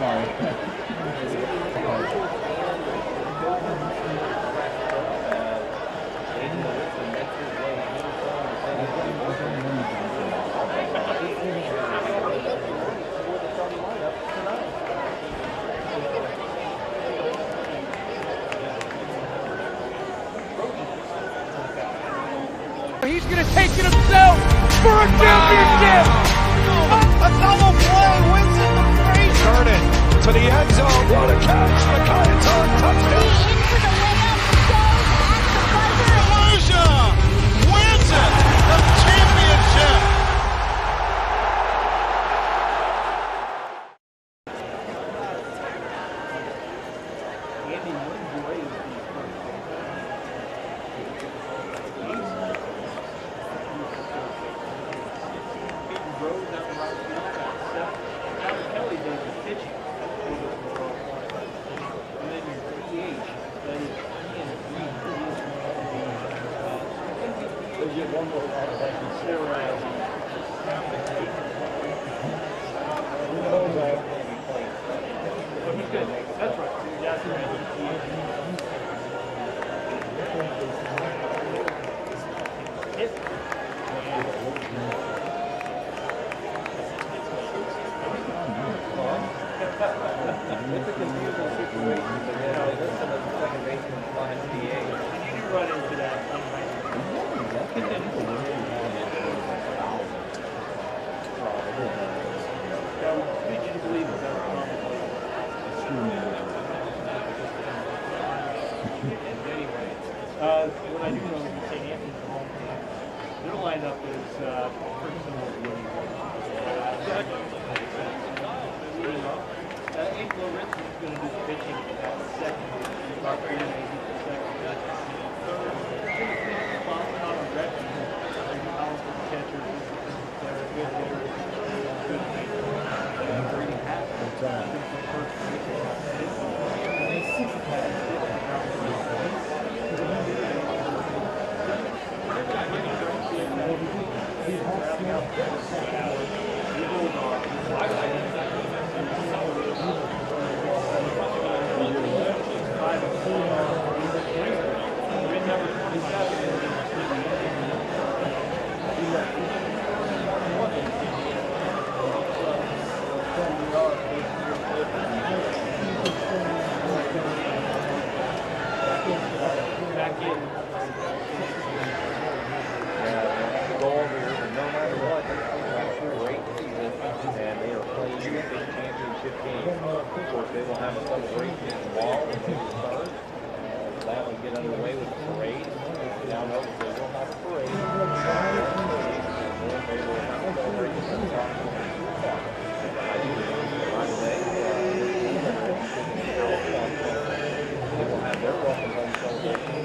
sorry. He's going to take it himself for a championship. A double play wins it the Fraser. Turn it to the end zone. What a catch. McIntyre touchdown. Into the layup, goes at the buzzer. Wins it. The championship. That's right. It's a confusing situation, but you know, listen to the second baseman flying PA. You run into that. Did you believe that that was anyway, what I do know is St. Anthony's the home team. Their lineup is pretty similar to what you Angelo Ritz is going to do the pitching at second. Mark Green is the second. Third, on a red team. Powerful catcher. They're good hitters. Good Brady Hatt. They will have a celebration wall when they start. That will get underway with the parade. Now notice they will have a parade. They will have a celebration at I do right away. They will have their welcome home celebration.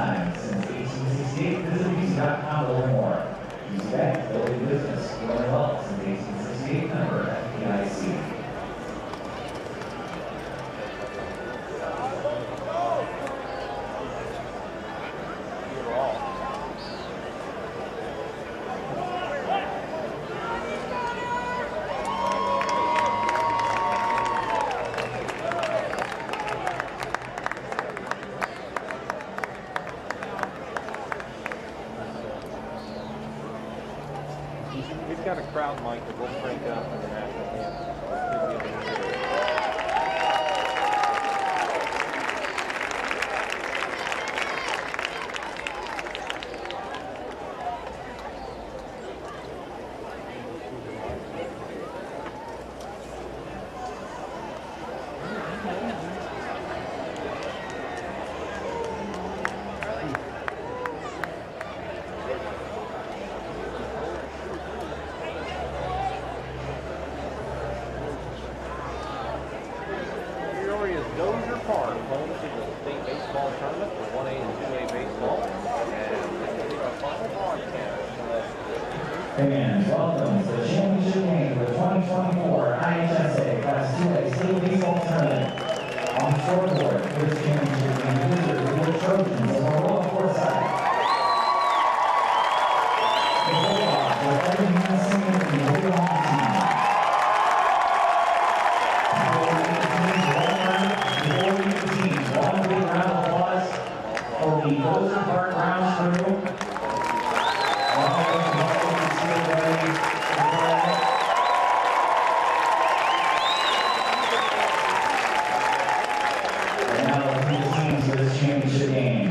time. Since 1868, visit BC.com to learn more. BC Bank, building business, growing wealth since 1868, member FDIC. We've got a crowd mic that we'll crank up in the national anthem. Home to the state baseball tournament for 1A and 2A baseball, and this will be our final broadcast. Fans, welcome to the championship game for the 2024 IHSA Class 2A State Baseball Tournament. On the scoreboard for this championship game, visitors will be the Trojans of Maroa, Forsyth. The Bulldogs of Effingham and the Effingham team. One big round of applause for the Dozer Park Grounds crew. And now the teams for this championship game.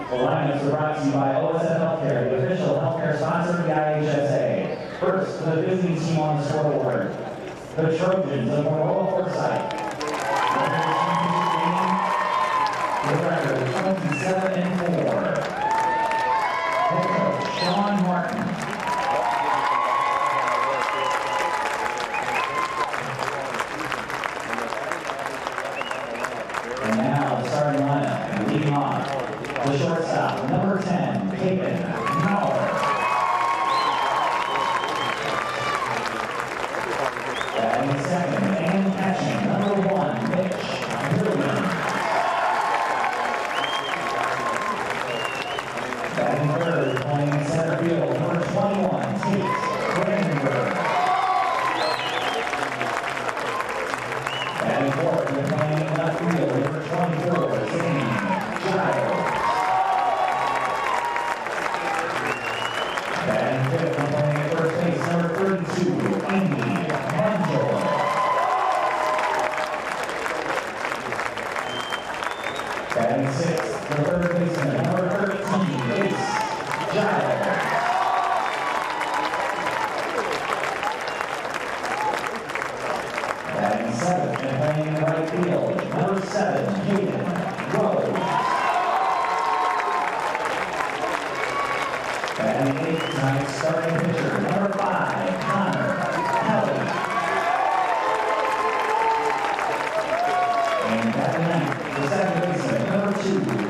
The lineups are brought to you by OSF Healthcare, the official healthcare sponsor of the IHSA. First, the visiting team on the scoreboard, the Trojans of Maroa, Forsyth. The record 27-4. Head coach Sean Martin. And now the starting lineup, leading off the shortstop, number 10, Taken Maroa. Batting second and catching, number 1, Mitch Williams. Batting third, playing in center field, number 21, Tate Brandenburg. Batting fourth, and playing in left field, number 24, Zane Giles. Batting fifth, and playing at first base, number 32, Amy Manjoy. Batting sixth, the third baseman, number 13, Ace Giles. Batting seventh and playing in right field, number 7, Hayden Rose. Batting eighth tonight's starting pitcher, number 5, Connor Kelly. And batting ninth, the second baseman, number 2,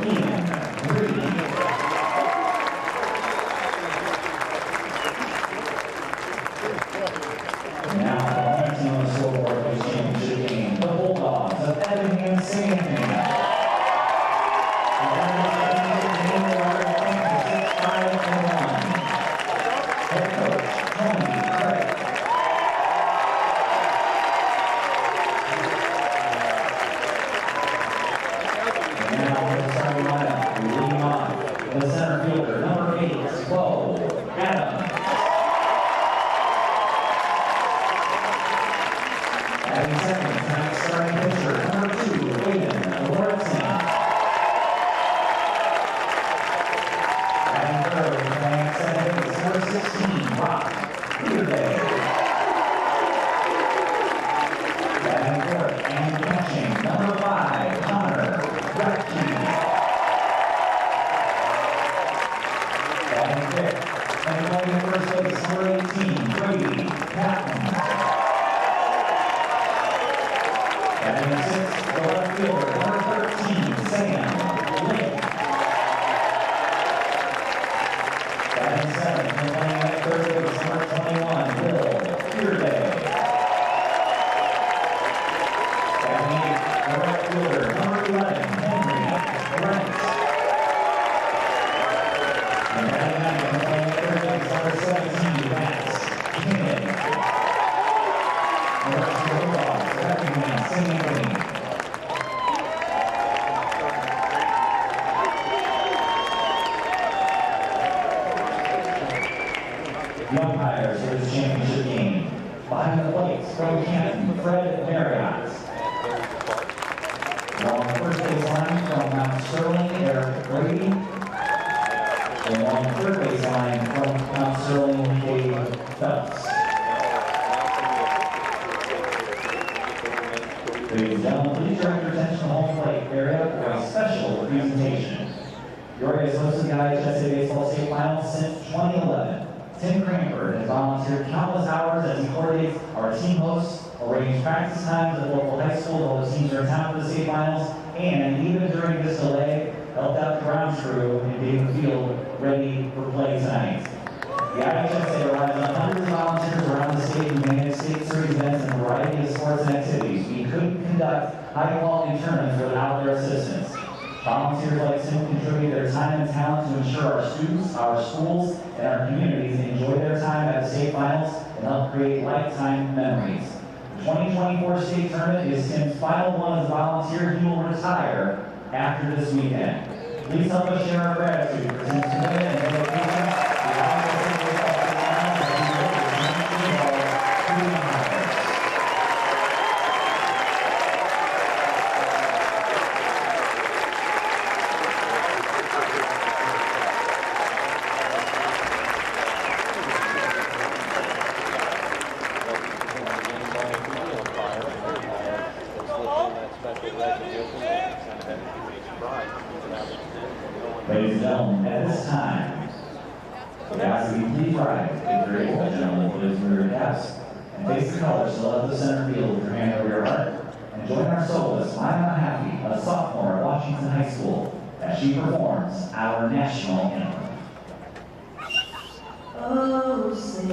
Ian Reed. Now, the home team on the scoreboard for this championship game, the Bulldogs of Effingham and Head coach Tony Craig. And now the starting lineup, leading off the center fielder, number 8, Bo Adams. Batting second, tonight's starting pitcher, number 2, Aiden Lawrenson. Batting third, playing at second base, number 16, Rock Peterday. Batting fourth and catching, number 5, Connor Bratke. Batting fifth, and playing at first base, number 18, Brady Patton. Batting sixth, the left fielder, number 13, Sam Link. Batting seventh, and playing at third base, number 21, Will Fearday. Batting eighth, the right fielder, number 11, Henry Brent. And batting ninth, and playing at third base, number 17, Max Kennedy. The rest of the Bulldogs, Effingham, St. Anthony. The umpires for this championship game. Behind the plates, from Canton, Fred Marriott. Along the first base line from Mount Sterling, Eric Brady. And along the third base line from Mount Sterling, Dave Phelps. Ladies and gentlemen, please direct your attention to the home plate area for a special presentation. Peoria has hosted the IHSA Baseball State Finals since 2011. Tim Cranford has volunteered countless hours as he coordinates our team hosts, arranged practice times at the local high school while the teams are in town for the state finals, and even during this delay, helped out the ground crew in getting the field ready for play tonight. The IHSA relies on hundreds of volunteers around the state who manage state series events and a variety of sports and activities. We couldn't conduct high-quality tournaments without their assistance. Volunteers like Tim contribute their time and talent to ensure our students, our schools, and our communities enjoy their time at the state finals and help create lifetime memories. The 2024 state tournament is Tim's final one as a volunteer. He will retire after this weekend. Please help us share our gratitude for Tim's commitment and dedication. Ladies and gentlemen, at this time, we ask that you please rise if you're able, gentlemen, please move your caps and face the colors to left the center field with your hand over your heart. And join our soloist, I'm Not Happy, a sophomore at Washington High School, as she performs our national anthem. Oh, say,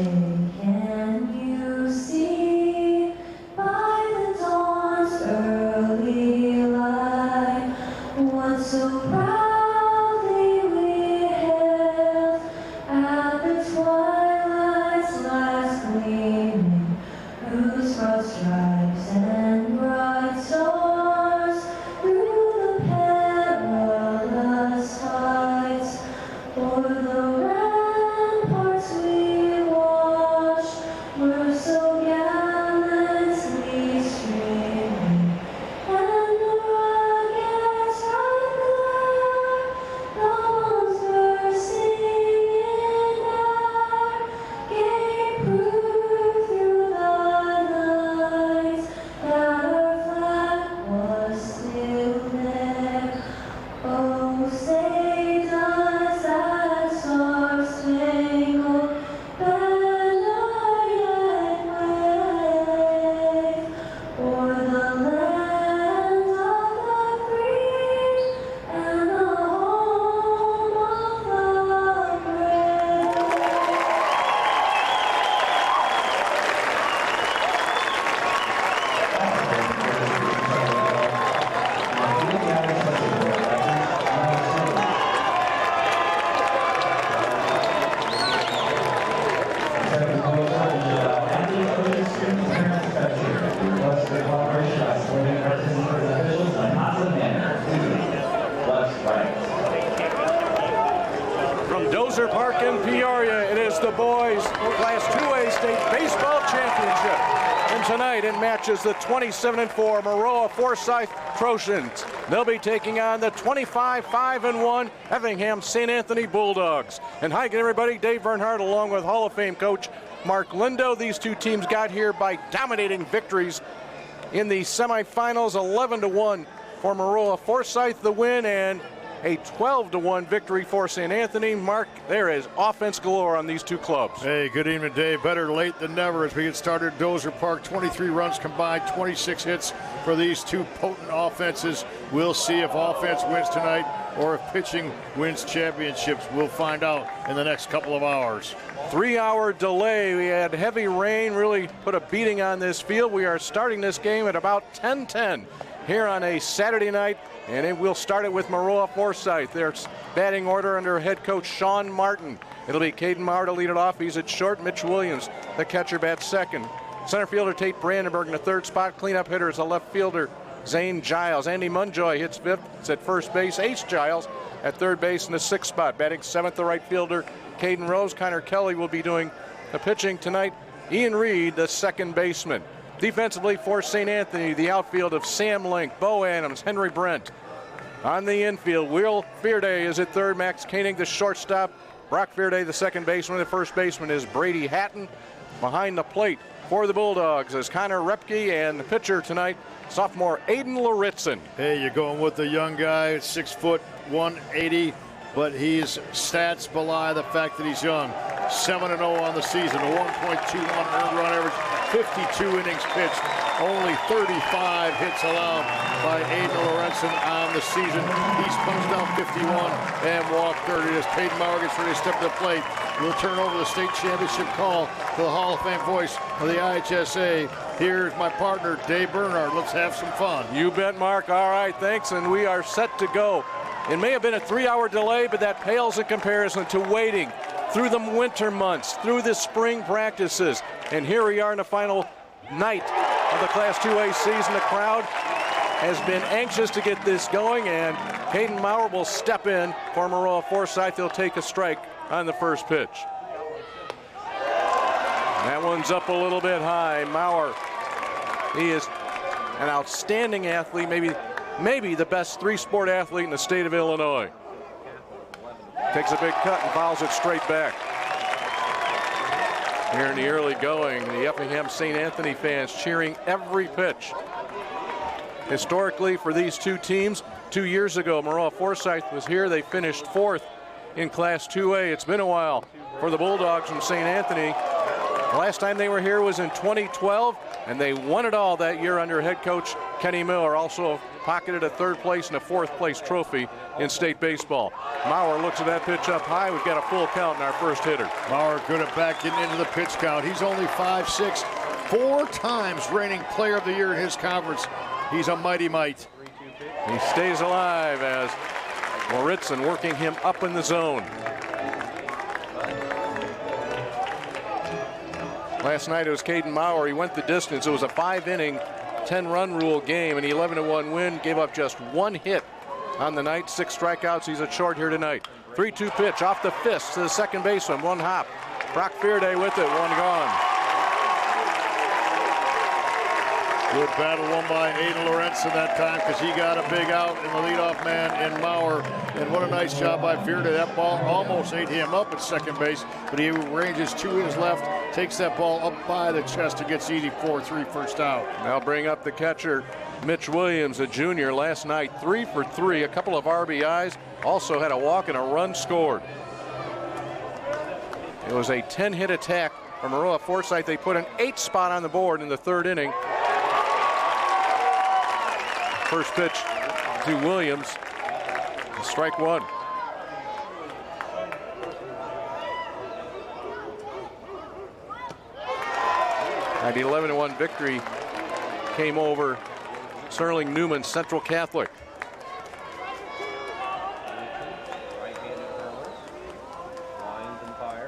can you see by the dawn's early light what so proudly we hailed at the twilight's last gleaming, whose broad stripes and bright stars through the perilous heights o'er the ramparts we watched were so gallantly streaming, and the rugged stripe glare, the bombs bursting in air, gave proof through the night that our flag was still there. Oh, say does that star-spangled banner yet wave o'er the land of the free and the home of the brave? From Dozer Park in Peoria, it is the boys Class 2A State Baseball Championship. And tonight it matches the 27-4 Maroa Forsyth Trojans. They'll be taking on the 25-5-1 Effingham St. Anthony Bulldogs. And hi again, everybody. Dave Bernhardt along with Hall of Fame coach Mark Lindo. These two teams got here by dominating victories in the semifinals, 11-1 for Maroa Forsyth the win, and a 12-1 victory for St. Anthony. Mark, there is offense galore on these two clubs. Hey, good evening, Dave. Better late than never as we get started. Dozer Park, 23 runs combined, 26 hits for these two potent offenses. We'll see if offense wins tonight or if pitching wins championships. We'll find out in the next couple of hours. 3-hour delay. We had heavy rain, really put a beating on this field. We are starting this game at about 10:10 here on a Saturday night, and we'll start it with Maroa Forsyth. Their batting order under head coach Sean Martin. It'll be Caden Maurer to lead it off. He's at short. Mitch Williams, the catcher, bats second. Center fielder Tate Brandenburg in the third spot. Cleanup hitter is the left fielder Zane Giles. Andy Munjoy hits fifth. It's at first base. Ace Giles at third base in the sixth spot. Batting seventh, the right fielder Caden Rose. Connor Kelly will be doing the pitching tonight. Ian Reed, the second baseman. Defensively for St. Anthony, the outfield of Sam Link, Bo Adams, Henry Brent. On the infield, Will Fearday is at third. Max Koenig, the shortstop. Brock Fearday, the second baseman. The first baseman is Brady Hatton. Behind the plate for the Bulldogs is Connor Repke, and the pitcher tonight, sophomore Aiden Laritzen. Hey, you're going with the young guy, 6 foot, 180, but his stats belie the fact that he's young. 7-0 on the season, a 1.21 earned run average, 52 innings pitched, only 35 hits allowed by Aiden Laritzen on the season. He's punched down 51 and walked 30 as Caden Maurer gets ready to step to the plate. We'll turn over the state championship call to the Hall of Fame voice of the IHSA. Here's my partner, Dave Bernard. Let's have some fun. You bet, Mark. All right, thanks, and we are set to go. It may have been a 3-hour delay, but that pales in comparison to waiting through the winter months, through the spring practices. And here we are in the final night of the Class 2A season. The crowd has been anxious to get this going, and Caden Maurer will step in for Maroa Forsyth. He'll take a strike on the first pitch. That one's up a little bit high. Maurer, he is an outstanding athlete, maybe the best three-sport athlete in the state of Illinois. Takes a big cut and fouls it straight back. Here in the early going, the Effingham St. Anthony fans cheering every pitch. Historically, for these two teams, 2 years ago, Maroa Forsyth was here. They finished fourth in Class 2A. It's been a while for the Bulldogs from St. Anthony. The last time they were here was in 2012, and they won it all that year under head coach Kenny Miller. Also pocketed a third place and a fourth place trophy in state baseball. Maurer looks at that pitch up high. We've got a full count in our first hitter. Maurer good at backing into the pitch count. He's only 5'6", 4 times reigning player of the year in his conference. He's a mighty mite. He stays alive as Laritzen working him up in the zone. Last night it was Caden Maurer. He went the distance. It was a 5-inning, 10-run rule game, an 11-1 win. Gave up just 1 hit on the night, 6 strikeouts. He's at short here tonight. 3-2 pitch off the fist to the second baseman. 1 hop. Brock Fearday with it. 1 gone. Good battle won by Aiden Laritzen that time because he got a big out in the leadoff man in Maurer. And what a nice job by Fearday. That ball almost ate him up at second base, but he ranges 2 innings left, takes that ball up by the chest and gets easy 4-3 first out. Now bring up the catcher, Mitch Williams, a junior. Last night, 3 for 3, a couple of RBIs, also had a walk and a run scored. It was a 10-hit attack from Maroa Forsyth. They put an 8 spot on the board in the 3rd inning. First pitch to Williams, strike 1. And the 11-1 victory came over Sterling Newman Central Catholic.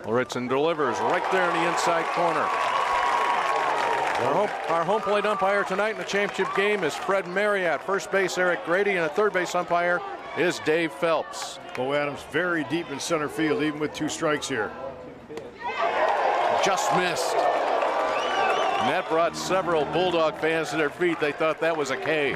Laritzen delivers right there in the inside corner. Our home plate umpire tonight in the championship game is Fred Marriott. First base, Eric Grady, and a third base umpire is Dave Phelps. Bo Adams very deep in center field, even with 2 strikes here. Just missed. And that brought several Bulldog fans to their feet. They thought that was a K.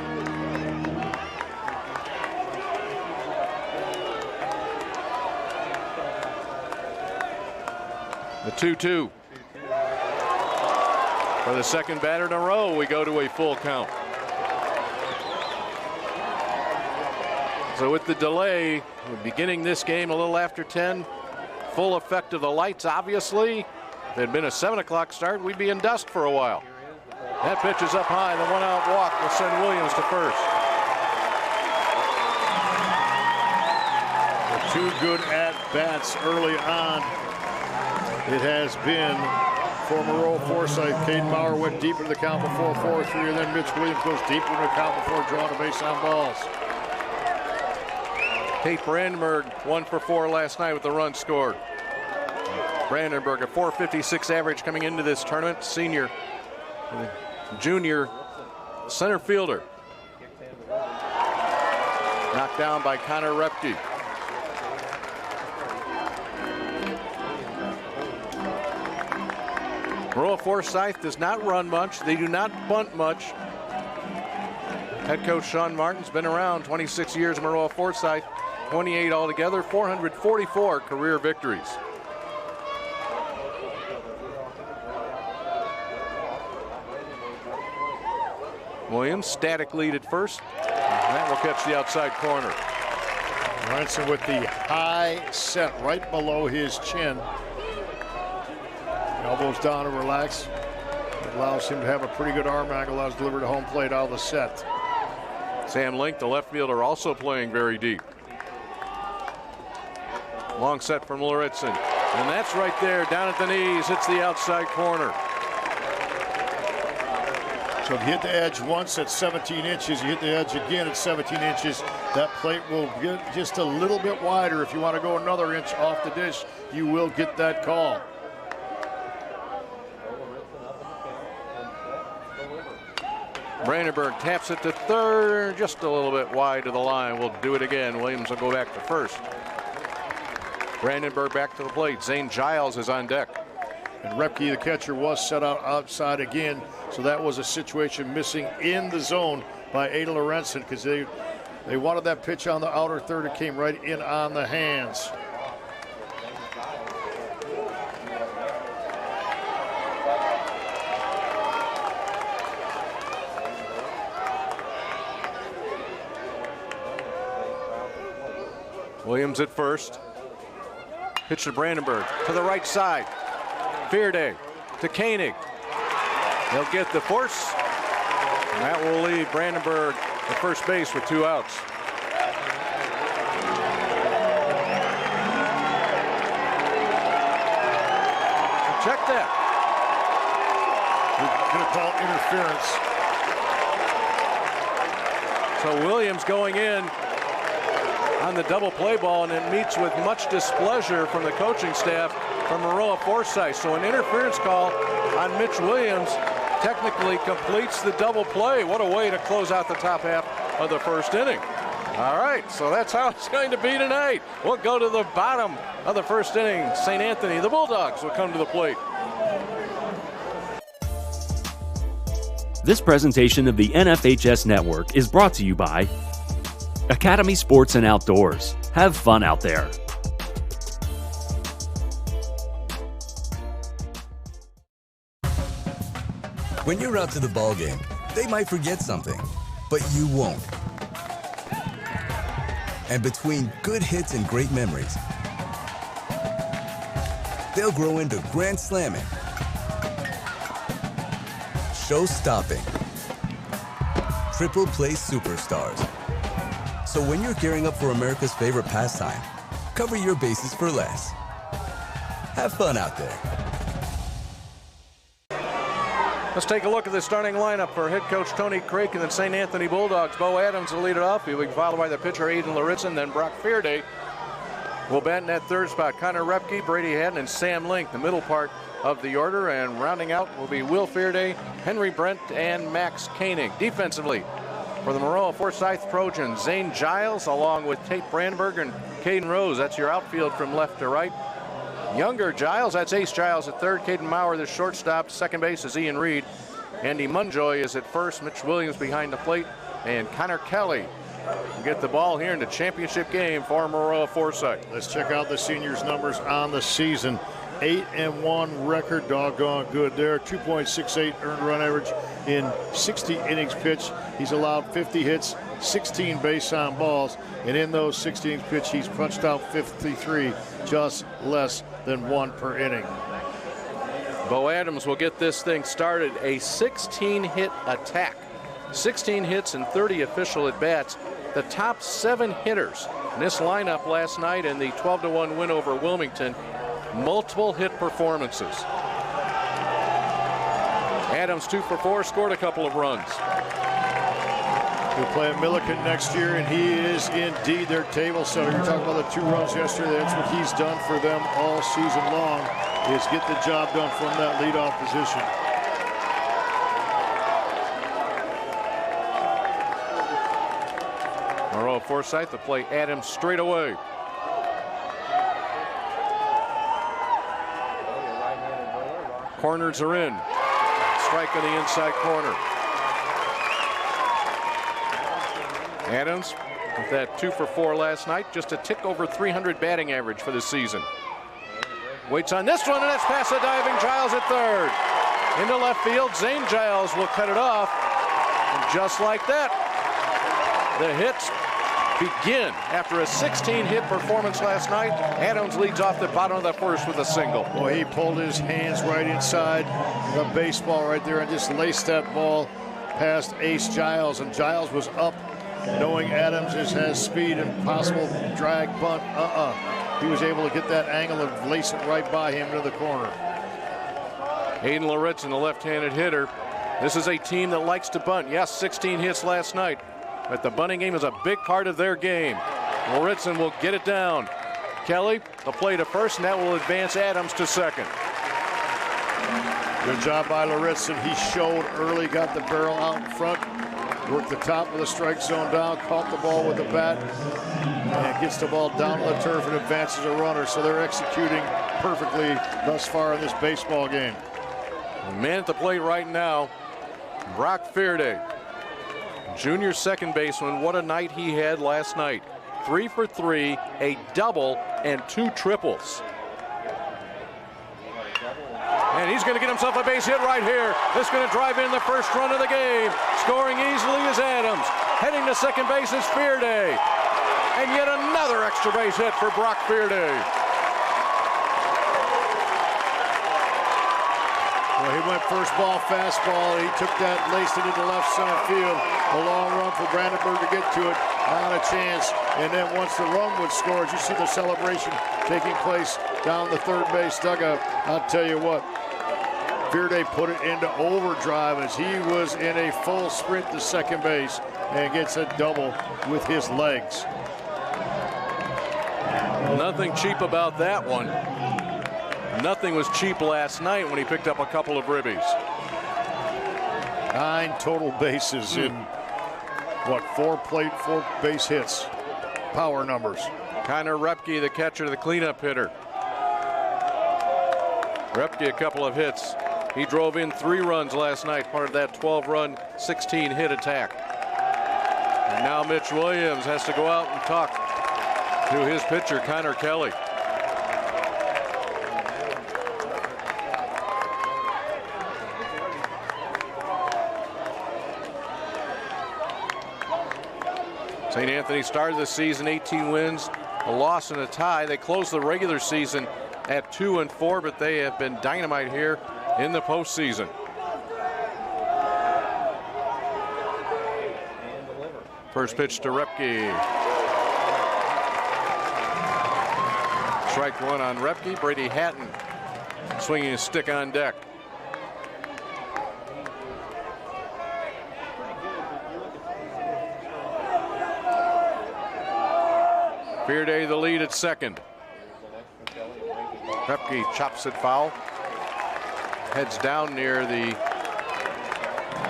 The 2-2. For the second batter in a row, we go to a full count. So with the delay, we're beginning this game a little after 10. Full effect of the lights, obviously. If it had been a 7 o'clock start, we'd be in dusk for a while. That pitch is up high. The 1-out walk will send Williams to first. 2 good at-bats early on. It has been for Maroa Forsyth. Caden Maurer went deep into the count before 4-3, and then Mitch Williams goes deeper into the count before drawing a base on balls. Tate Brandenburg 1 for 4 last night with the run scored. Brandenburg, a .456 average coming into this tournament. Senior, junior center fielder. Knocked down by Connor Repke. Maroa Forsyth does not run much. They do not bunt much. Head coach Sean Martin's been around 26 years at Maroa Forsyth, 28 altogether, 444 career victories. Williams, static lead at first. And that will catch the outside corner. Ransom with the high set right below his chin. Elbows down and relax. It allows him to have a pretty good arm angle as delivered to home plate out of the set. Sam Link, the left fielder, also playing very deep. Long set from Lauritzen. And that's right there, down at the knees, hits the outside corner. So if you hit the edge once at 17 inches, you hit the edge again at 17 inches, that plate will get just a little bit wider. If you want to go another inch off the dish, you will get that call. Brandenburg taps it to third, just a little bit wide of the line. We'll do it again. Williams will go back to first. Brandenburg back to the plate. Zane Giles is on deck. And Repke, the catcher, was set out outside again. So that was a situation missing in the zone by Ada Lorenzen because they wanted that pitch on the outer third. It came right in on the hands. Williams at first. Pitch to Brandenburg to the right side. Fearday to Koenig. They'll get the force. And that will leave Brandenburg at first base with 2 outs. Check that. We're going to call interference. So Williams going in on the double play ball, and it meets with much displeasure from the coaching staff from Maroa Forsyth. So an interference call on Mitch Williams technically completes the double play. What a way to close out the top half of the first inning. All right, so that's how it's going to be tonight. We'll go to the bottom of the first inning. St. Anthony, the Bulldogs will come to the plate. This presentation of the NFHS Network is brought to you by Academy Sports and Outdoors. Have fun out there. When you're out to the ball game, they might forget something, but you won't. And between good hits and great memories, they'll grow into grand slamming, show-stopping, triple play superstars. So when you're gearing up for America's favorite pastime, cover your bases for less. Have fun out there. Let's take a look at the starting lineup for head coach Tony Craik and the St. Anthony Bulldogs. Bo Adams will lead it off. He'll be followed by the pitcher Aiden Lauritzen, then Brock Fearday will bat in that third spot. Connor Repke, Brady Haddon, and Sam Link, the middle part of the order. And rounding out will be Will Fearday, Henry Brent, and Max Koenig. Defensively, for the Maroa Forsyth Trojans, Zane Giles along with Tate Brandenburg and Caden Rose. That's your outfield from left to right. Younger Giles, that's Ace Giles at third. Caden Maurer, the shortstop. Second base is Ian Reed. Andy Munjoy is at first. Mitch Williams behind the plate. And Connor Kelly will get the ball here in the championship game for Maroa Forsyth. Let's check out the seniors' numbers on the season. 8-1 record, doggone good there. 2.68 earned run average in 60 innings pitched. He's allowed 50 hits, 16 base on balls, and in those 60 innings pitched, he's punched out 53, just less than 1 per inning. Bo Adams will get this thing started. A 16-hit attack. 16 hits and 30 official at-bats. The top 7 hitters In this lineup last night in the 12-1 win over Wilmington, multiple hit performances. Adams 2 for 4, scored a couple of runs. He'll play at Milliken next year, and he is indeed their table setter. You're talking about the 2 runs yesterday. That's what he's done for them all season long, is get the job done from that leadoff position. Maroa Forsyth to play Adams straight away. Corners are in. Strike on the inside corner. Adams with that 2 for 4 last night, just a tick over 300 batting average for the season. Waits on this one, and it's past the diving Giles at third. Into left field, Zane Giles will cut it off. And just like that, the hits begin. After a 16-hit performance last night, Adams leads off the bottom of the first with a single. Boy, he pulled his hands right inside the baseball right there and just laced that ball past Ace Giles, and Giles was up knowing Adams has speed and possible drag bunt. He was able to get that angle and lace it right by him into the corner. Hayden Loritz, the left-handed hitter. This is a team that likes to bunt. Yes, 16 hits last night, but the bunting game is a big part of their game. Loritzen will get it down. Kelly, the play to first, and that will advance Adams to second. Good job by Loritzen. He showed early, got the barrel out in front, worked the top of the strike zone down, caught the ball with the bat, and gets the ball down to the turf and advances a runner. So they're executing perfectly thus far in this baseball game. Man at the plate right now, Brock Fearday. Junior second baseman, what a night he had last night. 3 for 3, a double, and 2 triples. And he's going to get himself a base hit right here. This is going to drive in the first run of the game. Scoring easily is Adams. Heading to second base is Fearday. And yet another extra base hit for Brock Fearday. Well, he went first ball, fastball. He took that, laced it into left center field. A long run for Brandenburg to get to it. Not a chance. And then once the run would score, as you see the celebration taking place down the third base dugout, I'll tell you what, Fearday put it into overdrive as he was in a full sprint to second base and gets a double with his legs. Nothing cheap about that one. Nothing was cheap last night when he picked up a couple of ribbies. 9 total bases in, what, 4 base hits. Power numbers. Connor Repke, the catcher, the cleanup hitter. Repke, a couple of hits. He drove in 3 runs last night, part of that 12-run, 16-hit attack. And now Mitch Williams has to go out and talk to his pitcher, Connor Kelly. St. Anthony started the season 18 wins, a loss and a tie. They closed the regular season at 2-4, but they have been dynamite here in the postseason. First pitch to Repke. Strike 1 on Repke. Brady Hatton swinging his stick on deck. Fearday the lead at second. Repke chops it foul. Heads down near the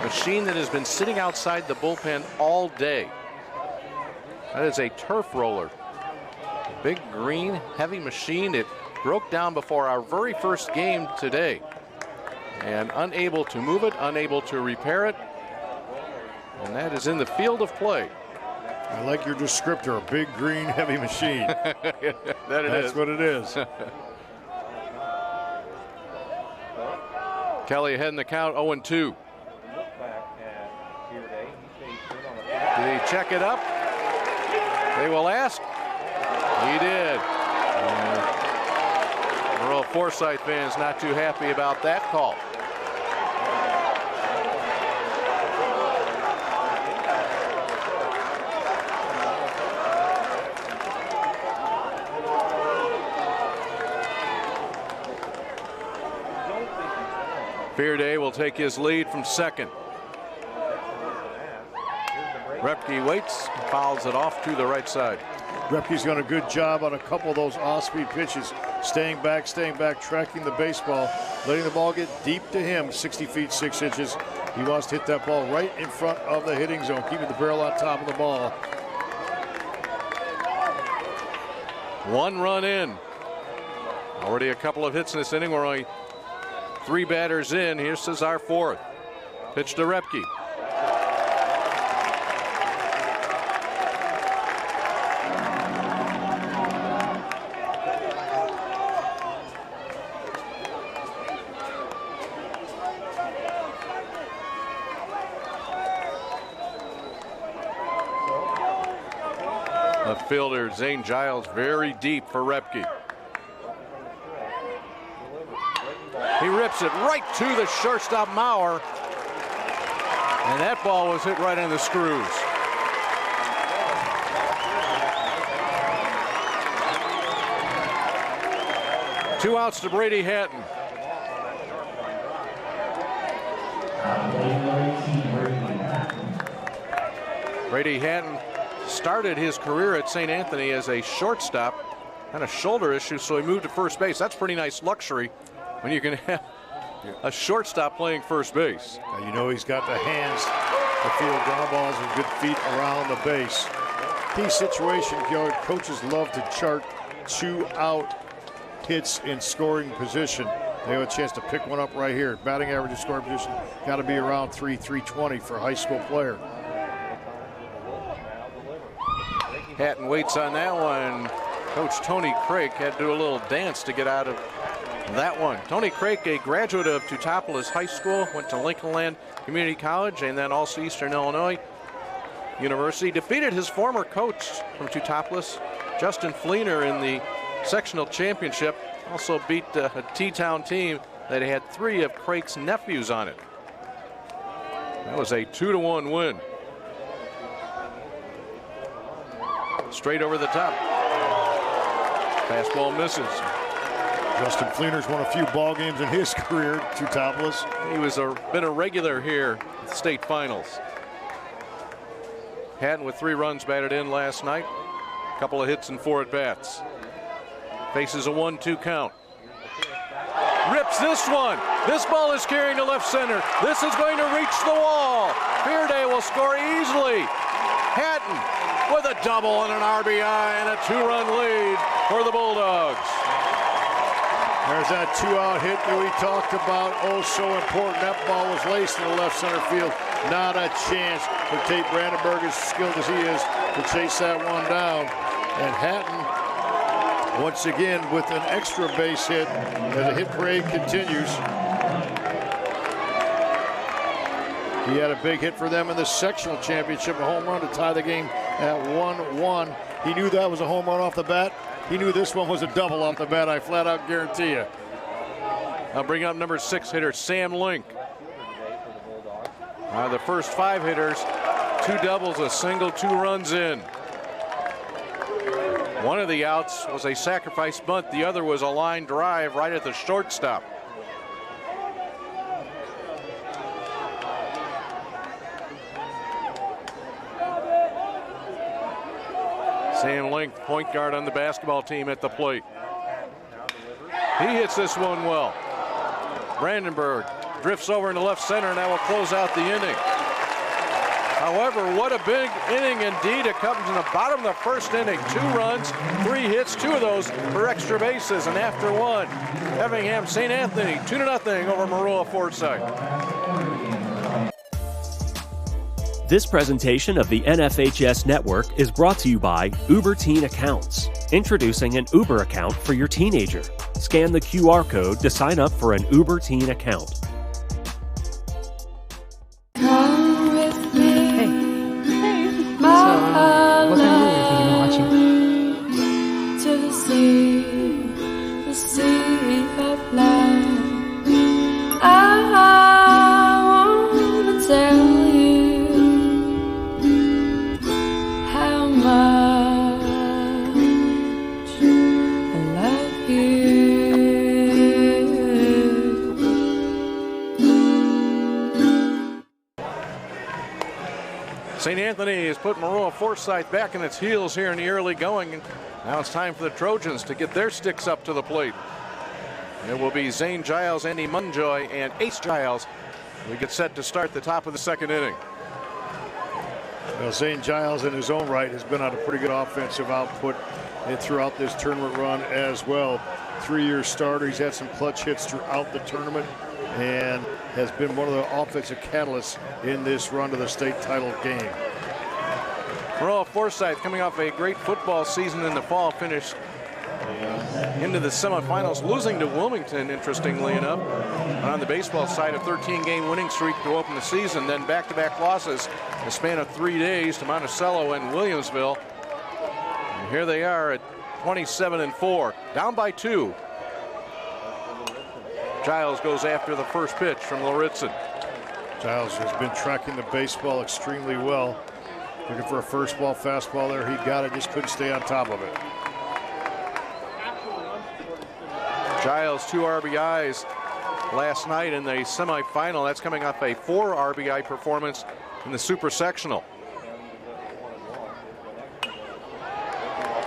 machine that has been sitting outside the bullpen all day. That is a turf roller. A big green heavy machine. It broke down before our very first game today. And unable to move it, unable to repair it. And that is in the field of play. I like your descriptor, a big green heavy machine. That's what it is. Kelly ahead in the count, 0-2. Did he check it up? They will ask. He did. Maroa Forsyth fans not too happy about that call. Fearday will take his lead from second. Repke waits, fouls it off to the right side. Repke's done a good job on a couple of those off-speed pitches. Staying back, tracking the baseball, letting the ball get deep to him, 60 feet, 6 inches. He wants to hit that ball right in front of the hitting zone, keeping the barrel on top of the ball. 1 run in. Already a couple of hits in this inning. We're only 3 batters in. Here's our 4th. Pitch to Repke. The fielder, Zane Giles, very deep for Repke. He rips it right to the shortstop, Maurer. And that ball was hit right in the screws. Two outs to Brady Hatton. Brady Hatton started his career at St. Anthony as a shortstop, had a shoulder issue, so he moved to first base. That's pretty nice luxury when you can have a shortstop playing first base. Now, you know he's got the hands to field ground balls and good feet around the base. Key situation, coaches love to chart 2-out hits in scoring position. They have a chance to pick one up right here. Batting average in scoring position got to be around 320 for a high school player. Hatton waits on that one. Coach Tony Craik had to do a little dance to get out of that one. Tony Craik, a graduate of Teutopolis High School, went to Lincoln Land Community College and then also Eastern Illinois University. Defeated his former coach from Teutopolis, Justin Fleener, in the sectional championship. Also beat a T-Town team that had 3 of Craik's nephews on it. That was a 2-1 win. Straight over the top. Fastball misses. Justin Fleener's won a few ball games in his career at Teutopolis. He was been a regular here at the state finals. Hatton with 3 runs batted in last night. A couple of hits and 4 at-bats. Faces a 1-2 count. Rips this one. This ball is carrying to left center. This is going to reach the wall. Fearday will score easily. Hatton with a double and an RBI and a 2-run lead for the Bulldogs. There's that 2-out hit that we talked about. Oh, so important. That ball was laced in the left center field. Not a chance for Tate Brandenburg, as skilled as he is, to chase that one down. And Hatton, once again, with an extra base hit as the hit parade continues. He had a big hit for them in the sectional championship, a home run to tie the game at 1-1. He knew that was a home run off the bat. He knew this one was a double off the bat, I flat out guarantee you. I'll bring up number 6 hitter, Sam Link. The first 5 hitters, 2 doubles, a single, 2 runs in. One of the outs was a sacrifice bunt. The other was a line drive right at the shortstop. Sam Link, point guard on the basketball team at the plate. He hits this one well. Brandenburg drifts over into left center, and that will close out the inning. However, what a big inning indeed. It comes in the bottom of the first inning. 2 runs, 3 hits, 2 of those for extra bases. And after one, Effingham St. Anthony 2-0 over Maroa Forsyth. This presentation of the NFHS Network is brought to you by Uber Teen Accounts. Introducing an Uber account for your teenager. Scan the QR code to sign up for an Uber Teen account. Come with me. Hey. My what kind of movie are you watching? to the sea of love. I wanna tell you how much I love you. St. Anthony has put Maroa Forsyth back in its heels here in the early going. And now it's time for the Trojans to get their sticks up to the plate. It will be Zane Giles, Andy Munjoy, and Ace Giles. We get set to start the top of the second inning. Well, Zane Giles in his own right has been on a pretty good offensive output and throughout this tournament run as well. 3-year starter. He's had some clutch hits throughout the tournament and has been one of the offensive catalysts in this run to the state title game. Maroa Forsyth coming off a great football season in the fall, finished into the semifinals, losing to Wilmington, interestingly enough. And on the baseball side, a 13-game winning streak to open the season, then back-to-back losses in a span of 3 days to Monticello and Williamsville. And here they are at 27-4, down by 2. Giles goes after the first pitch from Loritzen. Giles has been tracking the baseball extremely well. Looking for a first ball fastball there. He got it, just couldn't stay on top of it. Giles 2 RBIs last night in the semifinal. That's coming off a 4 RBI performance in the super sectional.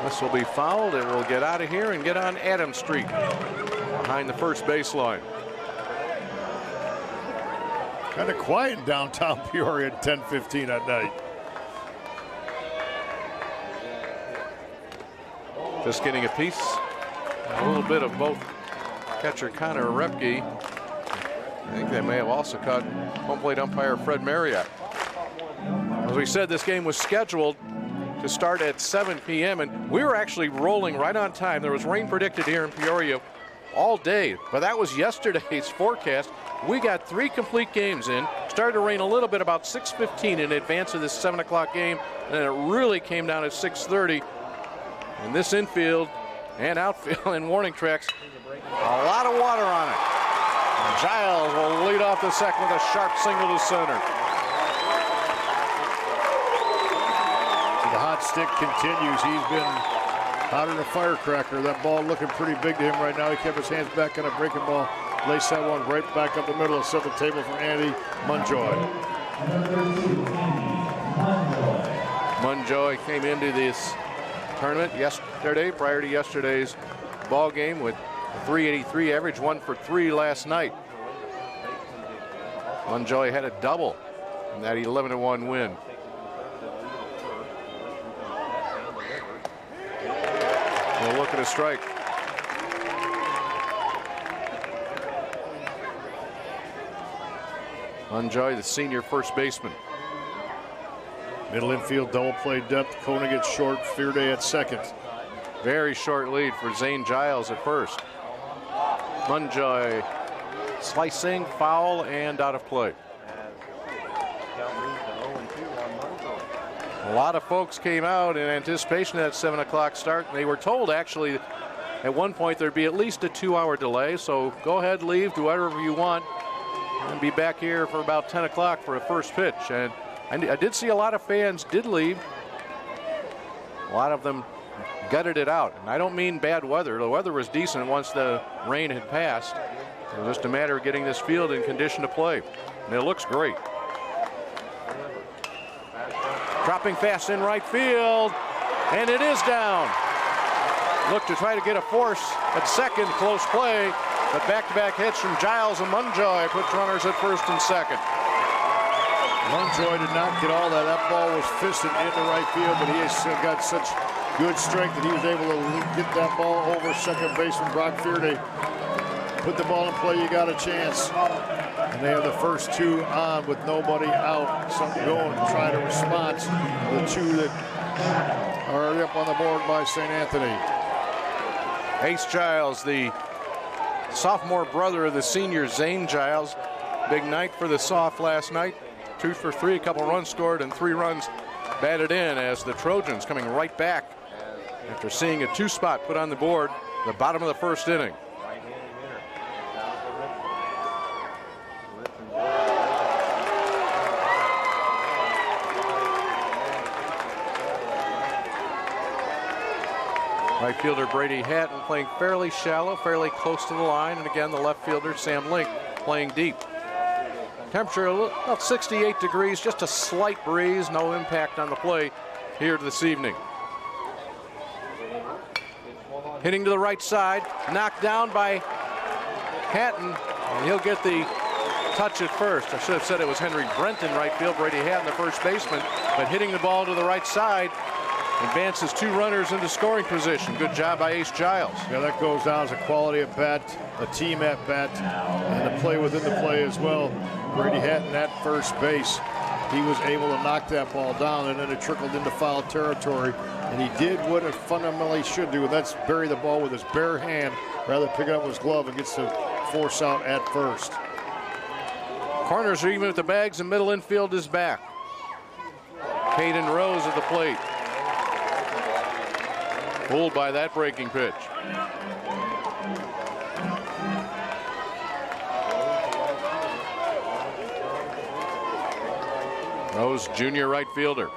This will be fouled. It will get out of here and get on Adams Street behind the first baseline. Kind of quiet in downtown Peoria at 10:15 at night. Just getting a piece, a little bit of both catcher Connor Repke. I think they may have also caught home plate umpire Fred Marriott. As we said, this game was scheduled to start at 7 p.m. and we were actually rolling right on time. There was rain predicted here in Peoria all day, but that was yesterday's forecast. We got 3 complete games in. Started to rain a little bit about 6:15 in advance of this 7 o'clock game, and it really came down at 6:30. And this infield and outfield and warning tracks, a lot of water on it. And Giles will lead off the second with a sharp single to center. The hot stick continues. He's been hotter than a firecracker. That ball looking pretty big to him right now. He kept his hands back on a breaking ball. Laced that one right back up the middle and set the table for Andy Munjoy. Munjoy came into this tournament yesterday, prior to yesterday's ball game, with a 383 average, 1 for 3 last night. Munjoy had a double in that 11-1 win. We'll look at a strike. Munjoy, the senior first baseman. Middle infield double play depth. Koenig at short, Fearday at second. Very short lead for Zane Giles at first. Munjoy slicing, foul, and out of play. A lot of folks came out in anticipation of that 7 o'clock start. They were told actually at one point there'd be at least a 2-hour delay, so go ahead, leave, do whatever you want, and be back here for about 10 o'clock for a first pitch. And I did see a lot of fans did leave. A lot of them gutted it out. And I don't mean bad weather. The weather was decent once the rain had passed. It was just a matter of getting this field in condition to play. And it looks great. Dropping fast in right field. And it is down. Look to try to get a force at second. Close play. But back-to-back hits from Giles and Munjoy puts runners at first and second. Munjoy did not get all that. That ball was fisted into right field, but he has got such good strength that he was able to get that ball over second baseman Brock Fearday. Put the ball in play, you got a chance. And they have the first 2 on with nobody out. Something going to try to respond to the 2 that are already up on the board by St. Anthony. Ace Giles, the sophomore brother of the senior Zane Giles. Big night for the Soft last night. 2 for 3, a couple runs scored and 3 runs batted in as the Trojans coming right back after seeing a 2 spot put on the board the bottom of the first inning. Right fielder Brady Hatton playing fairly shallow, fairly close to the line, and again the left fielder Sam Link playing deep. Temperature about 68 degrees, just a slight breeze, no impact on the play here this evening. Hitting to the right side, knocked down by Hatton, and he'll get the touch at first. I should have said it was Henry Brent in right field, Brady Hatton, the first baseman, but hitting the ball to the right side, advances 2 runners into scoring position. Good job by Ace Giles. Yeah, that goes down as a quality at bat, a team at bat, and a play within the play as well. Brady Hatton at first base. He was able to knock that ball down, and then it trickled into foul territory. And he did what it fundamentally should do, and that's bury the ball with his bare hand rather than pick it up with his glove and gets to force out at first. Corners are even with the bags, and middle infield is back. Caden Rose at the plate. Fooled by that breaking pitch. Rose, junior right fielder.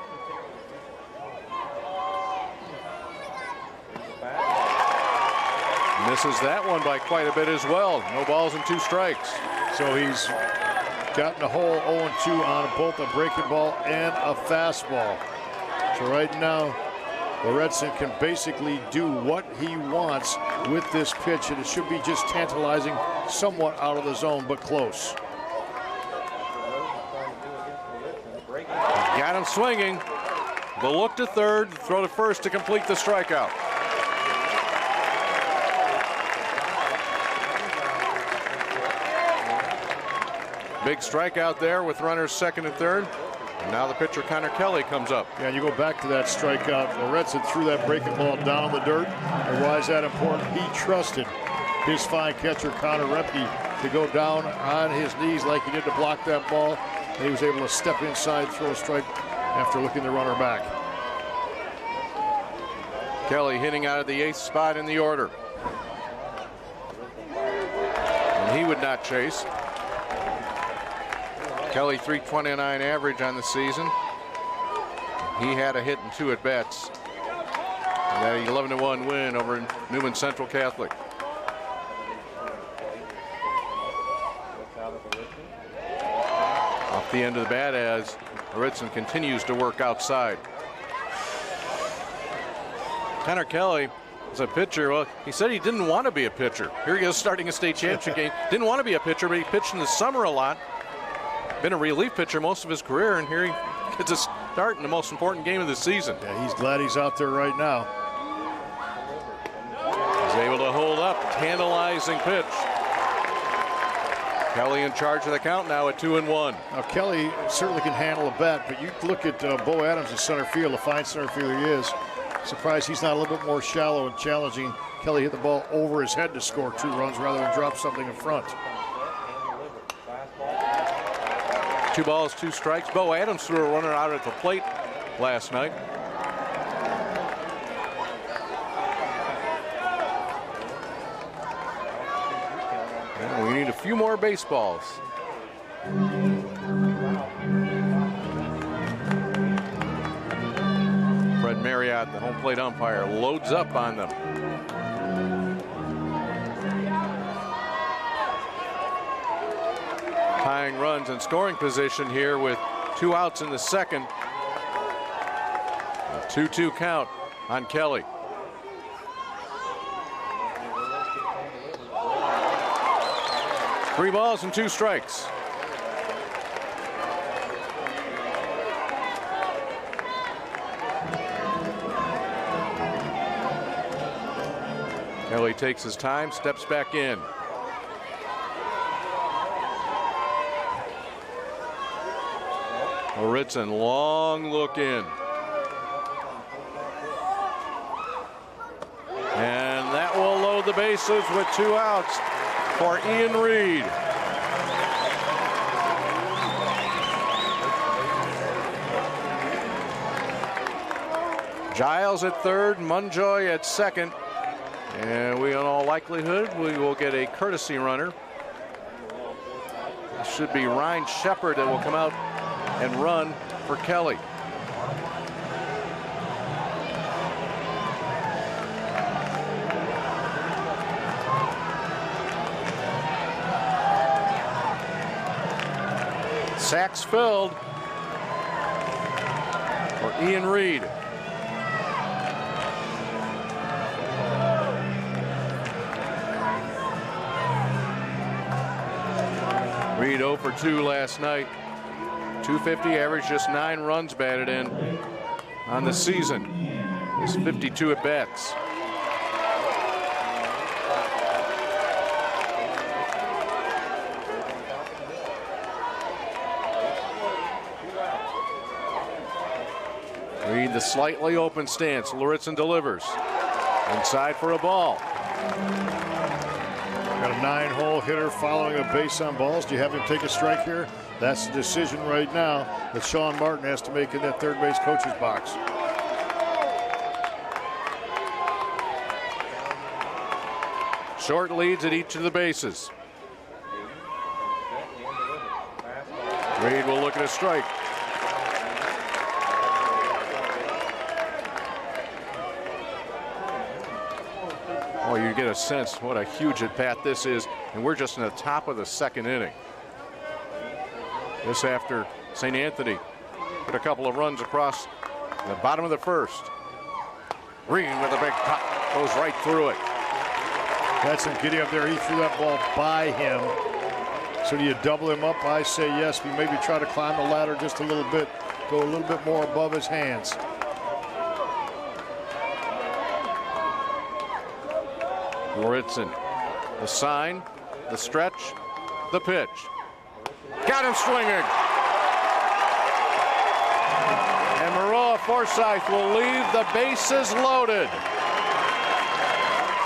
Misses that one by quite a bit as well. No balls and 2 strikes. So he's gotten a whole 0-2 on both a breaking ball and a fastball. So right now, Loretson can basically do what he wants with this pitch, and it should be just tantalizing, somewhat out of the zone, but close. Got him swinging. The look to third, throw to first to complete the strikeout. Big strikeout there with runners second and third. And now the pitcher, Connor Kelly, comes up. Yeah, you go back to that strikeout. Loretson threw that breaking ball down the dirt. And why is that important? He trusted his fine catcher, Connor Repke, to go down on his knees like he did to block that ball. And he was able to step inside, throw a strike after looking the runner back. Kelly hitting out of the 8th spot in the order. And he would not chase. Kelly, .329 average on the season. He had a hit and 2 at bats. And that 11-1 win over Newman Central Catholic. Off the end of the bat as Loretson continues to work outside. Connor Kelly is a pitcher. Well, he said he didn't want to be a pitcher. Here he is starting a state championship game. Didn't want to be a pitcher, but he pitched in the summer a lot. Been a relief pitcher most of his career, and here he gets a start in the most important game of the season. Yeah, he's glad he's out there right now. He's able to hold up, tantalizing pitch. Kelly in charge of the count now at 2-1. Now Kelly certainly can handle a bat, but you look at Bo Adams in center field, a fine center fielder he is. Surprised he's not a little bit more shallow and challenging. Kelly hit the ball over his head to score 2 runs rather than drop something in front. 2 balls, 2 strikes. Bo Adams threw a runner out at the plate last night. And we need a few more baseballs. Fred Marriott, the home plate umpire, loads up on them. Tying runs in scoring position here with 2 outs in the second. A 2-2 count on Kelly. Three balls and 2 strikes. Kelly takes his time, steps back in. Loretson, long look in. And that will load the bases with 2 outs for Ian Reed. Giles at third, Munjoy at second. And we, in all likelihood, we will get a courtesy runner. It should be Ryan Shepard that will come out and run for Kelly. sacks filled for Ian Reed. Reed 0 for 2 last night. 250 average, just 9 runs batted in on the season. His 52 at bats. Reed the slightly open stance. Luritzen delivers. Inside for a ball. Got a 9-hole hitter following a base on balls. Do you have him take a strike here? That's the decision right now that Sean Martin has to make in that third base coach's box. Short leads at each of the bases. Reed will look at a strike. Oh, you get a sense what a huge at bat this is, and we're just in the top of the second inning. This after St. Anthony put a couple of runs across the bottom of the first. Reed with a big pop, goes right through it. That's him getting up there. He threw that ball by him. So do you double him up? I say yes. We maybe try to climb the ladder just a little bit, go a little bit more above his hands. Luritzen, the sign, the stretch, the pitch. Got him swinging. And Maroa Forsyth will leave the bases loaded.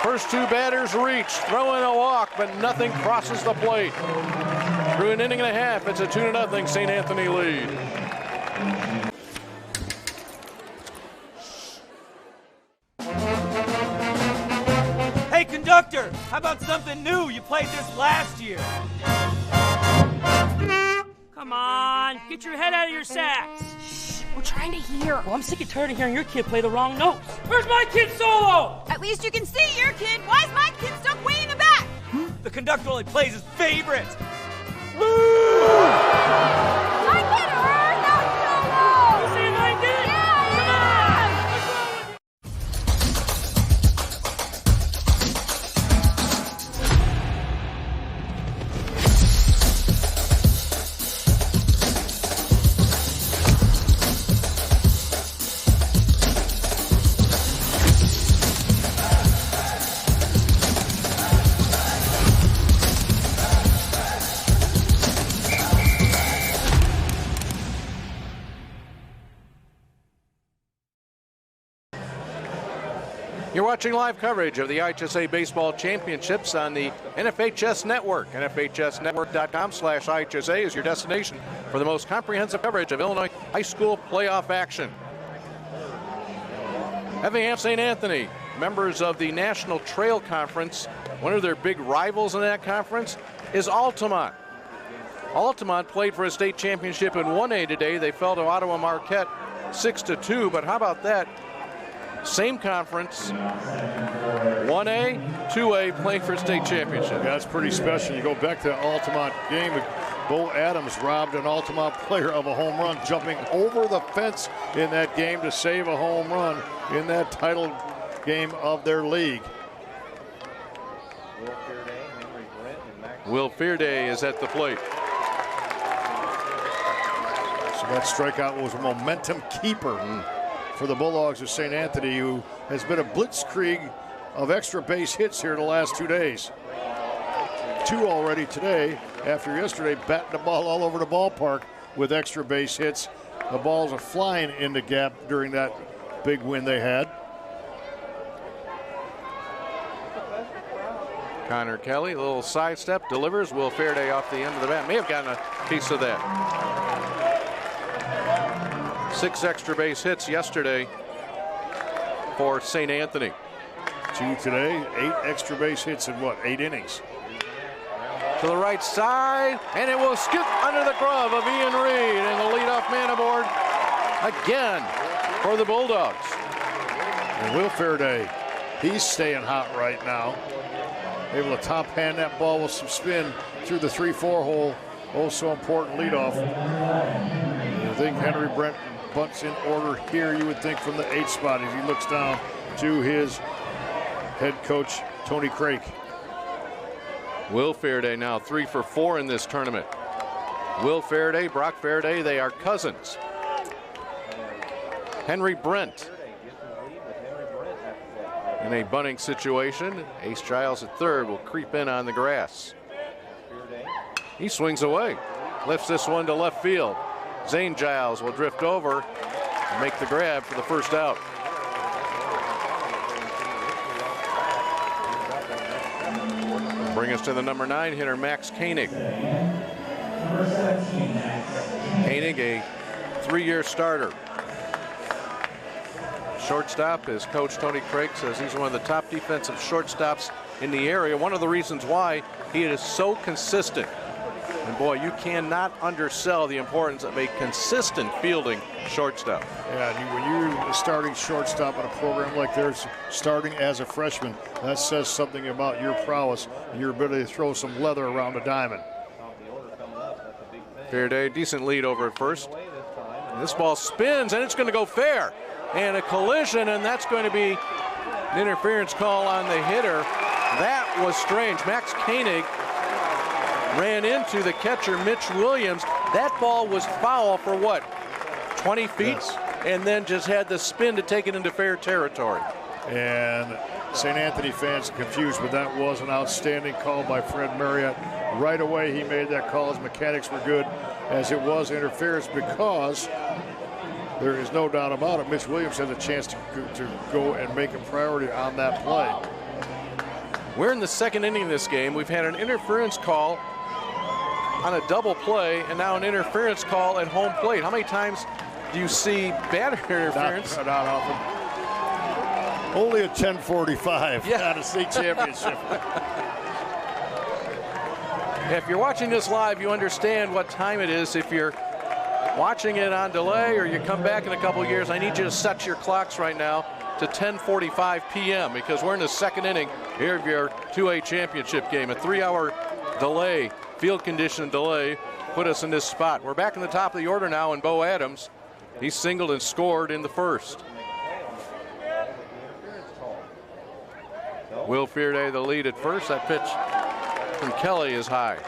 First 2 batters reach, throwing a walk, but nothing crosses the plate. Through an inning and a half, it's a 2-0 St. Anthony lead. Hey, conductor, how about something new? You played this last year. Come on, get your head out of your sacks. Shh, we're trying to hear. Well, I'm sick and tired of hearing your kid play the wrong notes. Where's my kid solo? At least you can see your kid. Why is my kid stuck way in the back? The conductor only plays his favorites. I get her, not solo. You saying I did? Yeah, come You're watching live coverage of the IHSA Baseball Championships on the NFHS Network. NFHSnetwork.com/IHSA is your destination for the most comprehensive coverage of Illinois high school playoff action. Effingham St. Anthony, members of the National Trail Conference. One of their big rivals in that conference is Altamont. Altamont played for a state championship in 1A today. They fell to Ottawa Marquette 6-2, but how about that? Same conference, 1A, 2A, playing for a state championship. Yeah, that's pretty special. You go back to the Altamont game, Bo Adams robbed an Altamont player of a home run, jumping over the fence in that game to save a home run in that title game of their league. Will Fearday is at the plate. So that strikeout was a momentum keeper for the Bulldogs of St. Anthony, who has been a blitzkrieg of extra base hits here the last 2 days. 2 already today, after yesterday batting the ball all over the ballpark with extra base hits. The balls are flying in the gap during that big win they had. Connor Kelly, a little sidestep, delivers. Will Fearday off the end of the bat. May have gotten a piece of that. 6 extra base hits yesterday for St. Anthony. 2 today, 8 extra base hits in what, 8 innings? To the right side, and it will skip under the glove of Ian Reed, and the leadoff man aboard again for the Bulldogs. And Will Fearday, he's staying hot right now. Able to top hand that ball with some spin through the 3-4 hole Also important leadoff. I think Henry Brent bunts in order here, you would think, from the 8th spot as he looks down to his head coach, Tony Craig. Will Faraday now 3 for 4 in this tournament. Will Faraday, Brock Faraday, they are cousins. Henry Brent in a bunting situation. Ace Giles at third will creep in on the grass. He swings away, lifts this one to left field. Zane Giles will drift over and make the grab for the first out. Bring us to the number 9 hitter, Max Koenig. Koenig, a 3-year starter. Shortstop, as Coach Tony Craig says, he's one of the top defensive shortstops in the area. One of the reasons why he is so consistent. And boy, you cannot undersell the importance of a consistent fielding shortstop. Yeah, and when you're a starting shortstop on a program like theirs, starting as a freshman, that says something about your prowess and your ability to throw some leather around a diamond. Faraday, decent lead over at first. And this ball spins, and it's going to go fair. And a collision, and that's going to be an interference call on the hitter. That was strange. Max Koenig ran into the catcher, Mitch Williams. That ball was foul for what, 20 feet? Yes. And then just had the spin to take it into fair territory. And St. Anthony fans are confused, but that was an outstanding call by Fred Marriott. Right away he made that call. His mechanics were good, as it was interference, because there is no doubt about it, Mitch Williams had a chance to go and make a priority on that play. We're in the second inning of this game. We've had an interference call on a double play, and now an interference call at home plate. How many times do you see bad interference? Not often. Only at 10:45 at a state championship. If you're watching this live, you understand what time it is. If you're watching it on delay or you come back in a couple years, I need you to set your clocks right now to 10:45 p.m. because we're in the second inning here of your 2A championship game. A 3-hour delay, field condition delay, put us in this spot. We're back in the top of the order now, and Bo Adams, he singled and scored in the first. Will Faraday the lead at first. That pitch from Kelly is high.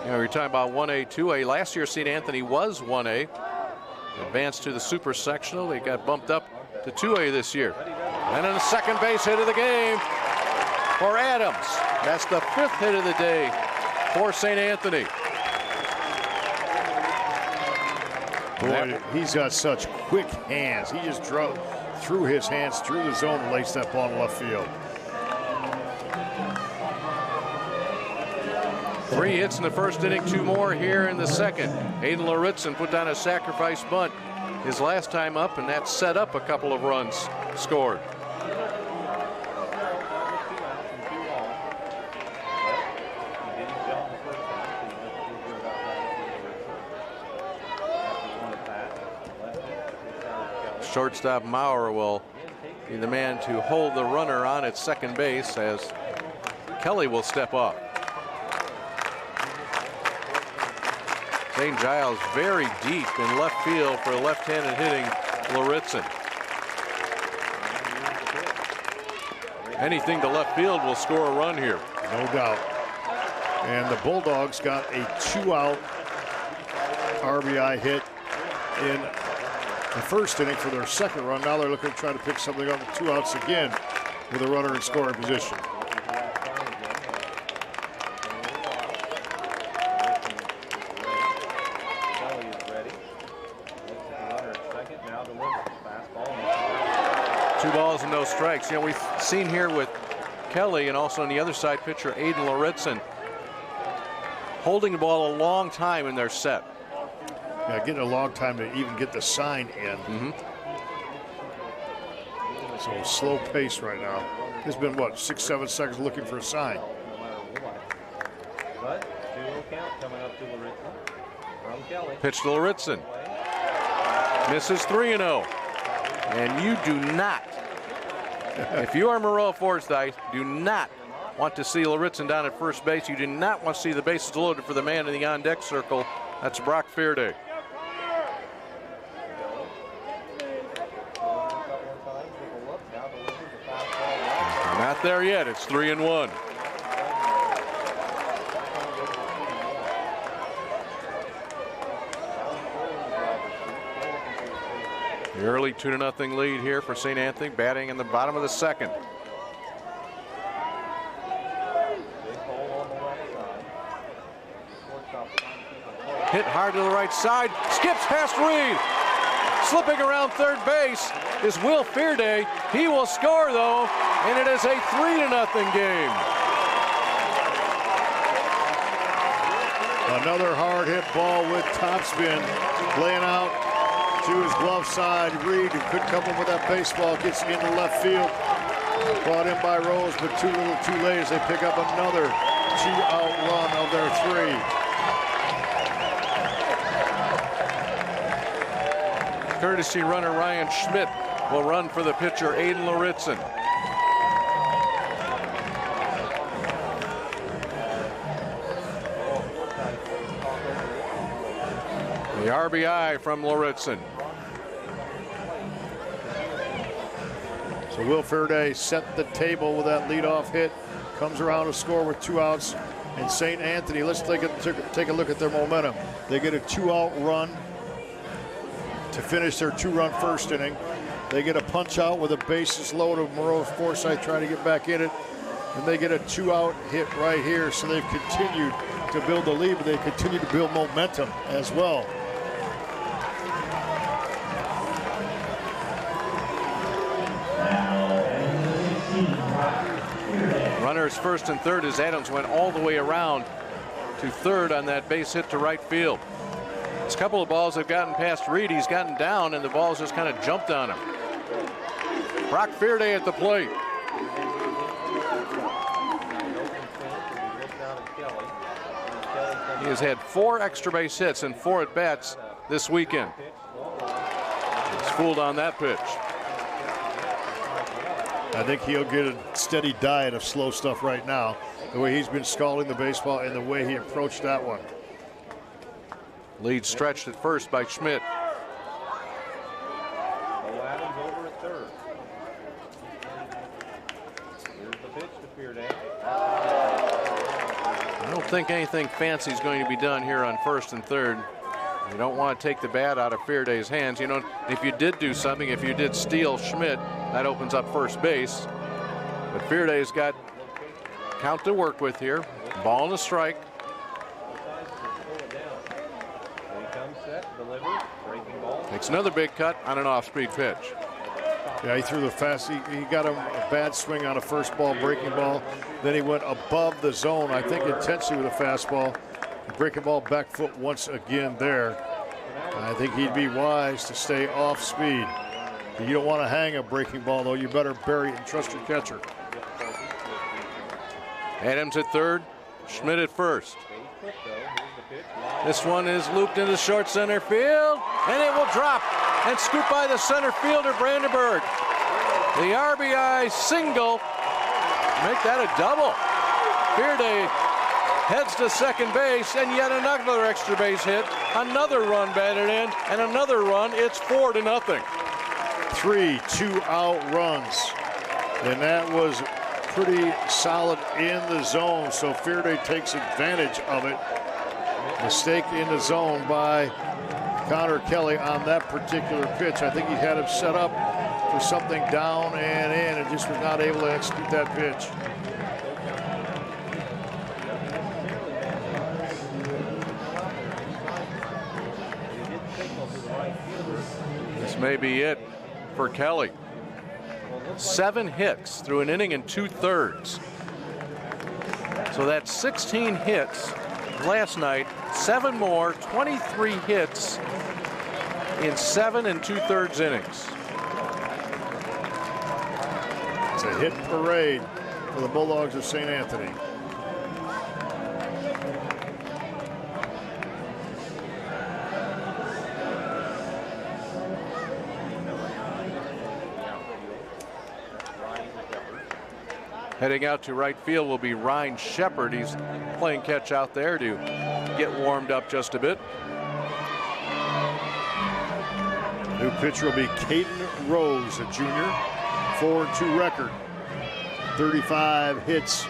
You know, we're talking about 1A, 2A. Last year, St. Anthony was 1A. Advanced to the super sectional. They got bumped up to 2A this year. And then the second base hit of the game for Adams. That's the 5th hit of the day for St. Anthony. Boy, he's got such quick hands. He just drove through his hands through the zone and laced that ball in left field. 3 hits in the first inning, 2 more here in the second. Aiden Lauritzen put down a sacrifice bunt his last time up, and that set up a couple of runs scored. Shortstop Maroa will be the man to hold the runner on at second base as Kelly will step up. Zane Giles very deep in left field for left-handed hitting Lauritzen. Anything to left field will score a run here. No doubt. And the Bulldogs got a 2-out RBI hit in the first inning for their second run. Now they're looking to try to pick something up with 2 outs again with a runner in scoring position. Strikes. You know, we've seen here with Kelly and also on the other side pitcher Aiden Lauritzen holding the ball a long time in their set. Yeah, getting a long time to even get the sign in. So slow pace right now. It's been what, 6-7 seconds looking for a sign. Pitch to Lauritzen. Misses 3-0. And you do not If you are Maroa Forsyth, do not want to see Luritzen down at first base. You do not want to see the bases loaded for the man in the on-deck circle. That's Brock Fearday. Not there yet. It's 3-1. The early 2-0 lead here for St. Anthony, batting in the bottom of the second. Hit hard to the right side, skips past Reed. Slipping around third base is Will Fearday. He will score though, and it is a 3-0 game. Another hard hit ball with topspin, laying out to his glove side. Reed, who couldn't come up with that baseball, gets into left field. Brought in by Rose, but too little too late as they pick up another 2-out run of their 3. Courtesy runner Ryan Schmidt will run for the pitcher Aiden Luritzen. The RBI from Luritzen. So Will Fearday set the table with that leadoff hit. Comes around to score with 2 outs. And St. Anthony, let's take a look at their momentum. They get a 2-out run to finish their 2-run first inning. They get a punch out with a bases loaded of Maroa Forsyth trying to get back in it. And they get a 2-out hit right here. So they've continued to build the lead, but they continue to build momentum as well. Runners first and third as Adams went all the way around to third on that base hit to right field. This couple of balls have gotten past Reed. He's gotten down and the balls just kind of jumped on him. Brock Fearday at the plate. He has had 4 extra base hits and 4 at bats this weekend. He's fooled on that pitch. I think he'll get a steady diet of slow stuff right now, the way he's been scalding the baseball and the way he approached that one. Lead stretched at first by Schmidt. Adams over at third. Here's the pitch to Fearday. I don't think anything fancy is going to be done here on first and third. You don't want to take the bat out of Fearday's hands. You know, if you did do something, if you did steal Schmidt, that opens up first base. But Fearday's got count to work with here. Ball and a strike. Takes another big cut on an off-speed pitch. Yeah, he threw the fast. He got a bad swing on a first ball, breaking ball. Then he went above the zone, I think intensely with a fastball. Breaking ball back foot once again there. I think he'd be wise to stay off speed. You don't want to hang a breaking ball, though. You better bury it and trust your catcher. Adams at third, Schmidt at first. This one is looped into short center field, and it will drop and scoop by the center fielder, Brandenburg. The RBI single, make that a double. Fearday heads to second base, and yet another extra base hit, another run batted in, and another run. It's 4-0. 3 2-out runs, and that was pretty solid in the zone, so Fearday takes advantage of it. Mistake in the zone by Connor Kelly on that particular pitch. I think he had him set up for something down and in and just was not able to execute that pitch. This may be it for Kelly. 7 hits through an inning and 2/3. So that's 16 hits last night, 7 more, 23 hits in 7 2/3 innings. It's a hit parade for the Bulldogs of St. Anthony. Heading out to right field will be Ryan Shepard. He's playing catch out there to get warmed up just a bit. New pitcher will be Caden Rose, a junior. 4-2 record. 35 hits.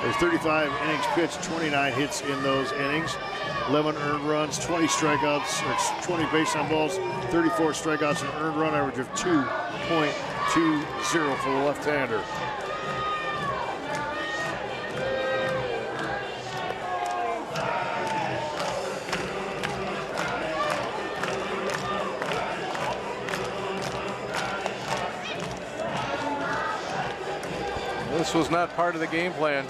There's 35 innings pitched, 29 hits in those innings. 11 earned runs, 20 strikeouts, or 20 base on balls, 34 strikeouts, an earned run average of 2.20 for the left-hander. This was not part of the game plan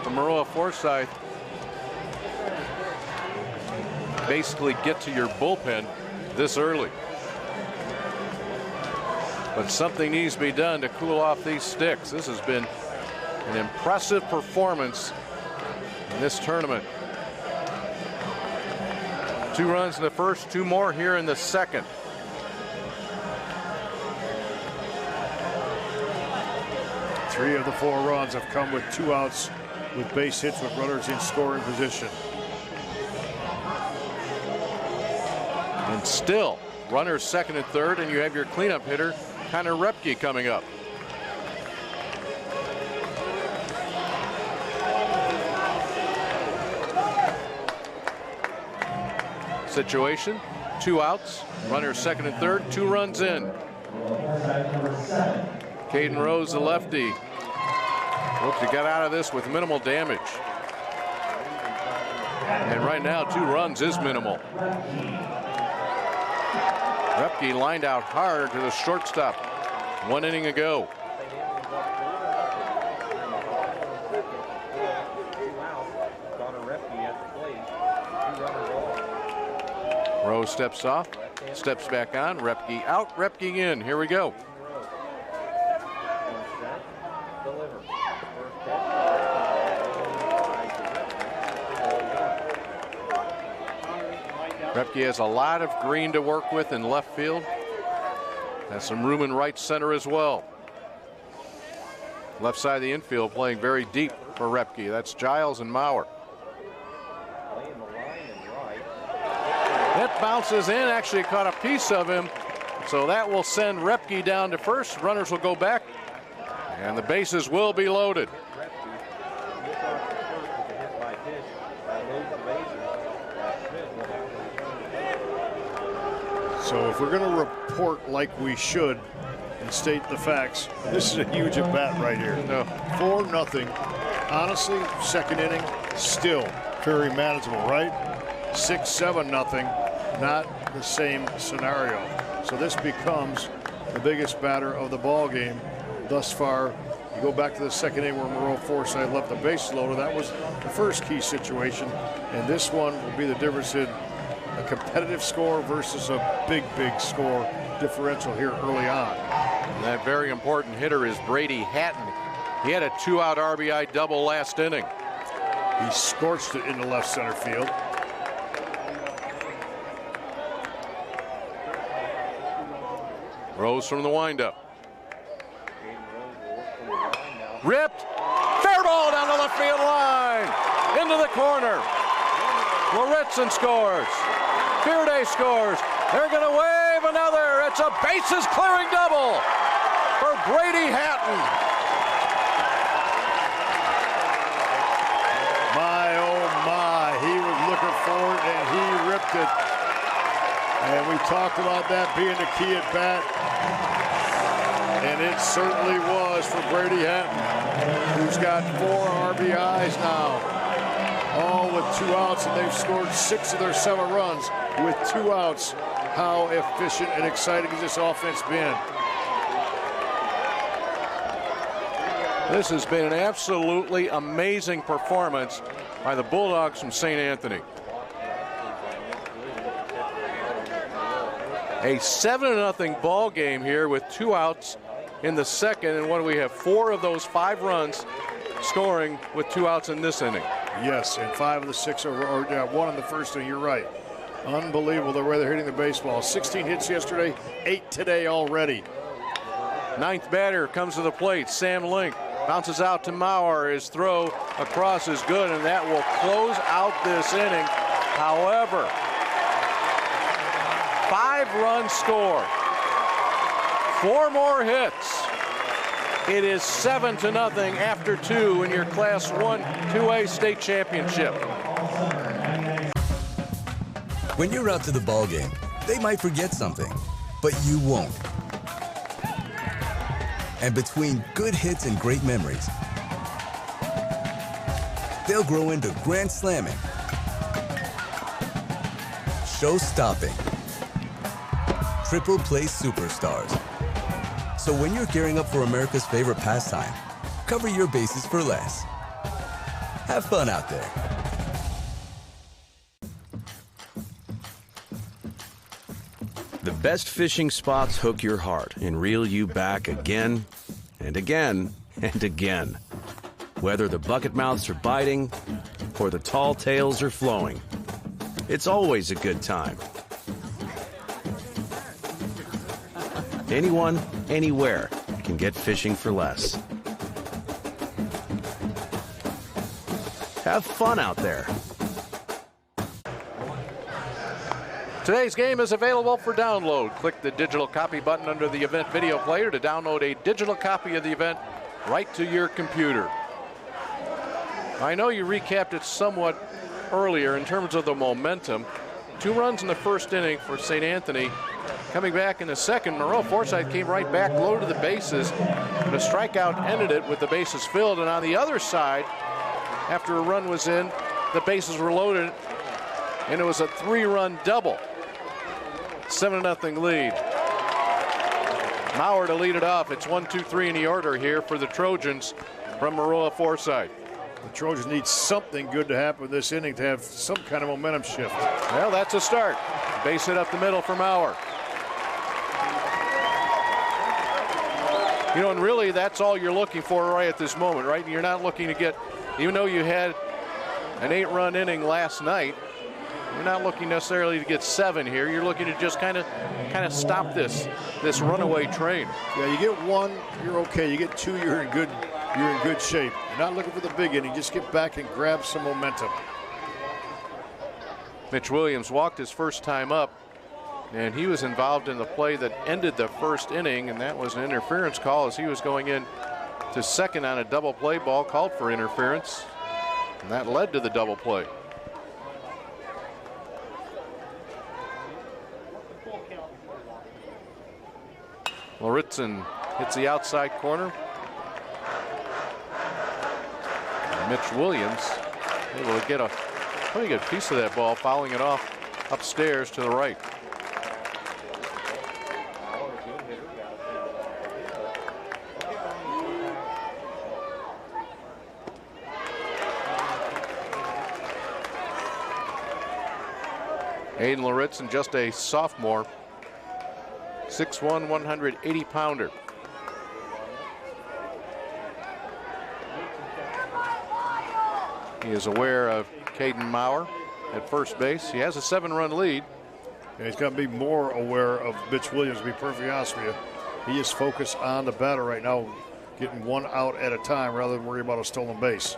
for Maroa Forsyth. Basically get to your bullpen this early. But something needs to be done to cool off these sticks. This has been an impressive performance in this tournament. 2 runs in the first, 2 more here in the second. Three of the 4 runs have come with 2 outs with base hits with runners in scoring position. And still, runners second and third, and you have your cleanup hitter, Connor Repke, coming up. Situation, 2 outs, runners second and third, 2 runs in. Caden Rose, the lefty. Looks to get out of this with minimal damage. And right now, 2 runs is minimal. Repke lined out hard to the shortstop. 1 inning ago. Rose steps off, steps back on. Repke out, Repke in. Here we go. Repke has a lot of green to work with in left field. Has some room in right center as well. Left side of the infield playing very deep for Repke. That's Giles and Maurer. That bounces in, actually caught a piece of him. So that will send Repke down to first. Runners will go back, and the bases will be loaded. So if we're going to report like we should and state the facts, this is a huge at bat right here. No. 4-0. Honestly, second inning, still very manageable, right? 6-7-0, not the same scenario. So this becomes the biggest batter of the ball game thus far. You go back to the second inning where Maroa Forsyth left the bases loaded. That was the first key situation, and this one will be the difference in a competitive score versus a big score differential here early on. And that very important hitter is Brady Hatton. He had a 2-out RBI double last inning. He scorched it into left center field. Rose from the windup. Ripped. Fair ball down the left field line. Into the corner. Lorentzen scores. Fearday scores. They're going to wave another. It's a bases clearing double for Brady Hatton. My, oh my, he was looking for it and he ripped it. And we talked about that being the key at bat. And it certainly was for Brady Hatton, who's got 4 RBIs now. All with 2 outs, and they've scored 6 of their 7 runs with 2 outs. How efficient and exciting has this offense been? This has been an absolutely amazing performance by the Bulldogs from St. Anthony. A 7-0 ball game here with 2 outs in the second, and what do we have? 4 of those 5 runs scoring with 2 outs in this inning. Yes, and 5 of the 6 or 1 in the first inning. You're right. Unbelievable the way they're hitting the baseball. 16 hits yesterday, 8 today already. 9th batter comes to the plate, Sam Link. Bounces out to Maroa. His throw across is good, and that will close out this inning. However, 5-run score. 4 more hits. It is 7-0 after 2 in your Class 1 2A state championship. When you're out to the ball game, they might forget something, but you won't. And between good hits and great memories, they'll grow into grand slamming, show-stopping, triple play superstars. So when you're gearing up for America's favorite pastime, cover your bases for less. Have fun out there. The best fishing spots hook your heart and reel you back again and again and again. Whether the bucket mouths are biting or the tall tails are flowing, it's always a good time. Anyone, anywhere can get fishing for less. Have fun out there. Today's game is available for download. Click the digital copy button under the event video player to download a digital copy of the event right to your computer. I know you recapped it somewhat earlier in terms of the momentum. 2 runs in the first inning for St. Anthony. Coming back in the second, Maroa Forsyth came right back, low to the bases, and a strikeout ended it with the bases filled. And on the other side, after a run was in, the bases were loaded, and it was a 3-run double. 7-0 lead. Maroa to lead it off. It's 1-2-3 in the order here for the Trojans from Maroa Forsyth. The Trojans need something good to happen this inning to have some kind of momentum shift. Well, that's a start. Base hit up the middle for Maroa. You know, and really that's all you're looking for right at this moment, right? You're not looking to get, even though you had an 8-run inning last night, you're not looking necessarily to get 7 here. You're looking to just kind of stop this runaway train. Yeah, you get 1, you're okay. You get 2, you're in good shape. You're not looking for the big inning. Just get back and grab some momentum. Mitch Williams walked his first time up, and he was involved in the play that ended the first inning, and that was an interference call as he was going in to second on a double play ball called for interference, and that led to the double play. Lauritzen hits the outside corner. And Mitch Williams able to get a pretty good piece of that ball, fouling it off upstairs to the right. Aiden Lauritzen, just a sophomore, 6'1", 180-pounder. He is aware of Caden Maurer at first base. He has a 7-run lead. Yeah, he's got to be more aware of Mitch Williams, to be perfectly honest with you. He is focused on the batter right now, getting 1 out at a time rather than worry about a stolen base.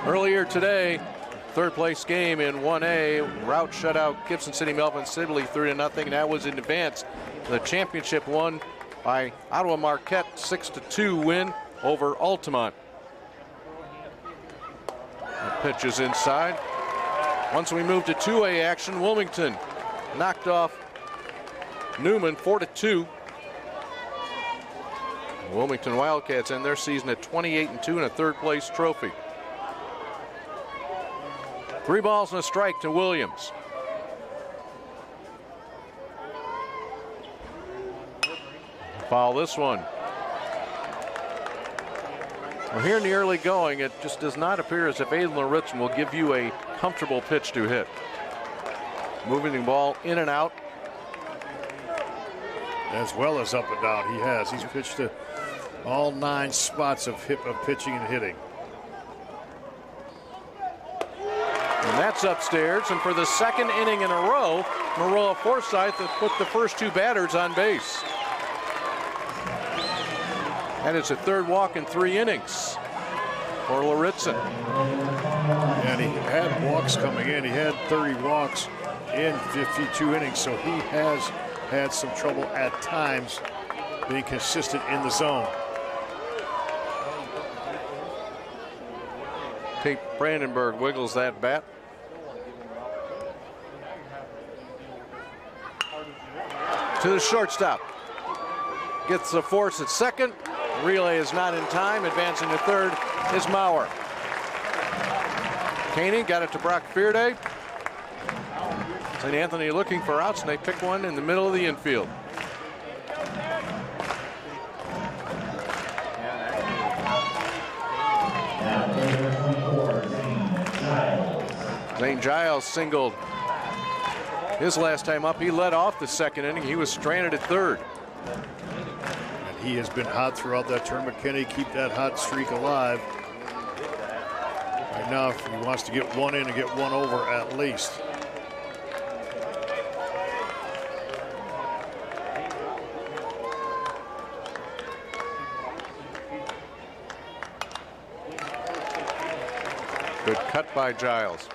Earlier today, third place game in 1A, Rout shut out Gibson City Melvin Sibley 3-0, and that was in advance. The championship won by Ottawa Marquette, 6-2 win over Altamont. The pitch is inside. Once we move to 2A action, Wilmington knocked off Newman 4-2. Wilmington Wildcats end their season at 28-2 and a third place trophy. 3 balls and a strike to Williams. Foul this one. Well, here in the early going, it just does not appear as if Aiden Lauritzen will give you a comfortable pitch to hit. Moving the ball in and out. As well as up and down, he has. He's pitched to all 9 spots of pitching and hitting. And that's gets upstairs, and for the second inning in a row, Maroa Forsyth has put the first two batters on base. And it's a third walk in 3 innings for Luritzen. And he had walks coming in. He had 30 walks in 52 innings, so he has had some trouble at times being consistent in the zone. Tate Brandenburg wiggles that bat. To the shortstop. Gets the force at second. Relay is not in time. Advancing to third is Maurer. Caney got it to Brock Fearday. St. Anthony looking for outs, and they pick one in the middle of the infield. Zane Giles singled his last time up. He led off the second inning. He was stranded at third. And he has been hot throughout that tournament. Can he keep that hot streak alive? Right now, if he wants to get one in and get one over at least. Good cut by Giles.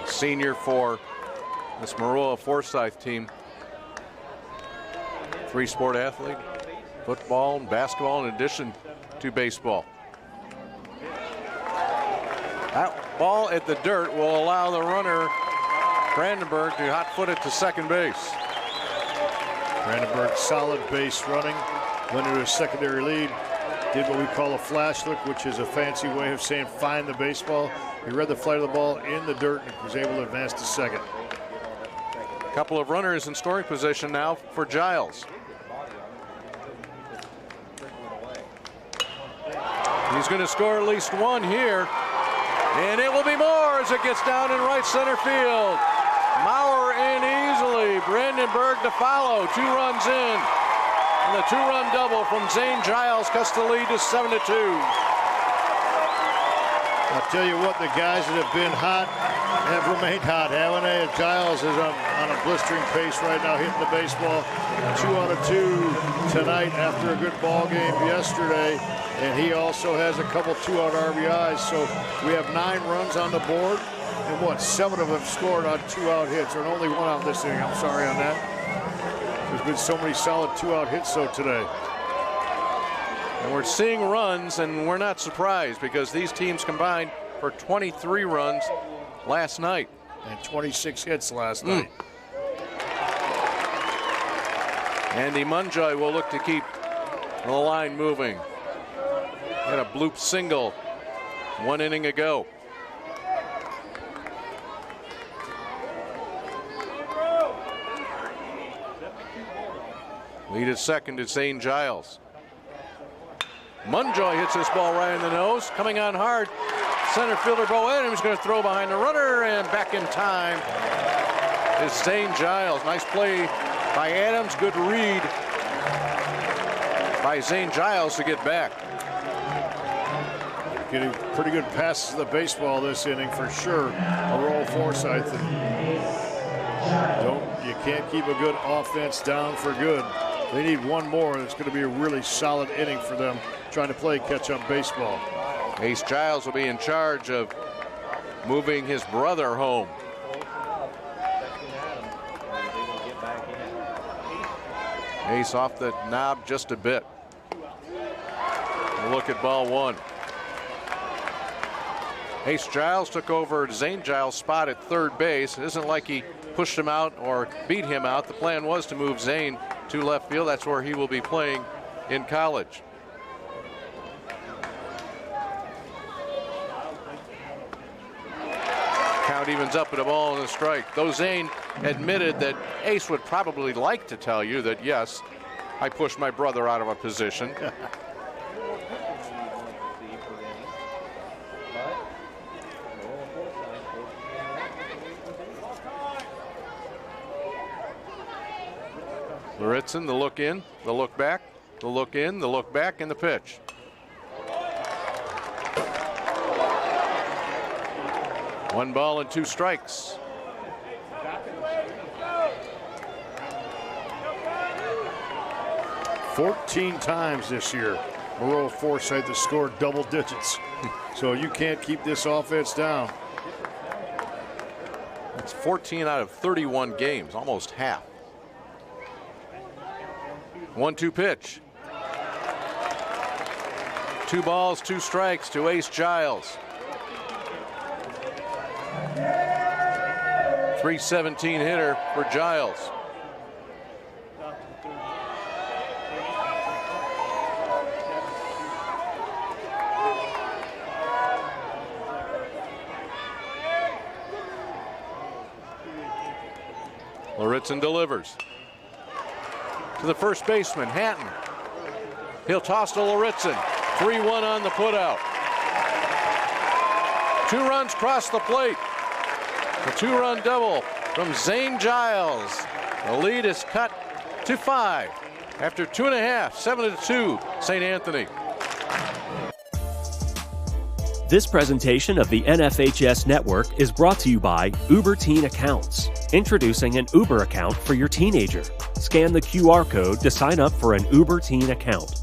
Senior for this Maroa Forsyth team. 3-sport athlete, football and basketball in addition to baseball. That ball at the dirt will allow the runner Brandenburg to hot-foot it to second base. Brandenburg solid base running, went into a secondary lead, did what we call a flash look, which is a fancy way of saying find the baseball. He read the flight of the ball in the dirt and was able to advance to second. A couple of runners in scoring position now for Giles. He's going to score at least one here, and it will be more as it gets down in right center field. Maurer in easily, Brandenburg to follow, 2 runs in. And the 2-run double from Zane Giles cuts the lead to 7-2. I'll tell you what, the guys that have been hot have remained hot, haven't they? Giles is on a blistering pace right now, hitting the baseball. 2 out of 2 tonight after a good ball game yesterday. And he also has a couple 2-out RBIs. So we have 9 runs on the board. And what, 7 of them scored on 2-out hits, or only 1 out this inning. I'm sorry on that. There's been so many solid 2-out hits though today. And we're seeing runs, and we're not surprised because these teams combined for 23 runs last night. And 26 hits last night. Andy Munjoy will look to keep the line moving. Had a bloop single 1 inning ago. Lead at second is Zane Giles. Munjoy hits this ball right in the nose. Coming on hard, center fielder Bo Adams going to throw behind the runner, and back in time is Zane Giles. Nice play by Adams. Good read by Zane Giles to get back. Getting pretty good passes to the baseball this inning for sure. Maroa Forsyth. You can't keep a good offense down for good. They need one more, and it's going to be a really solid inning for them trying to play catch-up baseball. Ace Giles will be in charge of moving his brother home. Ace off the knob just a bit. Look at ball 1. Ace Giles took over Zane Giles' spot at third base. It isn't like he pushed him out or beat him out. The plan was to move Zane to left field. That's where he will be playing in college. Count evens up at a ball and a strike. Though Zane admitted that Ace would probably like to tell you that, yes, I pushed my brother out of a position. Luritzen, the look in, the look back, the look in, the look back, and the pitch. 1 ball and 2 strikes. "14 times this year, Maroa Forsyth has scored double digits. So you can't keep this offense down. That's 14 out of 31 games, almost half. 1-2 pitch. 2 balls, 2 strikes to Ace Giles. 317 hitter for Giles. Lauritzen delivers to the first baseman, Hatton. He'll toss to Lauritzen. 3-1 on the putout. 2 runs cross the plate. A 2-run double from Zane Giles. The lead is cut to 5 after 2.5, 7-2, St. Anthony. This presentation of the NFHS Network is brought to you by Uber Teen Accounts. Introducing an Uber account for your teenager. Scan the QR code to sign up for an Uber Teen account.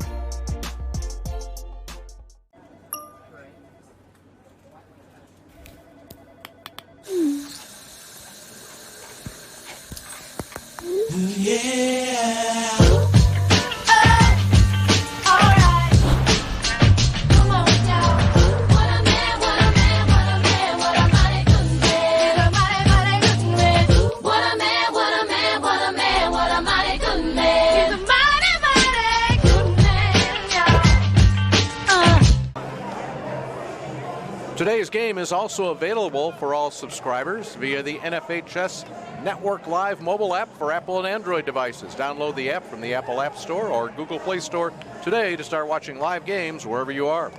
Today's game is also available for all subscribers via the NFHS Network Live mobile app for Apple and Android devices. Download the app from the Apple App Store or Google Play Store today to start watching live games wherever you are.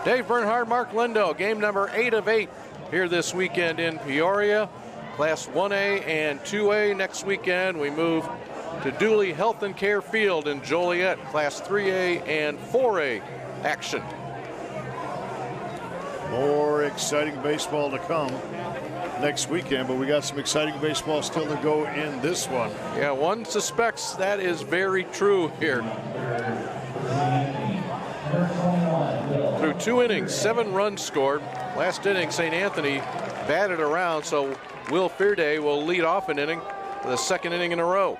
Dave Bernhard, Mark Lindo, game number 8 of 8 here this weekend in Peoria. Class 1A and 2A. Next weekend we move to Dooley Health and Care Field in Joliet. Class 3A and 4A action. More exciting baseball to come next weekend, but we got some exciting baseball still to go in this one. Yeah, one suspects that is very true here. Through 2 innings, 7 runs scored. Last inning, St. Anthony batted around, so Will Fearday will lead off an inning for the 2nd inning in a row.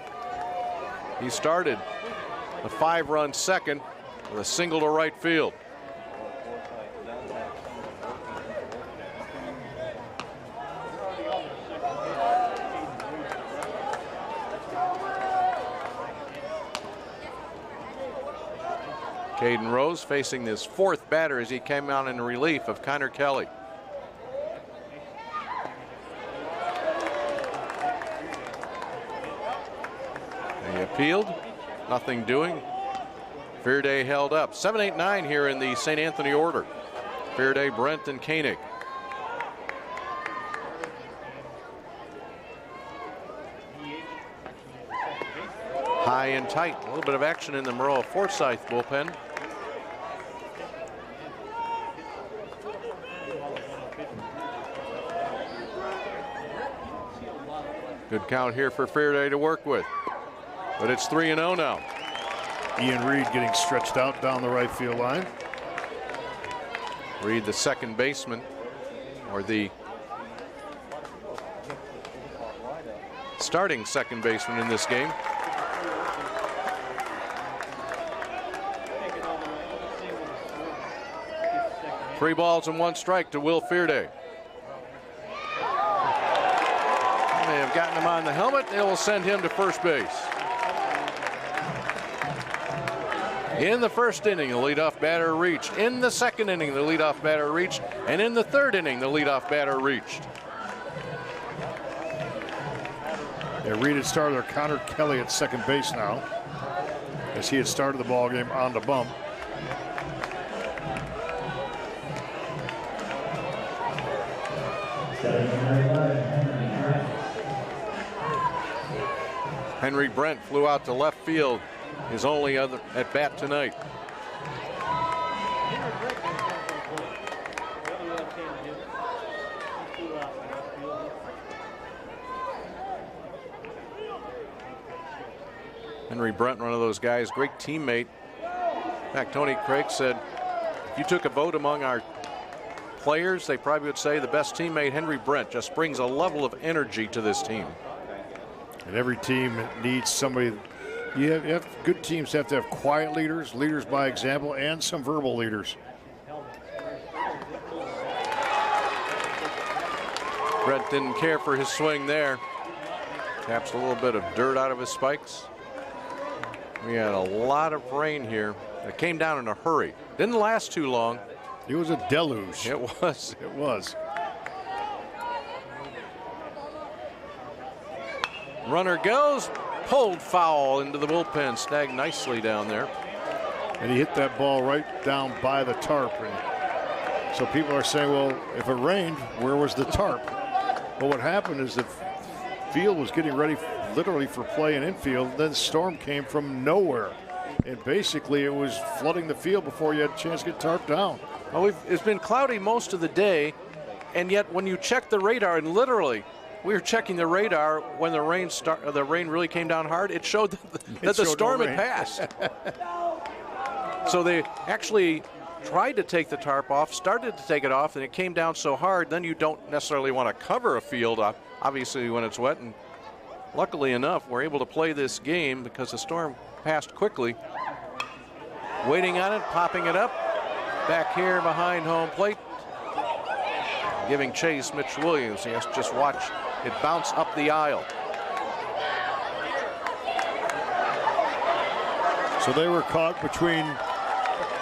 He started a 5-run second with a single to right field. Caden Rose facing his 4th batter as he came out in relief of Connor Kelly. He appealed, nothing doing. Fearday held up. 7-8-9 here in the St. Anthony order. Fearday, Brent, and Koenig. High and tight. A little bit of action in the Maroa Forsyth bullpen. Good count here for Fearday to work with. But it's 3-0 now. Ian Reed getting stretched out down the right field line. Reed, the second baseman, or the starting second baseman in this game. Three balls and 1 strike to Will Fearday. They have gotten him on the helmet. They will send him to first base. In the 1st inning, the leadoff batter reached. In the 2nd inning, the leadoff batter reached. And in the 3rd inning, the leadoff batter reached. Yeah, Reed had started Connor Kelly at second base now, as he had started the ball game on the bump. Henry Brent flew out to left field, his only other at bat tonight. out in left field. Henry Brent, one of those guys, great teammate. In fact, Tony Craig said, if you took a vote among our players, they probably would say the best teammate, Henry Brent, just brings a level of energy to this team. And every team needs somebody. You have good teams have to have quiet leaders, leaders by example, and some verbal leaders. Brent didn't care for his swing there. Taps a little bit of dirt out of his spikes. We had a lot of rain here. It came down in a hurry. Didn't last too long. It was a deluge. It was. It was. Runner goes, pulled foul into the bullpen, snagged nicely down there. And he hit that ball right down by the tarp. And so people are saying, well, if it rained, where was the tarp? But what happened is the field was getting ready literally for play in infield. Then the storm came from nowhere. And basically it was flooding the field before you had a chance to get tarped down. Well, it's been cloudy most of the day. And yet when you check the radar, and literally we were checking the radar when the rain really came down hard, it showed that the storm had passed. So they actually tried to take the tarp off, started to take it off, and it came down so hard, then you don't necessarily want to cover a field, obviously, when it's wet. And luckily enough, we're able to play this game because the storm passed quickly. Waiting on it, popping it up. Back here behind home plate. Giving chase, Mitch Williams. He has to just watch it bounce up the aisle. So they were caught between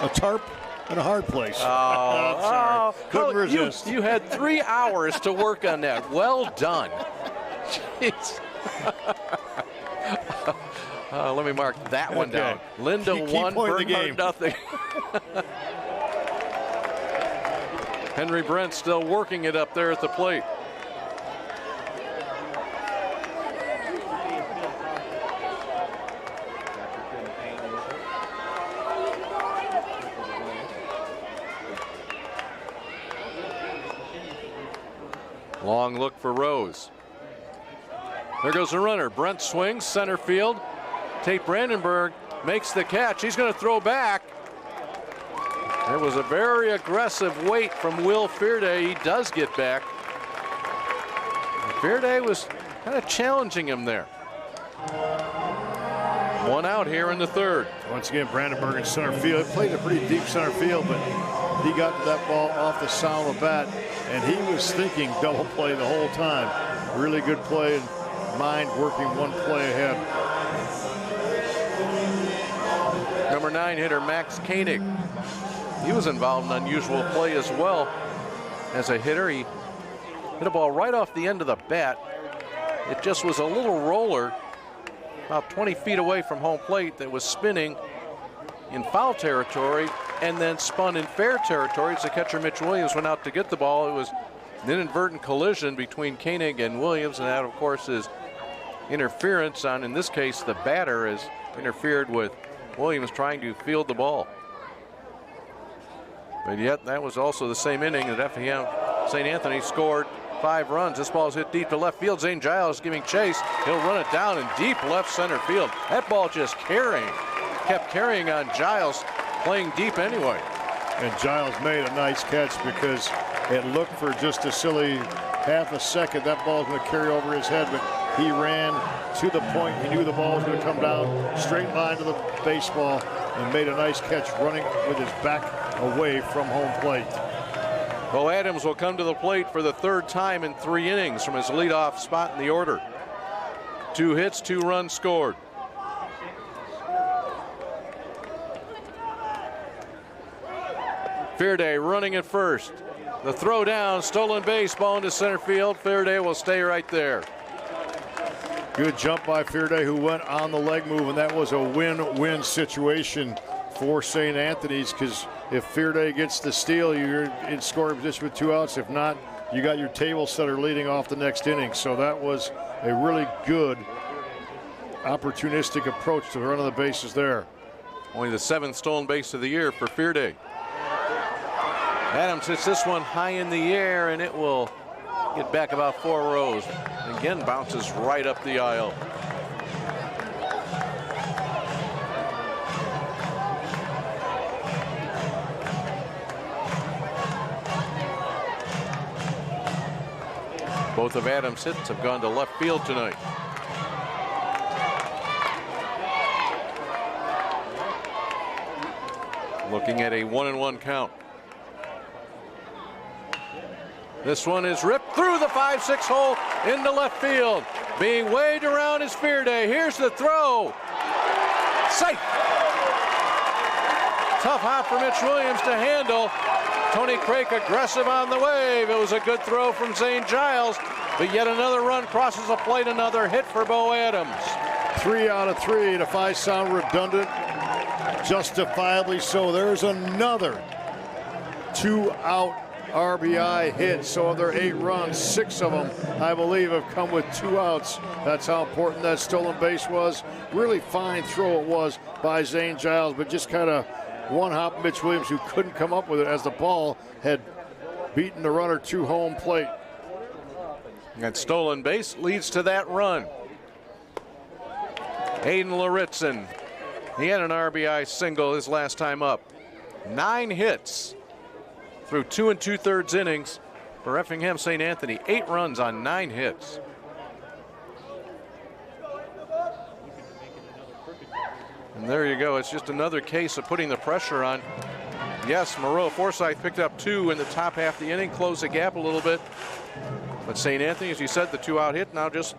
a tarp and a hard place. Oh, sorry. Couldn't resist. You had 3 hours to work on that. Well done. Jeez. Let me mark that one down. Linda won, Bernhard nothing. Henry Brent still working it up there at the plate. Long look for Rose. There goes the runner. Brent swings center field. Tate Brandenburg makes the catch. He's going to throw back. It was a very aggressive wait from Will Fearday. He does get back. Fearday was kind of challenging him there. One out here in the third. Once again, Brandenburg in center field. He played a pretty deep center field, but he got that ball off the sound of the bat, and he was thinking double play the whole time. Really good play and mind working one play ahead. Number 9 hitter Max Koenig. He was involved in unusual play as well. As a hitter, he hit a ball right off the end of the bat. It just was a little roller about 20 feet away from home plate that was spinning in foul territory and then spun in fair territory as the catcher Mitch Williams went out to get the ball. It was an inadvertent collision between Koenig and Williams, and that of course is interference on, in this case, the batter has interfered with Williams trying to field the ball. But yet that was also the same inning that Effingham St. Anthony scored 5 runs. This ball is hit deep to left field. Zane Giles giving chase. He'll run it down in deep left center field. That ball just kept carrying on Giles, playing deep anyway. And Giles made a nice catch because it looked for just a silly half a second. That ball was going to carry over his head, but he ran to the point. He knew the ball was going to come down straight line to the baseball and made a nice catch running with his back away from home plate. Bo Adams will come to the plate for the 3rd time in 3 innings from his leadoff spot in the order. 2 hits, 2 runs scored. Fearday running at first. The throw down, stolen base, ball into center field. Fearday will stay right there. Good jump by Fearday, who went on the leg move, and that was a win-win situation for St. Anthony's, because if Fearday gets the steal, you're in scoring position with 2 outs. If not, you got your table setter leading off the next inning. So that was a really good opportunistic approach to the run of the bases there. Only the 7th stolen base of the year for Fearday. Adams hits this one high in the air, and it will Get back about 4 rows. Again, bounces right up the aisle. Both of Adams' hits have gone to left field tonight. Looking at a 1-1 count. This one is ripped through the 5-6 hole into left field. Being waved around is Fear Day. Here's the throw. Safe. Tough hop for Mitch Williams to handle. Tony Craik aggressive on the wave. It was a good throw from Zane Giles, but yet another run crosses the plate. Another hit for Bo Adams. 3 out of 3. If I sound redundant, justifiably so. There's another 2-out RBI hit. So of their 8 runs, 6 of them, I believe, have come with 2 outs. That's how important that stolen base was. Really fine throw it was by Zane Giles, but just kind of one-hop Mitch Williams, who couldn't come up with it as the ball had beaten the runner to home plate. That stolen base leads to that run. Aiden Laritzen, he had an RBI single his last time up. 9 hits through 2 2/3 innings for Effingham St. Anthony. 8 runs on 9 hits. And there you go. It's just another case of putting the pressure on. Yes, Maroa Forsyth picked up 2 in the top half of the inning, closed the gap a little bit. But St. Anthony, as you said, the 2-out hit now just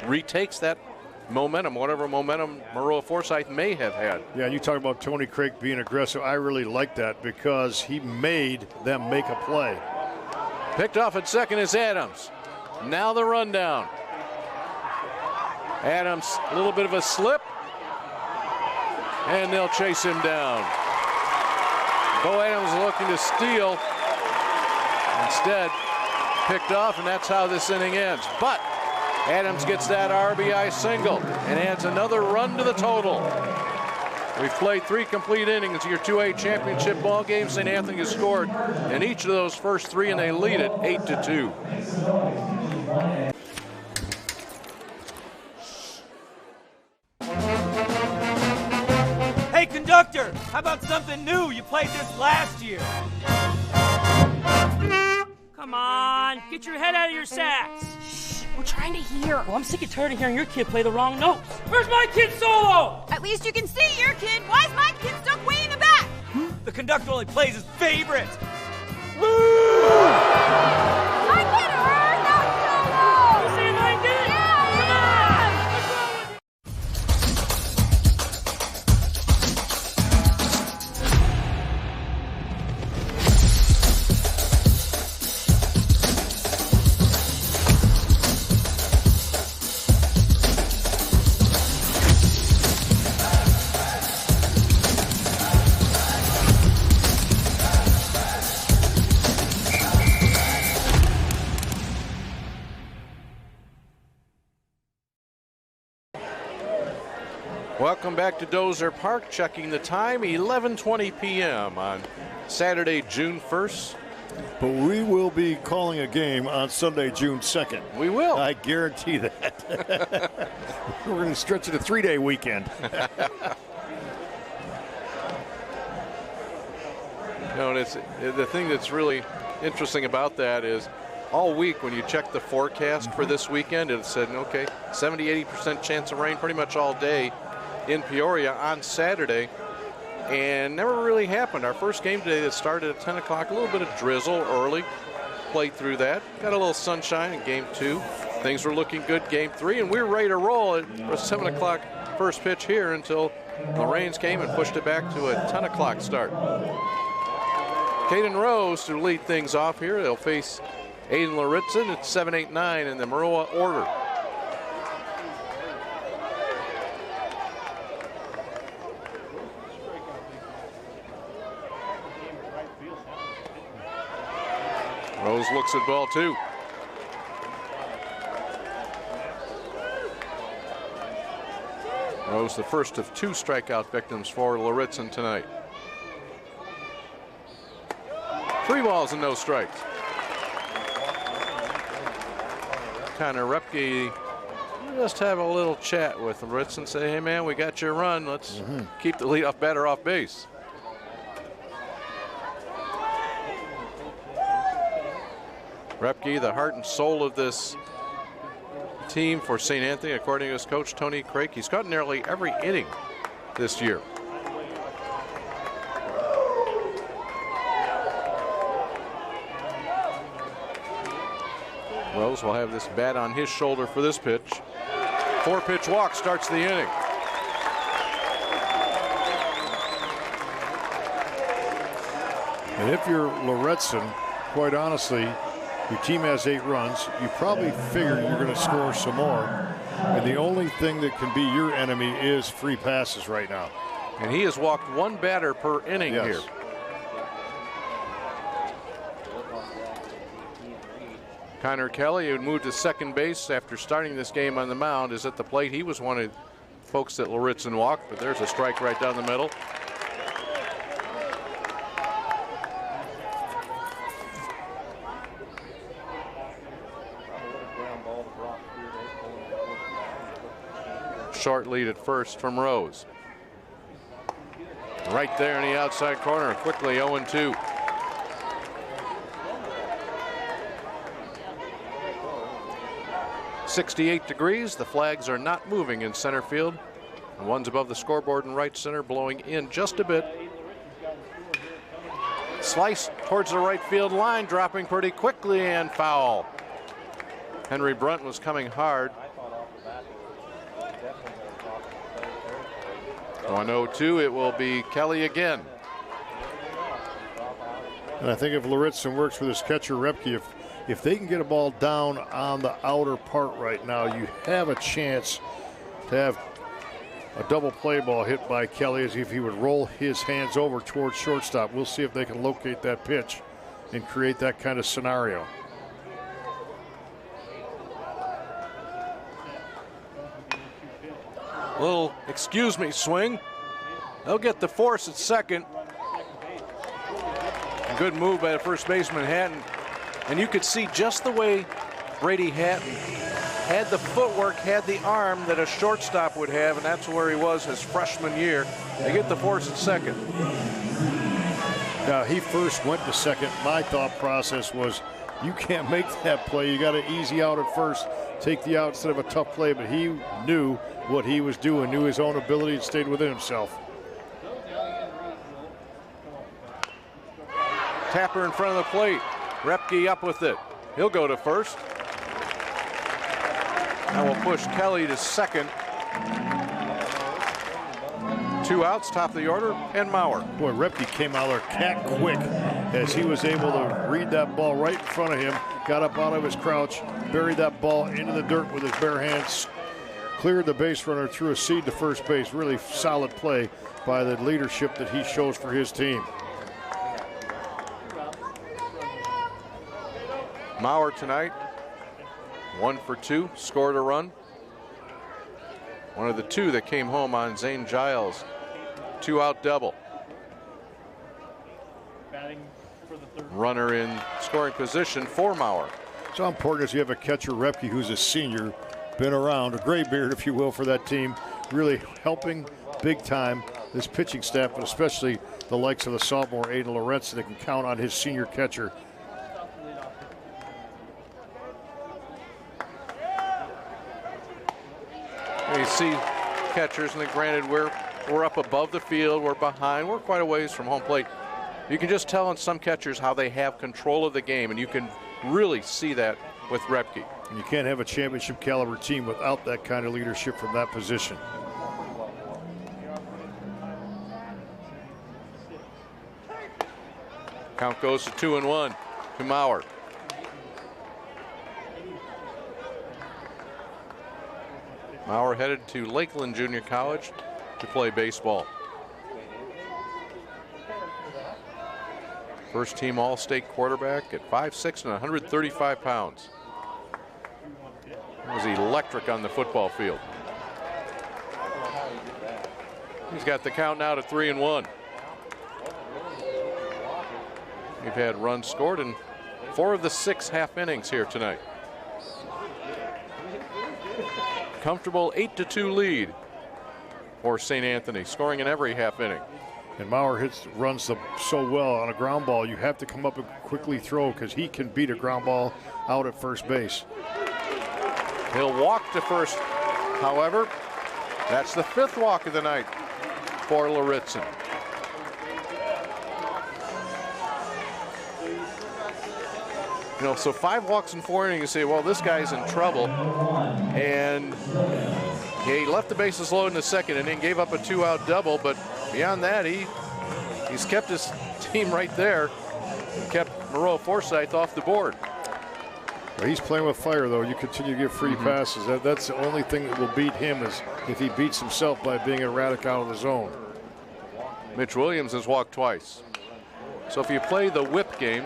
retakes that momentum, whatever momentum Maroa Forsyth may have had. Yeah, you talk about Tony Craik being aggressive. I really like that because he made them make a play. Picked off at second is Adams. Now the rundown. Adams, a little bit of a slip, and they'll chase him down. Bo Adams looking to steal. Instead, picked off, and that's how this inning ends. But Adams gets that RBI single and adds another run to the total. We've played 3 complete innings of your 2A championship ball game. St. Anthony has scored in each of those first 3, and they lead it 8-2. Hey, conductor, how about something new? You played this last year. Come on, get your head out of your sacks. Shh, we're trying to hear. Well, I'm sick and tired of hearing your kid play the wrong notes. Where's my kid solo? At least you can see your kid. Why is my kid stuck way in the back? The conductor only plays his favorites. I can earn that solo! You saying I did? Yeah! Come on! What's wrong with you? Welcome back to Dozer Park. Checking the time, 11:20 p.m. on Saturday, June 1st. But we will be calling a game on Sunday, June 2nd. We will. I guarantee that. We're going to stretch it a 3-day weekend. No, and it's the thing that's really interesting about that is all week when you check the forecast for this weekend, it said, okay, 70-80% chance of rain pretty much all day in Peoria on Saturday, and never really happened. Our first game today that started at 10 o'clock, a little bit of drizzle early, played through that, got a little sunshine in game 2. Things were looking good game 3, and we were ready to roll. It was 7 o'clock first pitch here until the rains came and pushed it back to a 10 o'clock start. Caden Rose to lead things off here. They'll face Aiden Laritzen at 7-8-9 in the Maroa order. Rose looks at ball 2. Rose, the first of 2 strikeout victims for Laritzen tonight. 3 balls and no strikes. Connor Repke just have a little chat with Ritz and say, hey man, we got your run. Let's keep the leadoff batter off base. Repke, the heart and soul of this team for St. Anthony, according to his coach, Tony Craik. He's caught nearly every inning this year. Rose will have this bat on his shoulder for this pitch. 4-pitch walk starts the inning. And if you're Loretson, quite honestly, your team has 8 runs. You probably figure you're going to score some more. And the only thing that can be your enemy is free passes right now. And he has walked 1 batter per inning here. Connor Kelly, who moved to second base after starting this game on the mound, is at the plate. He was one of the folks that Loretson walked, but there's a strike right down the middle. Short lead at first from Rose. Right there in the outside corner, quickly 0-2. .68 degrees. The flags are not moving in center field. The one's above the scoreboard in right center, blowing in just a bit. Slice towards the right field line, dropping pretty quickly, and foul. Henry Brunt was coming hard. 1-0-2. It will be Kelly again. And I think if Loretson works with his catcher Repke, if they can get a ball down on the outer part right now, you have a chance to have a double play ball hit by Kelly as if he would roll his hands over towards shortstop. We'll see if they can locate that pitch and create that kind of scenario. Little excuse me swing. They'll get the force at second. A good move by the first baseman Hatton. And you could see just the way Brady Hatton had the footwork, had the arm that a shortstop would have, and that's where he was his freshman year. They get the force at second. Now, he first went to second. My thought process was, you can't make that play. You got to easy out at first, take the out instead of a tough play, but he knew what he was doing, knew his own ability, and stayed within himself. Tapper in front of the plate. Repke up with it. He'll go to first. Now we'll push Kelly to second. 2 outs, top of the order, and Maurer. Boy, Repke came out there cat quick as he was able to read that ball right in front of him, got up out of his crouch, buried that ball into the dirt with his bare hands, cleared the base runner, threw a seed to first base. Really solid play by the leadership that he shows for his team. Maurer tonight, 1 for 2, scored a run. One of the 2 that came home on Zane Giles, 2-out double. Runner in scoring position for Maurer. So important as you have a catcher Repke who's a senior, been around, a gray beard if you will for that team, really helping big time this pitching staff, but especially the likes of the sophomore Aiden Lorentzen that can count on his senior catcher. You see catchers, and granted we're up above the field, we're behind, we're quite a ways from home plate. You can just tell in some catchers how they have control of the game, and you can really see that with Repke. And you can't have a championship caliber team without that kind of leadership from that position. Count goes to 2-1 to Maurer. Maurer headed to Lakeland Junior College to play baseball. First team All-State quarterback at 5'6" and 135 pounds. He was electric on the football field. He's got the count now to 3-1. We've had runs scored in 4 of the 6 half innings here tonight. comfortable 8-2 lead for St. Anthony, scoring in every half inning. And Maurer runs so well on a ground ball. You have to come up and quickly throw because he can beat a ground ball out at first base. He'll walk to first, however. That's the 5th walk of the night for Luritzen. You know, so 5 walks in 4 innings, you say, well, this guy's in trouble. And he left the bases loaded in the 2nd inning, gave up a 2-out double, but beyond that, he's kept his team right there and kept Maroa Forsyth off the board. Well, he's playing with fire, though. You continue to give free passes. That's the only thing that will beat him is if he beats himself by being erratic out of the zone. Mitch Williams has walked twice. So if you play the whip game,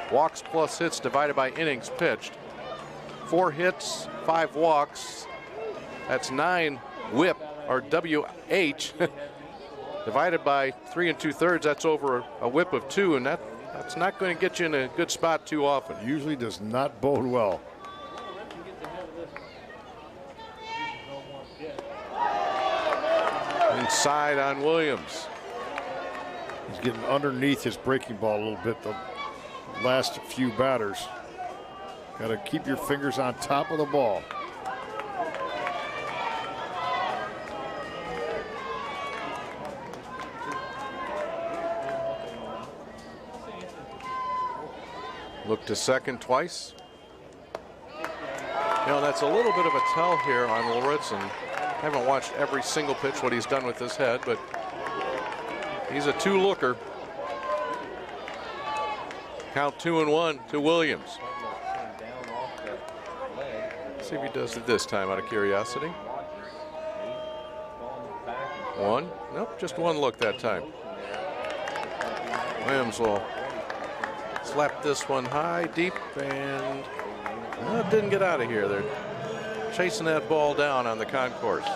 walks plus hits divided by innings pitched, 4 hits, 5 walks, that's 9 whip or WH divided by 3 2/3. That's over a whip of 2, and that's not going to get you in a good spot too often. Usually does not bode well. Inside on Williams. He's getting underneath his breaking ball a little bit the last few batters. Got to keep your fingers on top of the ball. Look to second twice. You know, that's a little bit of a tell here on Luritzen. I haven't watched every single pitch, what he's done with his head, but he's a 2-looker. Count 2-1 to Williams. Let's see if he does it this time out of curiosity. 1. Nope, just 1 look that time. Williams will slap this one high, deep, and it didn't get out of here. They're chasing that ball down on the concourse.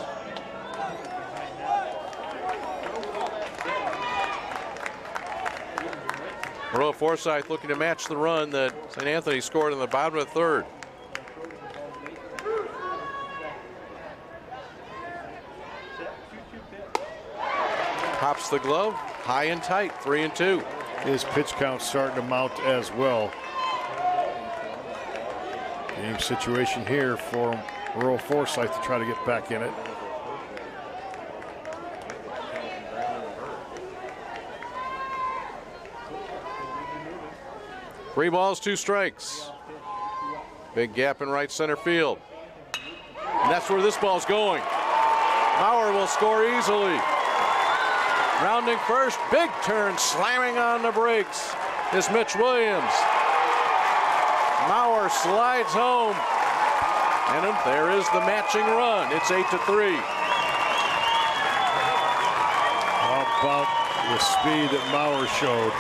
Maroa Forsyth looking to match the run that St. Anthony scored in the bottom of the 3rd. Pops the glove, high and tight, 3-2. His pitch count starting to mount as well. Game situation here for Maroa Forsyth to try to get back in it. Three balls, 2 strikes. Big gap in right center field. And that's where this ball's going. Maurer will score easily. Rounding first, big turn, slamming on the brakes is Mitch Williams. Maurer slides home, and there is the matching run. It's 8-3. How about the speed that Maurer showed?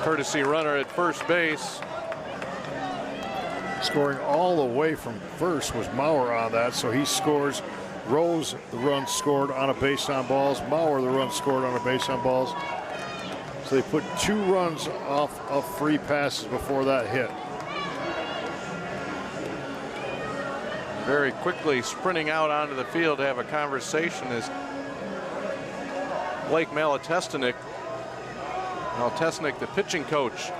Courtesy runner at first base. Scoring all the way from first was Maurer on that, so he scores. Rose, the run scored on a base on balls. Maurer, the run scored on a base on balls. So they put 2 runs off of free passes before that hit. Very quickly sprinting out onto the field to have a conversation is Blake Malatesnik. Malatesnik, the pitching coach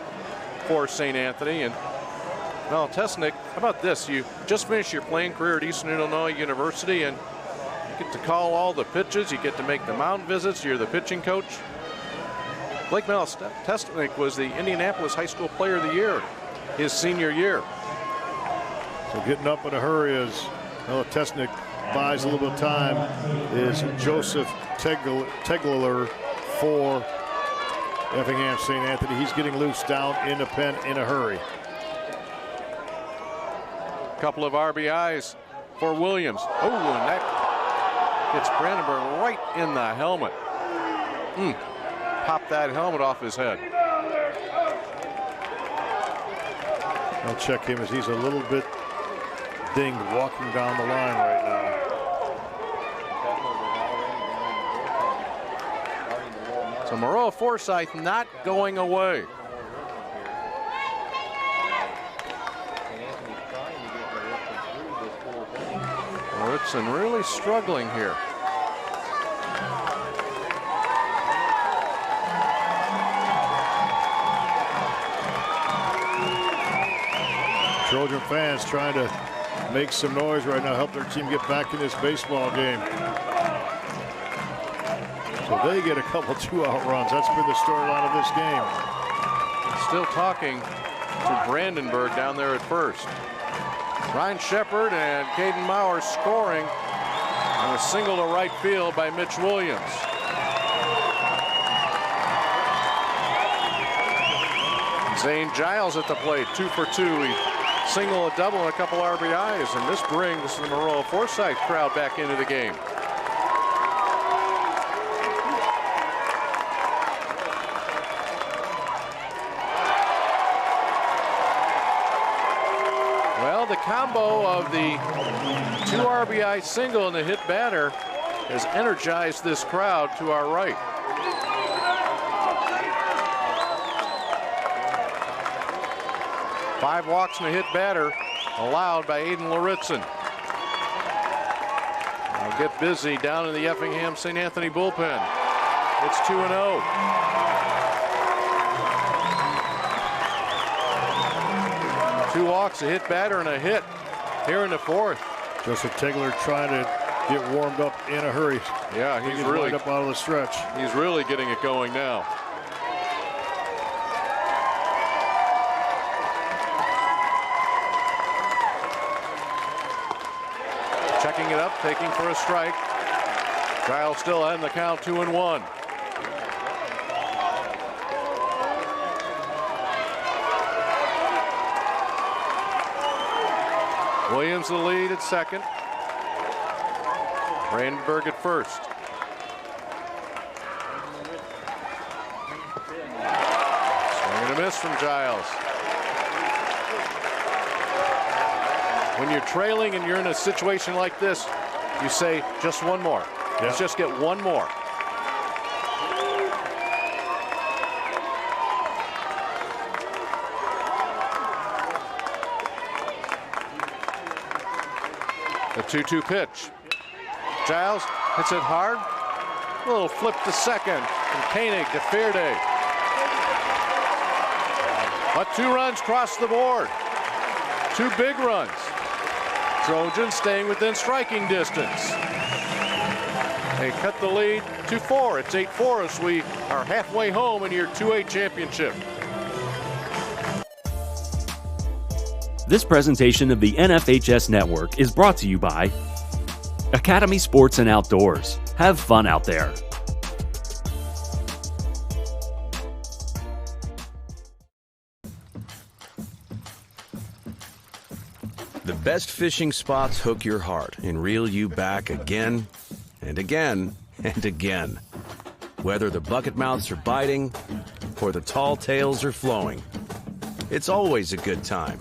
for St. Anthony. And Malatesnik, how about this? You just finished your playing career at Eastern Illinois University, and you get to call all the pitches. You get to make the mound visits. You're the pitching coach. Blake Malatesnik was the Indianapolis High School Player of the Year his senior year. So getting up in a hurry as Malatesnik buys a little bit of time is Joseph Tegler for Effingham St. Anthony. He's getting loose down in the pen in a hurry. Couple of RBIs for Williams. Oh, and that gets Brandenburg right in the helmet. Pop that helmet off his head. I'll check him as he's a little bit dinged walking down the line right now. So Maroa Forsyth not going away. Lauritzen really struggling here. Trojan fans trying to make some noise right now, help their team get back in this baseball game. So they get a couple 2-out runs. That's been the storyline of this game. Still talking to Brandenburg down there at first. Ryan Shepard and Caden Maurer scoring on a single to right field by Mitch Williams. Zane Giles at the plate, 2 for 2. He single, a double, and a couple RBIs, and this brings the Maroa Forsyth crowd back into the game. Well, the combo of the 2 RBI single and the hit batter has energized this crowd to our right. Five walks and a hit batter allowed by Aiden Lauritzen. I'll get busy down in the Effingham St. Anthony bullpen. It's 2-0. Two walks, a hit batter, and a hit here in the fourth. Joseph Tigler trying to get warmed up in a hurry. Yeah, he's really right up out of the stretch. He's really getting it going now. Checking it up, taking for a strike. Giles still on the count, 2-1. Williams the lead at second. Brandenburg at first. Swing and a miss from Giles. When you're trailing and you're in a situation like this, you say just one more. Yeah. Let's just get one more. The 2-2 pitch. Giles hits it hard. A little flip to second from Koenig to Fearday. But 2 runs cross the board. 2 big runs. Trojans staying within striking distance. They cut the lead to 4. It's 8-4 as we are halfway home in your 2A championship. This presentation of the NFHS Network is brought to you by Academy Sports and Outdoors. Have fun out there. The best fishing spots hook your heart and reel you back again and again and again. Whether the bucket mouths are biting or the tall tails are flowing, it's always a good time.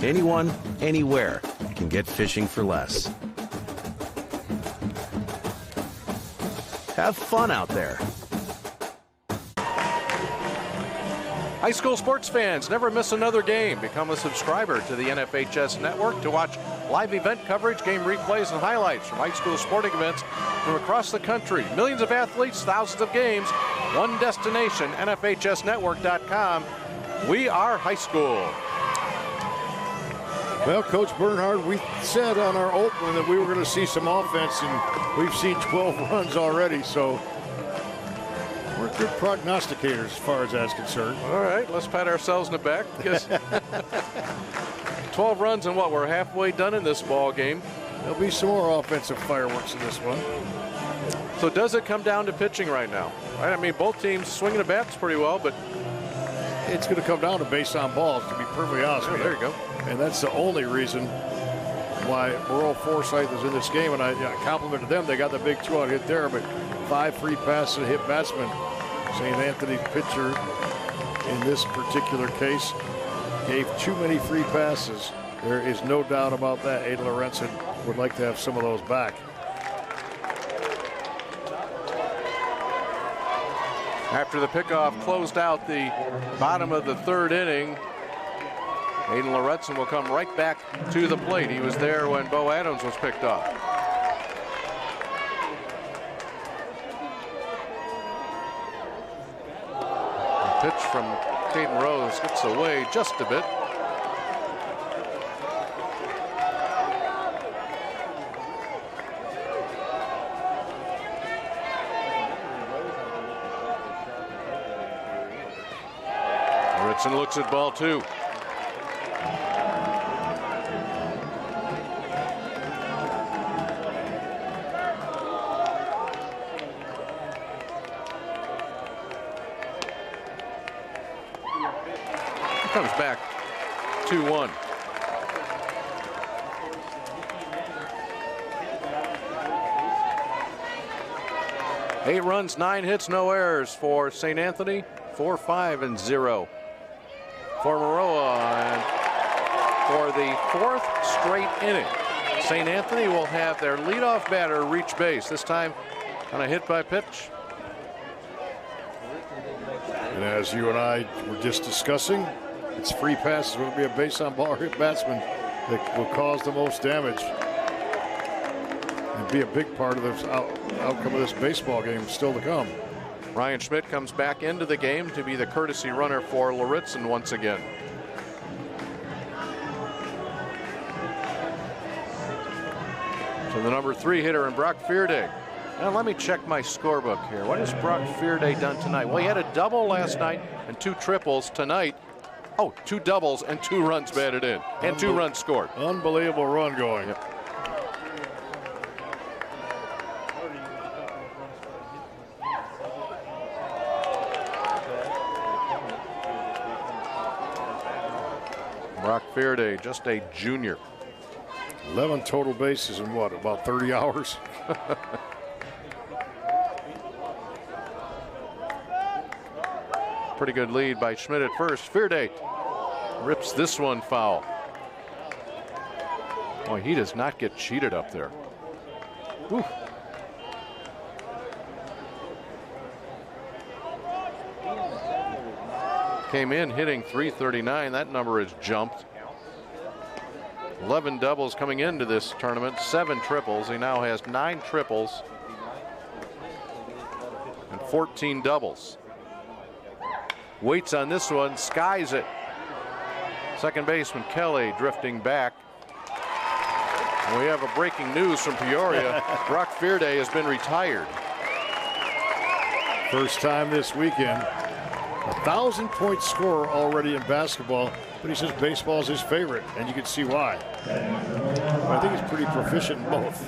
Anyone, anywhere can get fishing for less. Have fun out there. High school sports fans, never miss another game. Become a subscriber to the NFHS Network to watch live event coverage, game replays, and highlights from high school sporting events from across the country. Millions of athletes, thousands of games, one destination, NFHSnetwork.com. We are high school. Well, Coach Bernhard, we said on our opening that we were going to see some offense, and we've seen 12 runs already, so we're good prognosticators as far as that's concerned. All right, let's pat ourselves in the back because 12 runs and what? We're halfway done in this ball game. There'll be some more offensive fireworks in this one. So does it come down to pitching right now? Right? I mean, both teams swinging the bats pretty well, but it's going to come down to base on balls, to be perfectly honest with you. There you go. And that's the only reason why Maroa Forsyth is in this game. And I complimented them. They got the big 2-out hit there, but 5 free passes to hit batsman. St. Anthony's pitcher in this particular case gave too many free passes. There is no doubt about that. Aiden Lorenzen would like to have some of those back. After the pickoff closed out the bottom of the third inning, Aiden Loretson will come right back to the plate. He was there when Bo Adams was picked off. The pitch from Caden Rose gets away just a bit. Loretson looks at ball two. Comes back 2-1. Eight runs, 9 hits, no errors for St. Anthony. 4-5-0 for Maroa. And for the 4th straight inning, St. Anthony will have their leadoff batter reach base. This time on a hit by pitch. And as you and I were just discussing, it's free passes will be a base on ball hit batsman that will cause the most damage and be a big part of the outcome of this baseball game still to come. Ryan Schmidt comes back into the game to be the courtesy runner for Loretson once again. So the number 3 hitter in Brock Fearday. Now let me check my scorebook here. What has Brock Fearday done tonight? Well, he had a double last night and 2 triples tonight. Oh, 2 doubles and 2 runs batted in and 2 runs scored. Unbelievable run going. Yep. Brock Fearday, just a junior. 11 total bases in what, about 30 hours? Pretty good lead by Schmidt at first. Fearday rips this one foul. Boy, he does not get cheated up there. Whew. Came in hitting .339. That number has jumped. 11 doubles coming into this tournament, 7 triples. He now has 9 triples and 14 doubles. Waits on this one, skies it. Second baseman Kelly drifting back. And we have a breaking news from Peoria. Brock Fearday has been retired. First time this weekend. 1,000-point scorer already in basketball, but he says baseball is his favorite, and you can see why. I think he's pretty proficient in both.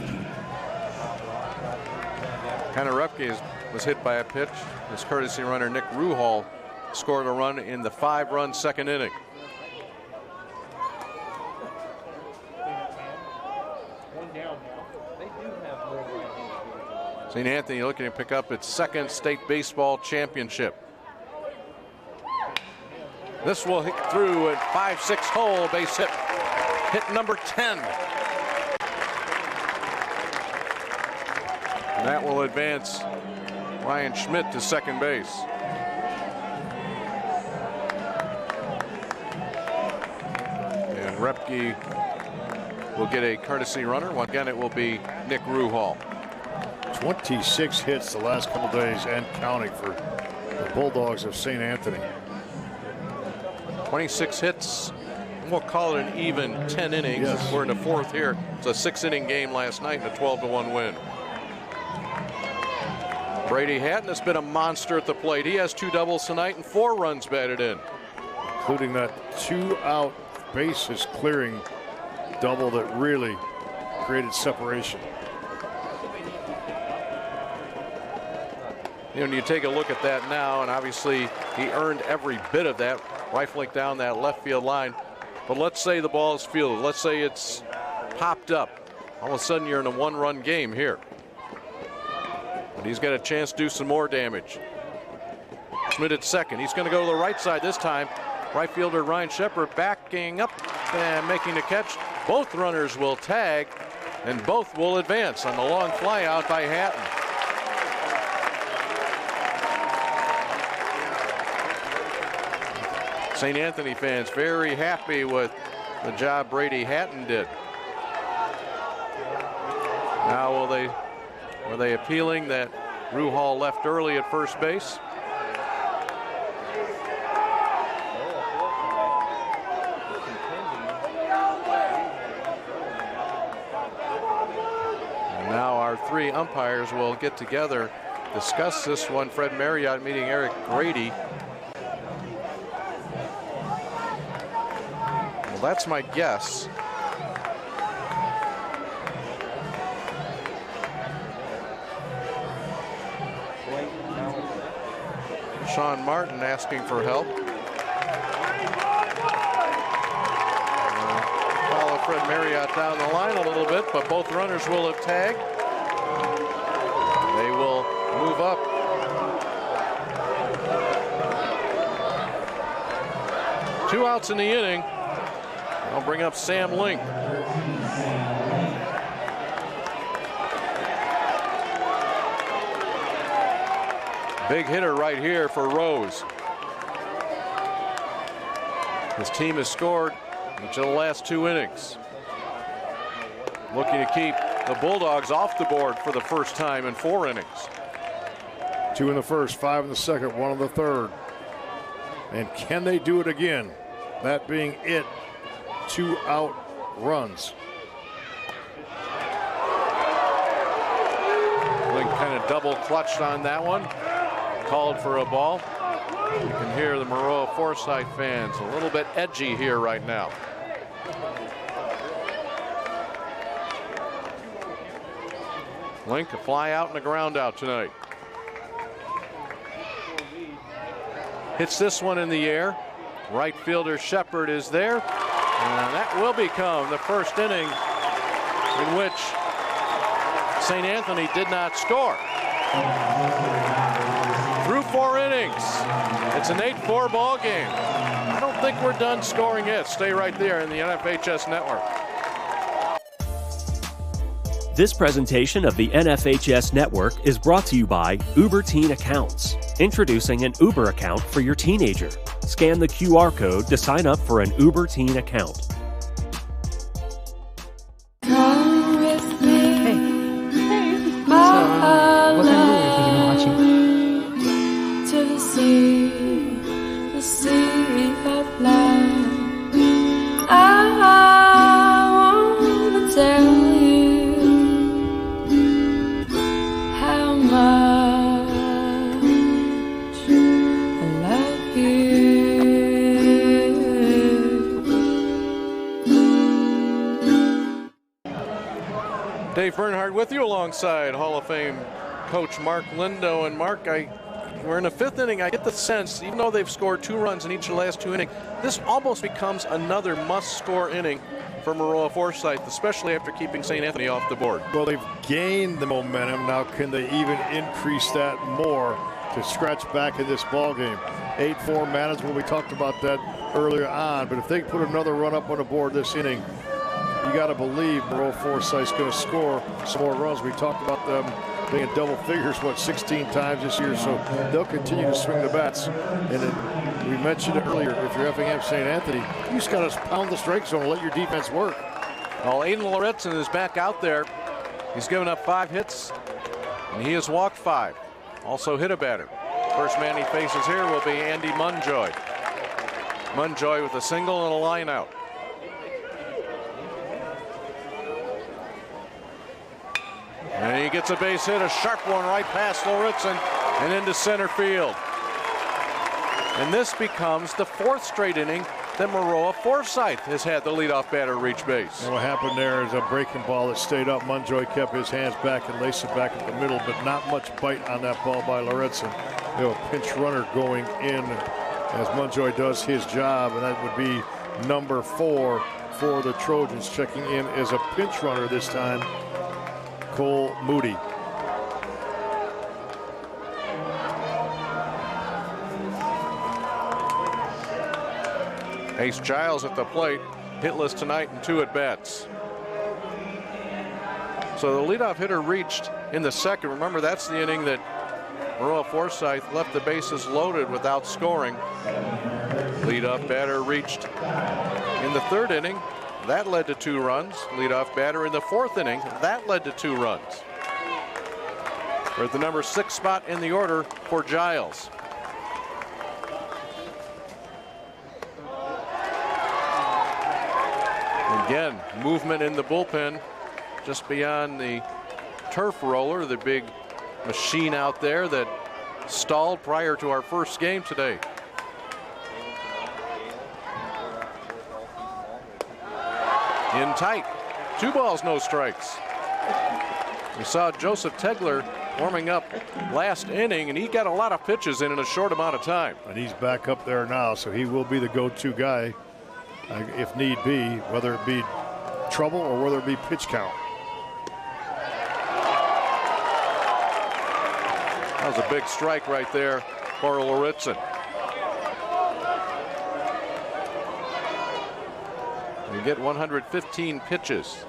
Connor Repke was hit by a pitch. His courtesy runner Nick Ruhal scored a run in the 5-run second inning. St. Anthony looking to pick up its 2nd state baseball championship. This will hit through at 5-6 hole, base hit. Hit number 10. And that will advance Ryan Schmidt to second base. And Repke will get a courtesy runner. Once again, it will be Nick Ruhal. 26 hits the last couple days and counting for the Bulldogs of St. Anthony. 26 hits. We'll call it an even 10 innings. Yes. We're in the 4th here. It's a 6-inning game last night and a 12-1 win. Brady Hatton has been a monster at the plate. He has 2 doubles tonight and 4 runs batted in, including that 2-out bases clearing double that really created separation. You know, you take a look at that now, and obviously he earned every bit of that, rifling down that left field line. But let's say the ball is fielded. Let's say it's popped up. All of a sudden you're in a 1-run game here. But he's got a chance to do some more damage. Schmidt at second. He's going to go to the right side this time. Right fielder Ryan Shepard backing up and making the catch. Both runners will tag, and both will advance on the long fly out by Hatton. St. Anthony fans very happy with the job Brady Hatton did. Now were they appealing that Ruhal left early at first base? And now our three umpires will get together, discuss this one. Fred Marriott meeting Eric Grady. Well, that's my guess. Sean Martin asking for help. Follow Fred Marriott down the line a little bit, but both runners will have tagged. They will move up. Two outs in the inning. I'll bring up Sam Link. Big hitter right here for Rose. His team has scored each of the last 2 innings. Looking to keep the Bulldogs off the board for the first time in 4 innings. 2 in the first, 5 in the second, 1 in the third. And can they do it again? That being it, 2 out runs. Link kind of double clutched on that one. Called for a ball. You can hear the Maroa Forsyth fans a little bit edgy here right now. Link, a fly out and a ground out tonight. Hits this one in the air. Right fielder Shepard is there. And that will become the first inning in which St. Anthony did not score. Through 4 innings, it's an 8-4 ball game. I don't think we're done scoring yet. Stay right there in the NFHS network. This presentation of the NFHS network is brought to you by Uber Teen Accounts. Introducing an Uber account for your teenager. Scan the QR code to sign up for an Uber Teen account. Come with me. Hey. So, what kind of movie are you thinking of watching? To the sea of love. I wanna tell you how much I love you. Dave Bernhardt with you alongside Hall of Fame coach Mark Lindo. And Mark, we're in the 5th inning. I get the sense, even though they've scored 2 runs in each of the last 2 innings, this almost becomes another must-score inning for Maroa Forsyth, especially after keeping St. Anthony off the board. Well, they've gained the momentum. Now, can they even increase that more to scratch back in this ball game? 8-4 management. We talked about that earlier on. But if they put another run up on the board this inning, you got to believe Maroa Forsyth's going to score some more runs. We talked about them being in double figures, 16 times this year, so they'll continue to swing the bats. And then we mentioned it earlier, if you're Effingham St. Anthony, you just got to pound the strike zone and let your defense work. Well, Aiden Loretson is back out there. He's given up 5 hits, and he has walked 5. Also hit a batter. First man he faces here will be Andy Munjoy. Munjoy with a single and a line out. And he gets a base hit, a sharp one right past Loretson and into center field. And this becomes the 4th straight inning that Maroa Forsyth has had the leadoff batter reach base. And what happened there is a breaking ball that stayed up. Munjoy kept his hands back and laced it back at the middle, but not much bite on that ball by Loretson. You know, a pinch runner going in as Munjoy does his job, and that would be number 4 for the Trojans. Checking in as a pinch runner this time, Cole Moody. Ace Giles at the plate, hitless tonight in 2 at-bats. So the leadoff hitter reached in the 2nd. Remember, that's the inning that Maroa Forsyth left the bases loaded without scoring. Leadoff batter reached in the 3rd inning. That led to 2 runs. Leadoff batter in the 4th inning. That led to 2 runs. We're at the number 6 spot in the order for Giles. Again, movement in the bullpen just beyond the turf roller, the big machine out there that stalled prior to our first game today. In tight, 2 balls, no strikes. We saw Joseph Tegler warming up last inning, and he got a lot of pitches in a short amount of time. And he's back up there now, so he will be the go-to guy if need be, whether it be trouble or whether it be pitch count. That was a big strike right there for Loritzen. You get 115 pitches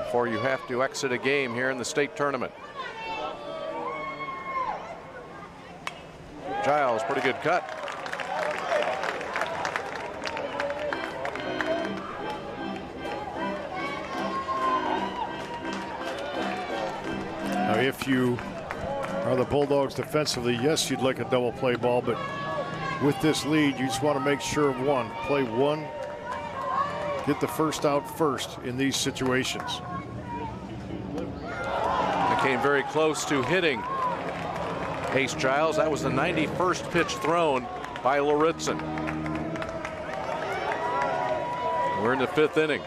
before you have to exit a game here in the state tournament. Giles, pretty good cut. Now, if you are the Bulldogs defensively, yes, you'd like a double play ball, but with this lead, you just want to make sure of one. Play one, get the first out first in these situations. They came very close to hitting Ace Giles. That was the 91st pitch thrown by Loritzen. We're in the 5th inning.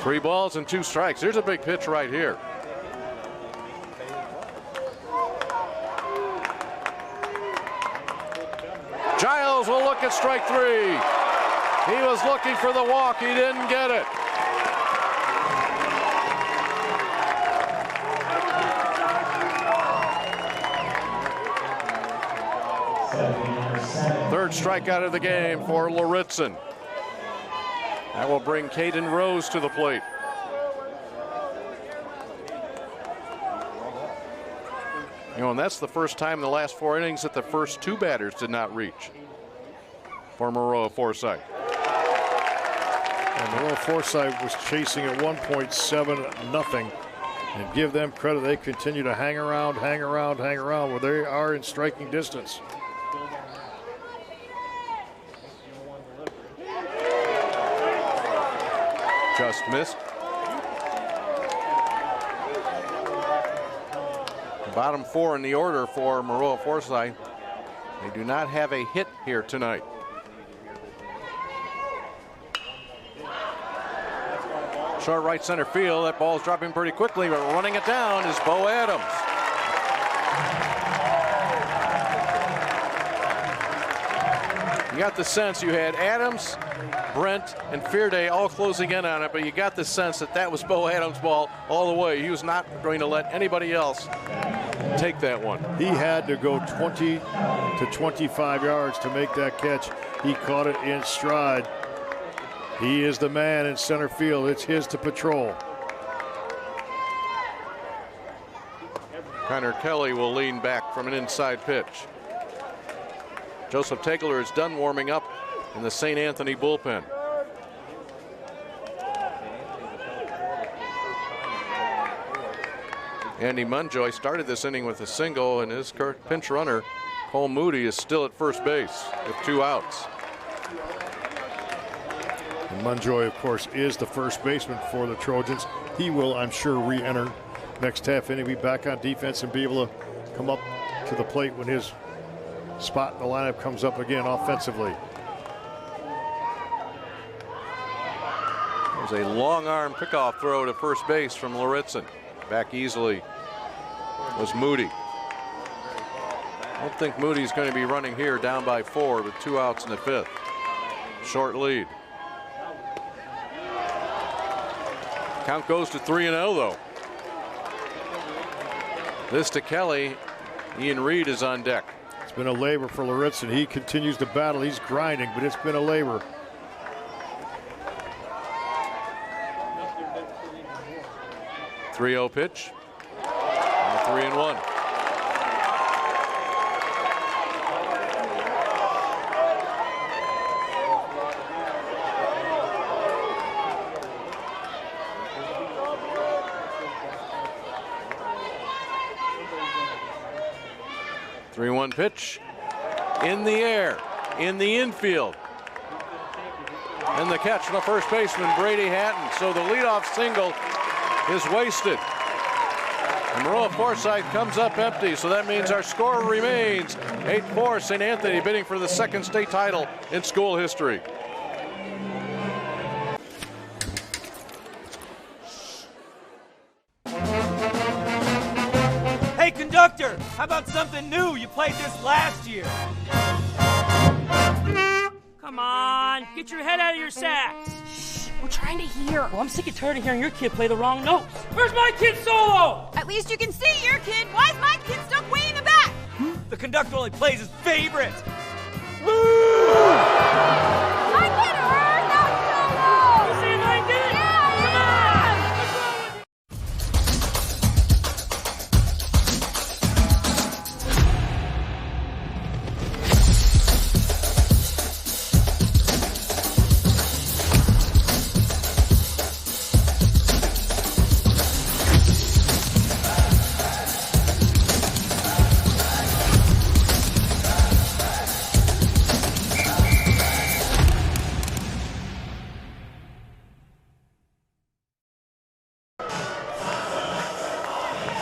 3 balls and 2 strikes. Here's a big pitch right here. Giles will look at strike 3. He was looking for the walk. He didn't get it. Third strikeout of the game for Loritzen. That will bring Caden Rose to the plate. You know, and that's the first time in the last 4 innings that the first 2 batters did not reach for Maroa Forsyth. And Maroa Forsyth was chasing at 1.7-0. And give them credit, they continue to hang around where they are in striking distance. Just missed. Bottom 4 in the order for Maroa Forsyth. They do not have a hit here tonight. Short right center field. That ball's dropping pretty quickly, but running it down is Bo Adams. You got the sense you had Adams, Brent, and Fearday all closing in on it, but you got the sense that that was Bo Adams' ball all the way. He was not going to let anybody else take that one. He had to go 20 to 25 yards to make that catch. He caught it in stride. He is the man in center field. It's his to patrol. Connor Kelly will lean back from an inside pitch. Joseph Tegler is done warming up in the St. Anthony bullpen. Andy Munjoy started this inning with a single, and his pinch runner, Cole Moody, is still at first base with 2 outs. And Munjoy, of course, is the first baseman for the Trojans. He will, I'm sure, re-enter next half inning, be back on defense and be able to come up to the plate when his spot in the lineup comes up again offensively. There's a long arm pickoff throw to first base from Loritzen. Back easily was Moody. I don't think Moody's going to be running here down by 4 with 2 outs in the 5th. Short lead. Count goes to 3-0 though. This to Kelly. Ian Reed is on deck. It's been a labor for Loritzen. He continues to battle. He's grinding, but it's been a labor. .30 pitch. 3-1. 3-1 pitch in the air, in the infield. And the catch from the first baseman, Brady Hatton. So the leadoff single is wasted. And Maroa Forsyth comes up empty, so that means our score remains 8-4, St. Anthony bidding for the second state title in school history. Hey, conductor, how about something new? You played this last year. Come on, get your head out of your sacks. Shh, we're trying to hear. Well, I'm sick and tired of hearing your kid play the wrong notes. Where's my kid solo? At least you can see your kid. Why is my kid stuck way in the back? The conductor only plays his favorite. My kid heard that solo. You see if I did it? Yeah, Come on. What's wrong with you?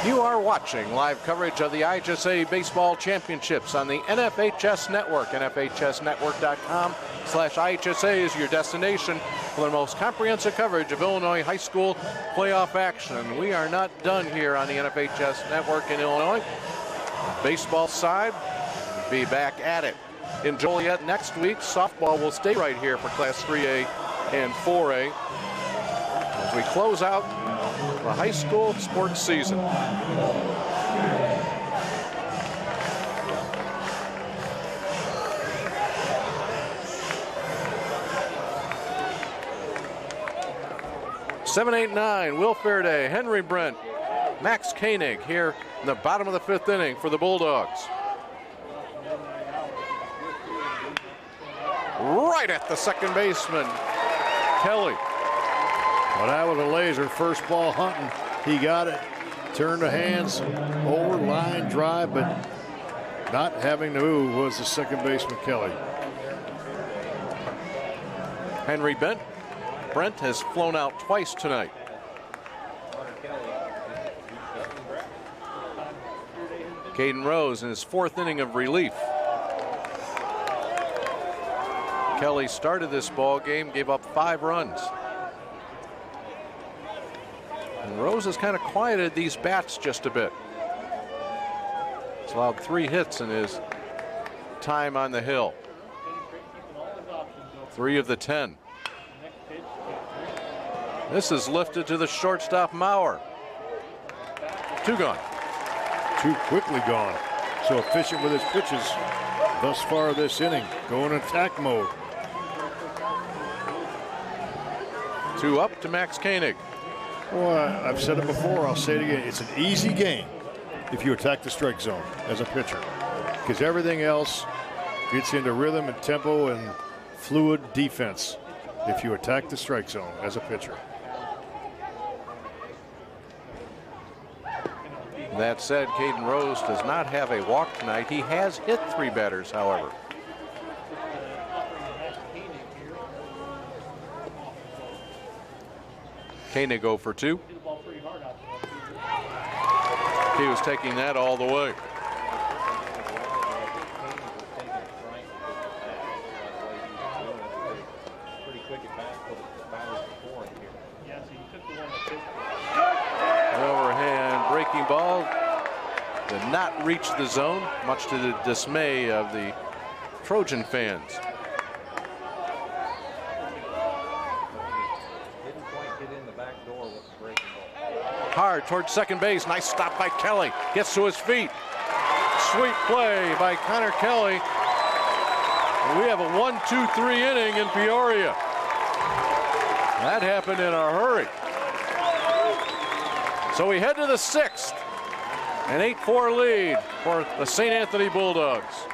You are watching live coverage of the IHSA Baseball Championships on the NFHS Network. NFHSnetwork.com/IHSA is your destination for the most comprehensive coverage of Illinois high school playoff action. We are not done here on the NFHS Network in Illinois. Baseball side, be back at it in Joliet next week. Softball will stay right here for Class 3A and 4A as we close out the high school sports season. Seven, 8, 9, Will Fairday, Henry Brent, Max Koenig here in the bottom of the fifth inning for the Bulldogs. Right at the second baseman, Kelly. Well, that was a laser. First ball hunting. He got it. Turned the hands over, line drive, but not having to move was the second baseman, Kelly. Henry Brent has flown out twice tonight. Caden Rose in his fourth inning of relief. Kelly started this ball game, gave up 5 runs. And Rose has kind of quieted these bats just a bit. He's allowed 3 hits in his time on the hill. 3 of the 10. This is lifted to the shortstop, Maurer. 2 gone. Too quickly gone. So efficient with his pitches thus far this inning. Going attack mode. 2 up to Max Koenig. Well, I've said it before, I'll say it again. It's an easy game if you attack the strike zone as a pitcher, because everything else gets into rhythm and tempo and fluid defense if you attack the strike zone as a pitcher. That said, Caden Rose does not have a walk tonight. He has hit 3 batters, however. Koenig go for 2. He was taking that all the way. Overhand breaking ball did not reach the zone, much to the dismay of the Trojan fans. Hard towards second base. Nice stop by Kelly. Gets to his feet. Sweet play by Connor Kelly. We have a 1-2-3 inning in Peoria. That happened in a hurry. So we head to the 6th. An 8-4 lead for the St. Anthony Bulldogs.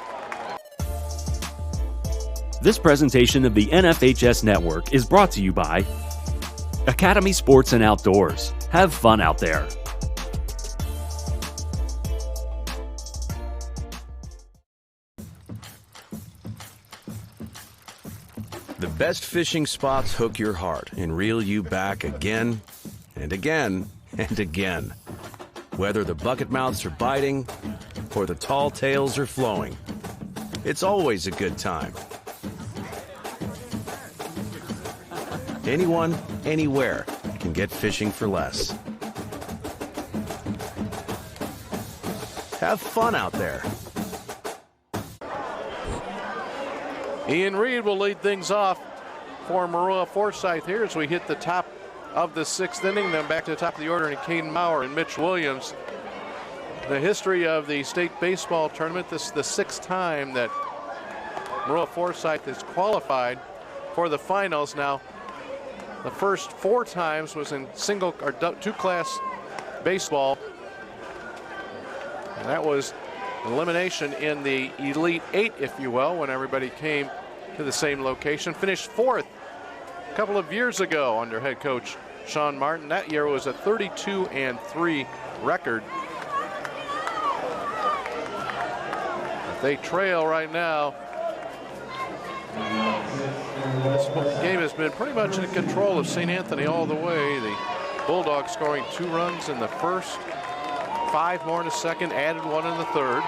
This presentation of the NFHS Network is brought to you by Academy Sports and Outdoors. Have fun out there. best fishing spots hook your heart and reel you back again and again and again. Whether the bucket mouths are biting or the tall tails are flowing, it's always a good time. Anyone, anywhere can get fishing for less. Have fun out there. Ian Reed will lead things off for Maroa Forsyth here as we hit the top of the 6th inning. Then back to the top of the order, and Caden Maurer and Mitch Williams. The history of the state baseball tournament, this is the 6th time that Maroa Forsyth has qualified for the finals. Now, the first 4 times was in single or 2-class baseball. And that was elimination in the Elite 8, if you will, when everybody came to the same location. Finished 4th a couple of years ago under head coach Sean Martin. That year was a 32-3 record. But they trail right now. This game has been pretty much in control of St. Anthony all the way. The Bulldogs scoring 2 runs in the first, 5 more in the second, added 1 in the third.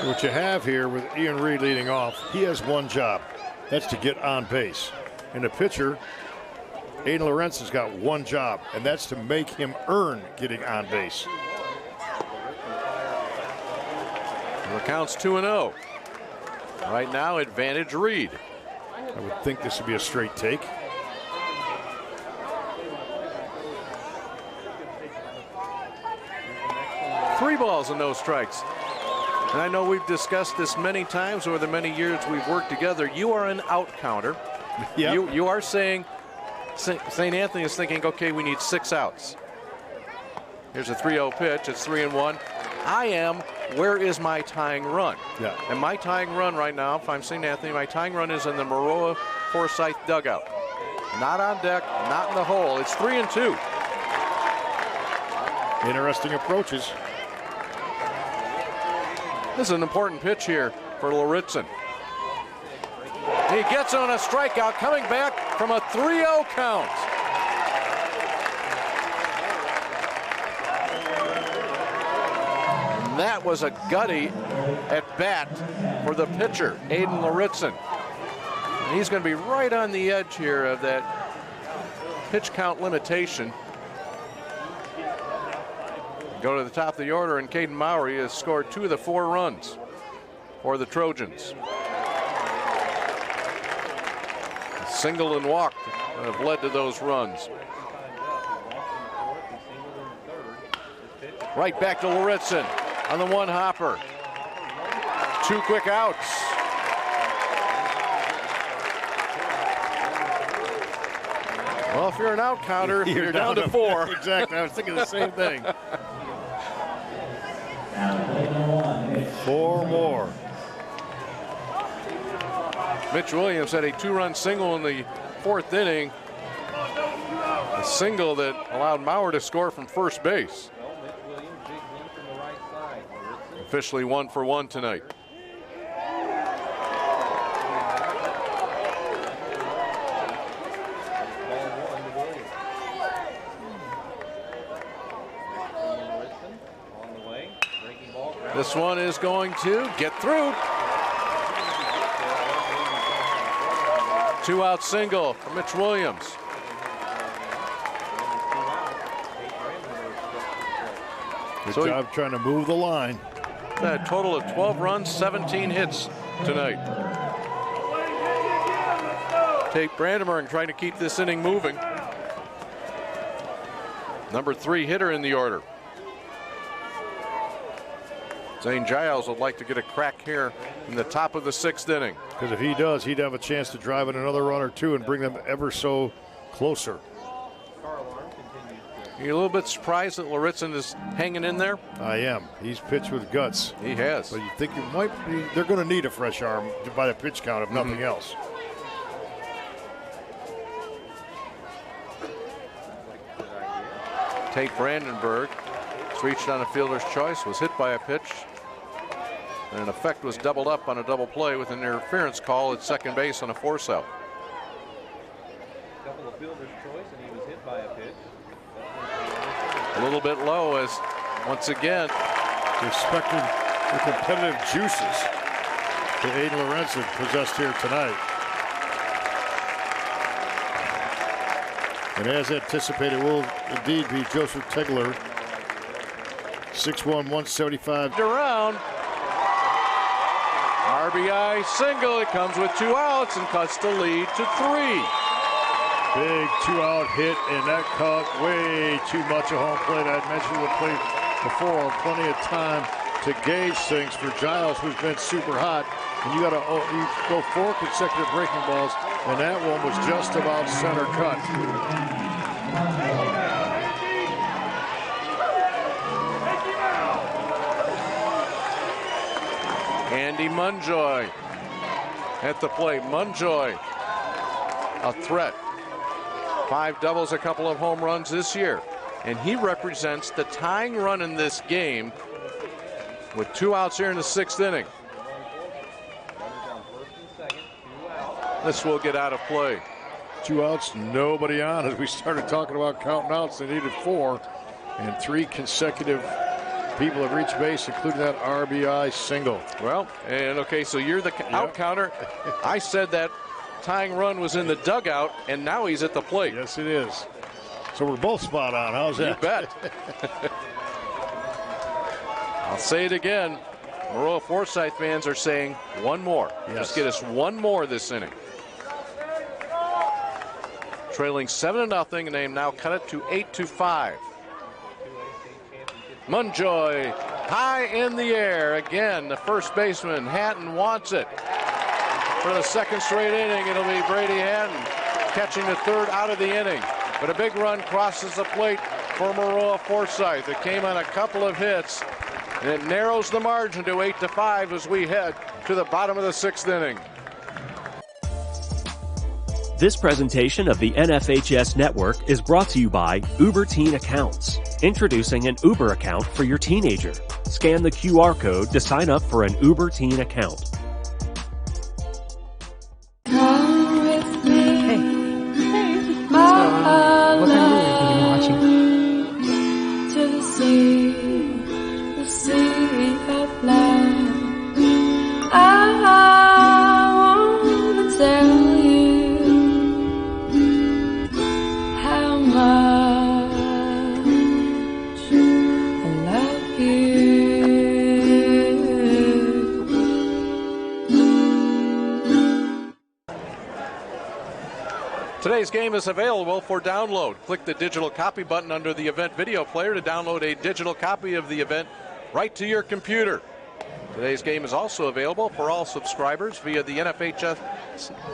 What you have here with Ian Reed leading off, he has one job. That's to get on base. And the pitcher, Aiden Lawrence, has got one job, and that's to make him earn getting on base. The count's 2-0. Right now, advantage Reed. I would think this would be a straight take. Three balls and no strikes. And I know we've discussed this many times over the many years we've worked together. You are an out counter. Yep. You are saying St. Anthony is thinking, okay, we need 6 outs. Here's a 3-0 pitch. It's 3-1. I am, where is my tying run? Yeah. And my tying run right now, if I'm St. Anthony, my tying run is in the Maroa Forsyth dugout. Not on deck, not in the hole. It's 3-2. Interesting approaches. This is an important pitch here for Loritzen. He gets on a strikeout, coming back from a 3-0 count. And that was a gutty at bat for the pitcher, Aiden Loritzen. And he's going to be right on the edge here of that pitch count limitation. Go to the top of the order, and Caden Maurer has scored 2 of the 4 runs for the Trojans. A single and walk have led to those runs. Right back to Loritzen on the 1 hopper. 2 quick outs. Well, if you're an out counter, you're down to 4. Exactly. I was thinking the same thing. 4 more. Mitch Williams had a 2-run single in the 4th inning. A single that allowed Maurer to score from first base. Officially 1 for 1 tonight. This one is going to get through. 2-out single for Mitch Williams. Good job trying to move the line. A total of 12 runs, 17 hits tonight. Tate Brandenburg trying to keep this inning moving. Number 3 hitter in the order. Zane Giles would like to get a crack here in the top of the 6th inning. Because if he does, he'd have a chance to drive in another run or 2 and bring them ever so closer. Are you a little bit surprised that Loritzen is hanging in there? I am. He's pitched with guts. He has. But you think it might be, they're going to need a fresh arm by the pitch count, if nothing else. Tate Brandenburg reached on a fielder's choice, was hit by a pitch, and in effect was doubled up on a double play with an interference call at second base on a force out. Couple of fielder's choice, and he was hit by a pitch. A little bit low as once again respecting the competitive juices that Aiden Lorenzen possessed here tonight. And as anticipated, will indeed be Joseph Tegler, 6'1", 175. Around. RBI single. It comes with 2 outs and cuts the lead to 3. Big 2-out hit, and that caught way too much of home plate. I'd mentioned the plate before. Plenty of time to gauge things for Giles, who's been super hot. And you go 4 consecutive breaking balls, and that one was just about center cut. Andy Munjoy at the plate. Munjoy, a threat. 5 doubles, a couple of home runs this year. And he represents the tying run in this game with 2 outs here in the 6th inning. This will get out of play. 2 outs, nobody on. As we started talking about counting outs, they needed 4. And 3 consecutive people have reached base, including that RBI single. Well, and okay, so you're the out counter. I said that tying run was in the dugout, and now he's at the plate. Yes, it is. So we're both spot on. How's that? You bet. I'll say it again. Maroa Forsyth fans are saying one more. Yes. Just get us one more this inning. Trailing 7-0, and they now cut it to 8-5. Munjoy high in the air. Again, the first baseman, Hatton, wants it. For the 2nd straight inning, it'll be Brady Hatton catching the 3rd out of the inning. But a big run crosses the plate for Maroa Forsyth. It came on a couple of hits, and it narrows the margin to 8-5 as we head to the bottom of the 6th inning. This presentation of the NFHS Network is brought to you by Uber Teen Accounts. Introducing an Uber account for your teenager. Scan the QR code to sign up for an Uber Teen account. Come with me. Hey. What kind of movie have you been watching? To the sea of love. I wanna tell you how much I love you. Today's game is available for download. Click the digital copy button under the event video player to download a digital copy of the event right to your computer. Today's game is also available for all subscribers via the NFHS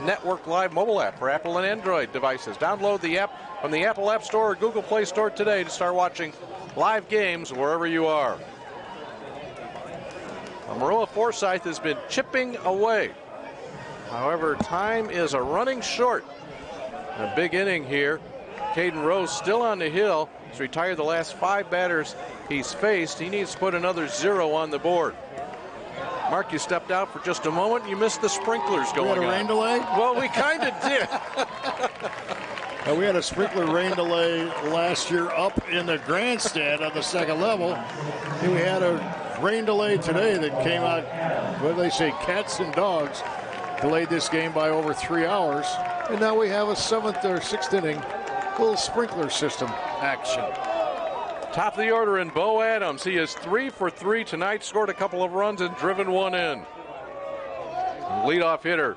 Network Live mobile app for Apple and Android devices. Download the app from the Apple App Store or Google Play Store today to start watching live games wherever you are. Maroa Forsyth has been chipping away. However, time is running short. A big inning here. Caden Rose still on the hill. He's retired the last 5 batters he's faced. He needs to put another 0 on the board. Mark, you stepped out for just a moment. You missed the sprinklers going on. We had a rain delay? Well, we kind of did. We had a sprinkler rain delay last year up in the grandstand on the 2nd level. And we had a rain delay today that came out, what do they say, cats and dogs. Delayed this game by over 3 hours. And now we have a 7th or 6th inning little sprinkler system action. Top of the order in Bo Adams. He is 3 for 3 tonight, scored a couple of runs and driven one in. Leadoff hitter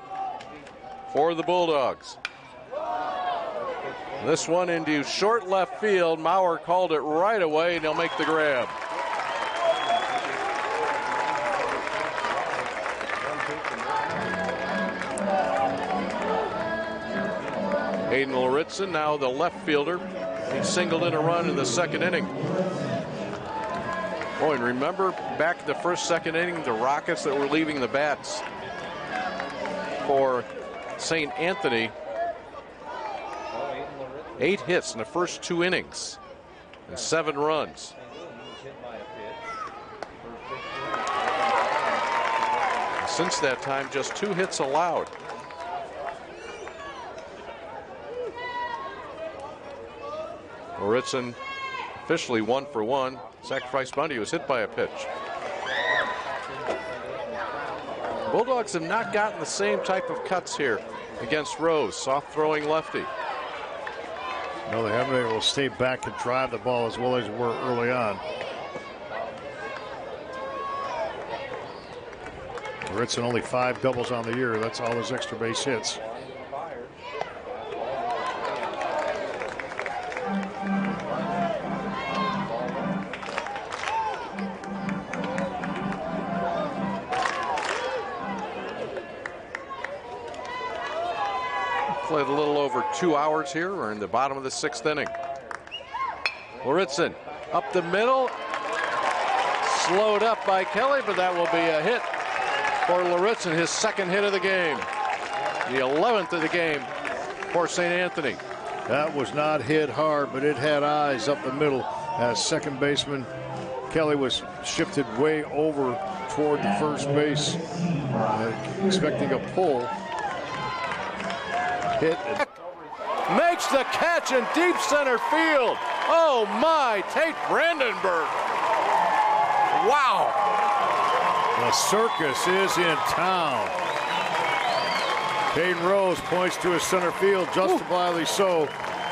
for the Bulldogs. This one into short left field. Maurer called it right away, and he'll make the grab. Aiden Lorenzen, now the left fielder. He singled in a run in the 2nd inning. Oh, and remember back the 1st, 2nd inning, the Rockets that were leaving the bats for St. Anthony. 8 hits in the first 2 innings and 7 runs. since that time, just 2 hits allowed. Lauritsen officially 1 for 1. Sacrifice bunty was hit by a pitch. Bulldogs have not gotten the same type of cuts here against Rose. Soft throwing lefty. No, they haven't been able to stay back and drive the ball as well as they were early on. Lauritsen only 5 doubles on the year. That's all his extra base hits. Played a little over 2 hours here. We're in the bottom of the 6th inning. Lauritsen up the middle. Slowed up by Kelly, but that will be a hit for Lauritsen, his 2nd hit of the game. The 11th of the game for St. Anthony. That was not hit hard, but it had eyes up the middle as second baseman Kelly was shifted way over toward the first base, expecting a pull. Hit. Makes the catch in deep center field. Oh my, Tate Brandenburg. Wow. The circus is in town. Caden Rose points to his center field, justifiably so.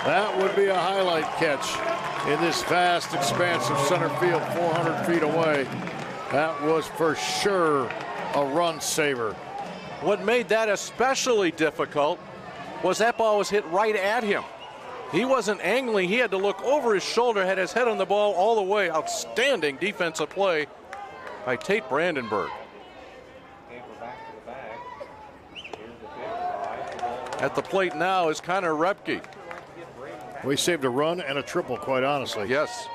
That would be a highlight catch in this vast expanse of center field, 400 feet away. That was for sure a run saver. What made that especially difficult was that ball was hit right at him. He wasn't angling. He had to look over his shoulder, had his head on the ball all the way. Outstanding defensive play by Tate Brandenburg. At the plate now is Connor Repke. We saved a run and a triple, quite honestly. Yes.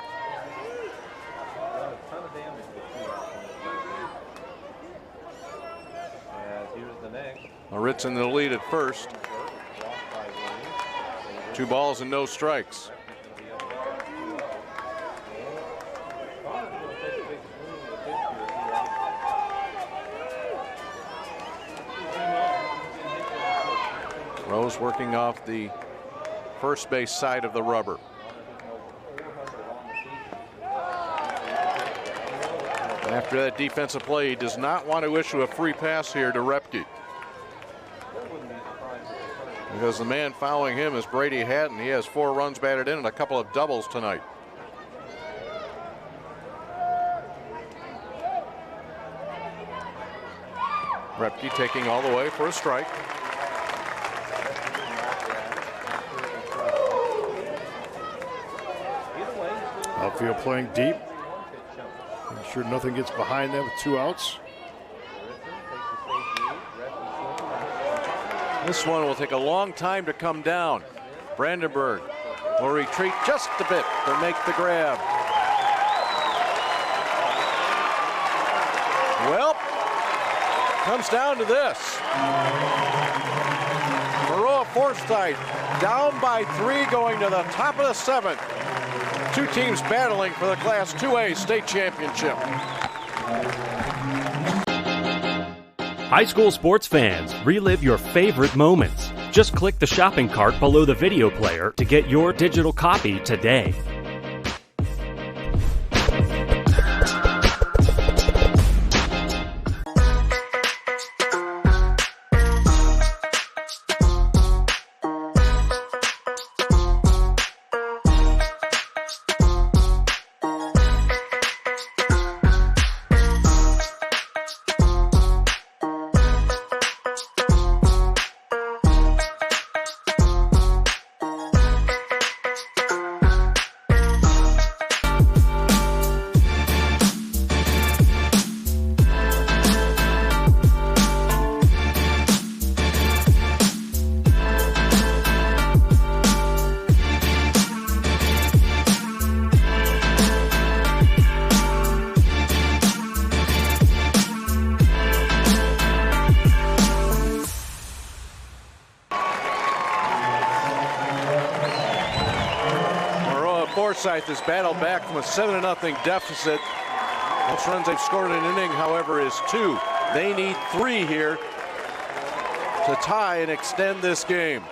Lauritsen in the lead at first. 2 balls and no strikes. Rose working off the first base side of the rubber. After that defensive play, he does not want to issue a free pass here to Repke, because the man following him is Brady Hatton. He has 4 runs batted in and a couple of doubles tonight. Repke taking all the way for a strike. Outfield playing deep. I'm sure nothing gets behind them with 2 outs. This one will take a long time to come down. Brandenburg will retreat just a bit to make the grab. Well, comes down to this. Maroa Forsyth down by 3 going to the top of the 7th. 2 teams battling for the Class 2A state championship. High school sports fans, relive your favorite moments. Just click the shopping cart below the video player to get your digital copy today. Forsyth has battled back from a 7-0 deficit. Most runs they've scored in an inning, however, is 2. They need 3 here to tie and extend this game.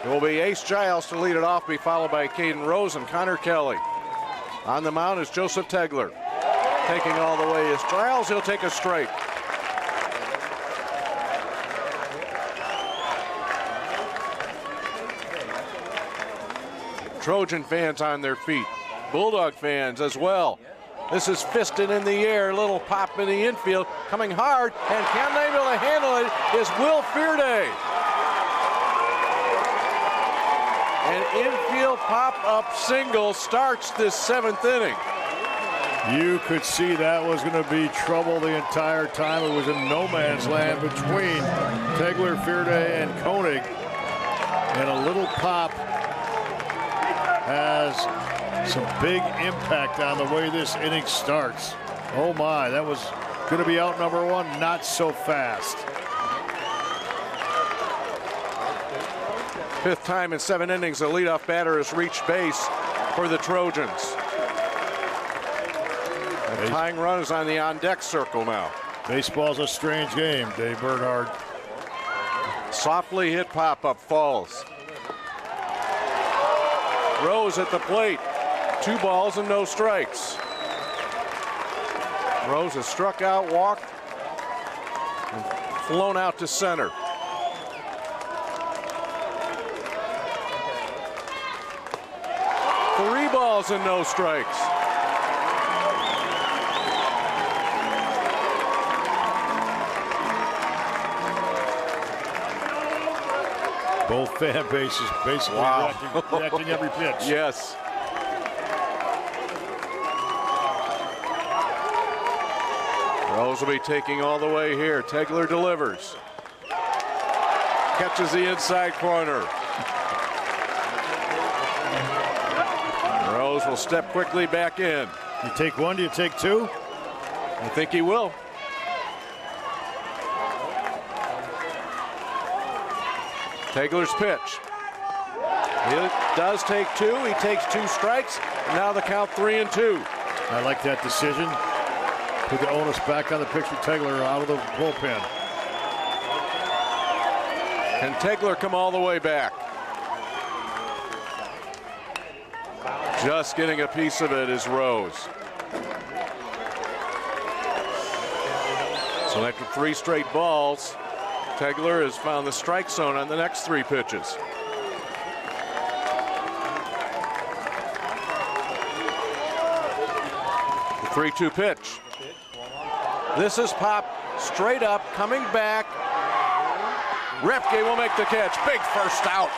It will be Ace Giles to lead it off, be followed by Caden Rose and Connor Kelly. On the mound is Joseph Tegler. Taking all the way is Giles. He'll take a strike. Trojan fans on their feet. Bulldog fans as well. This is fisted in the air, little pop in the infield, coming hard, and can they be able to handle it is Will Fearday. An infield pop-up single starts this 7th inning. You could see that was going to be trouble the entire time. It was in no man's land between Tegler, Fearday, and Koenig. And a little pop has some big impact on the way this inning starts. Oh my, that was going to be out number 1, not so fast. 5th time in 7 innings, the leadoff batter has reached base for the Trojans. The tying run is on the on-deck circle now. Baseball's a strange game, Dave Bernhard. Softly hit pop-up falls. Rose at the plate. 2 balls and no strikes. Rose has struck out, walked, and flown out to center. Three balls and no strikes. Both fan bases basically reacting every pitch. Yes. Rose will be taking all the way here. Tegler delivers. Catches the inside corner. Rose will step quickly back in. You take 1, do you take 2? I think he will. Tegler's pitch. He does take 2. He takes 2 strikes. And now the count 3-2. I like that decision. Put the onus back on the pitcher. Tegler out of the bullpen. Can Tegler come all the way back? Just getting a piece of it is Rose. So after 3 straight balls, Tegler has found the strike zone on the next 3 pitches. The 3-2 pitch. This is Pop straight up, coming back. Repke will make the catch. Big first out.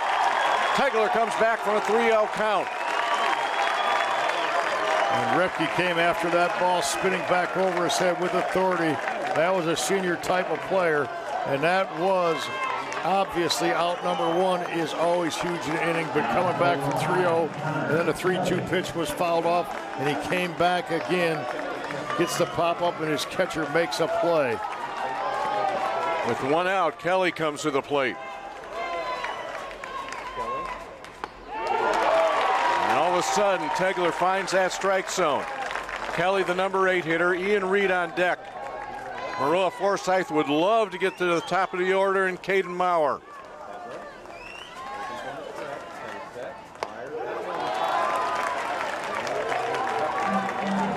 Tegler comes back from a 3-0 count. And Repke came after that ball, spinning back over his head with authority. That was a senior type of player. And that was obviously out number 1 is always huge in an inning, but coming back from 3-0, and then the 3-2 pitch was fouled off, and he came back again, gets the pop-up, and his catcher makes a play. With 1 out, Kelly comes to the plate. And all of a sudden, Tegler finds that strike zone. Kelly, the number 8 hitter, Ian Reed on deck. Maroa Forsyth would love to get to the top of the order, and Caden Maurer.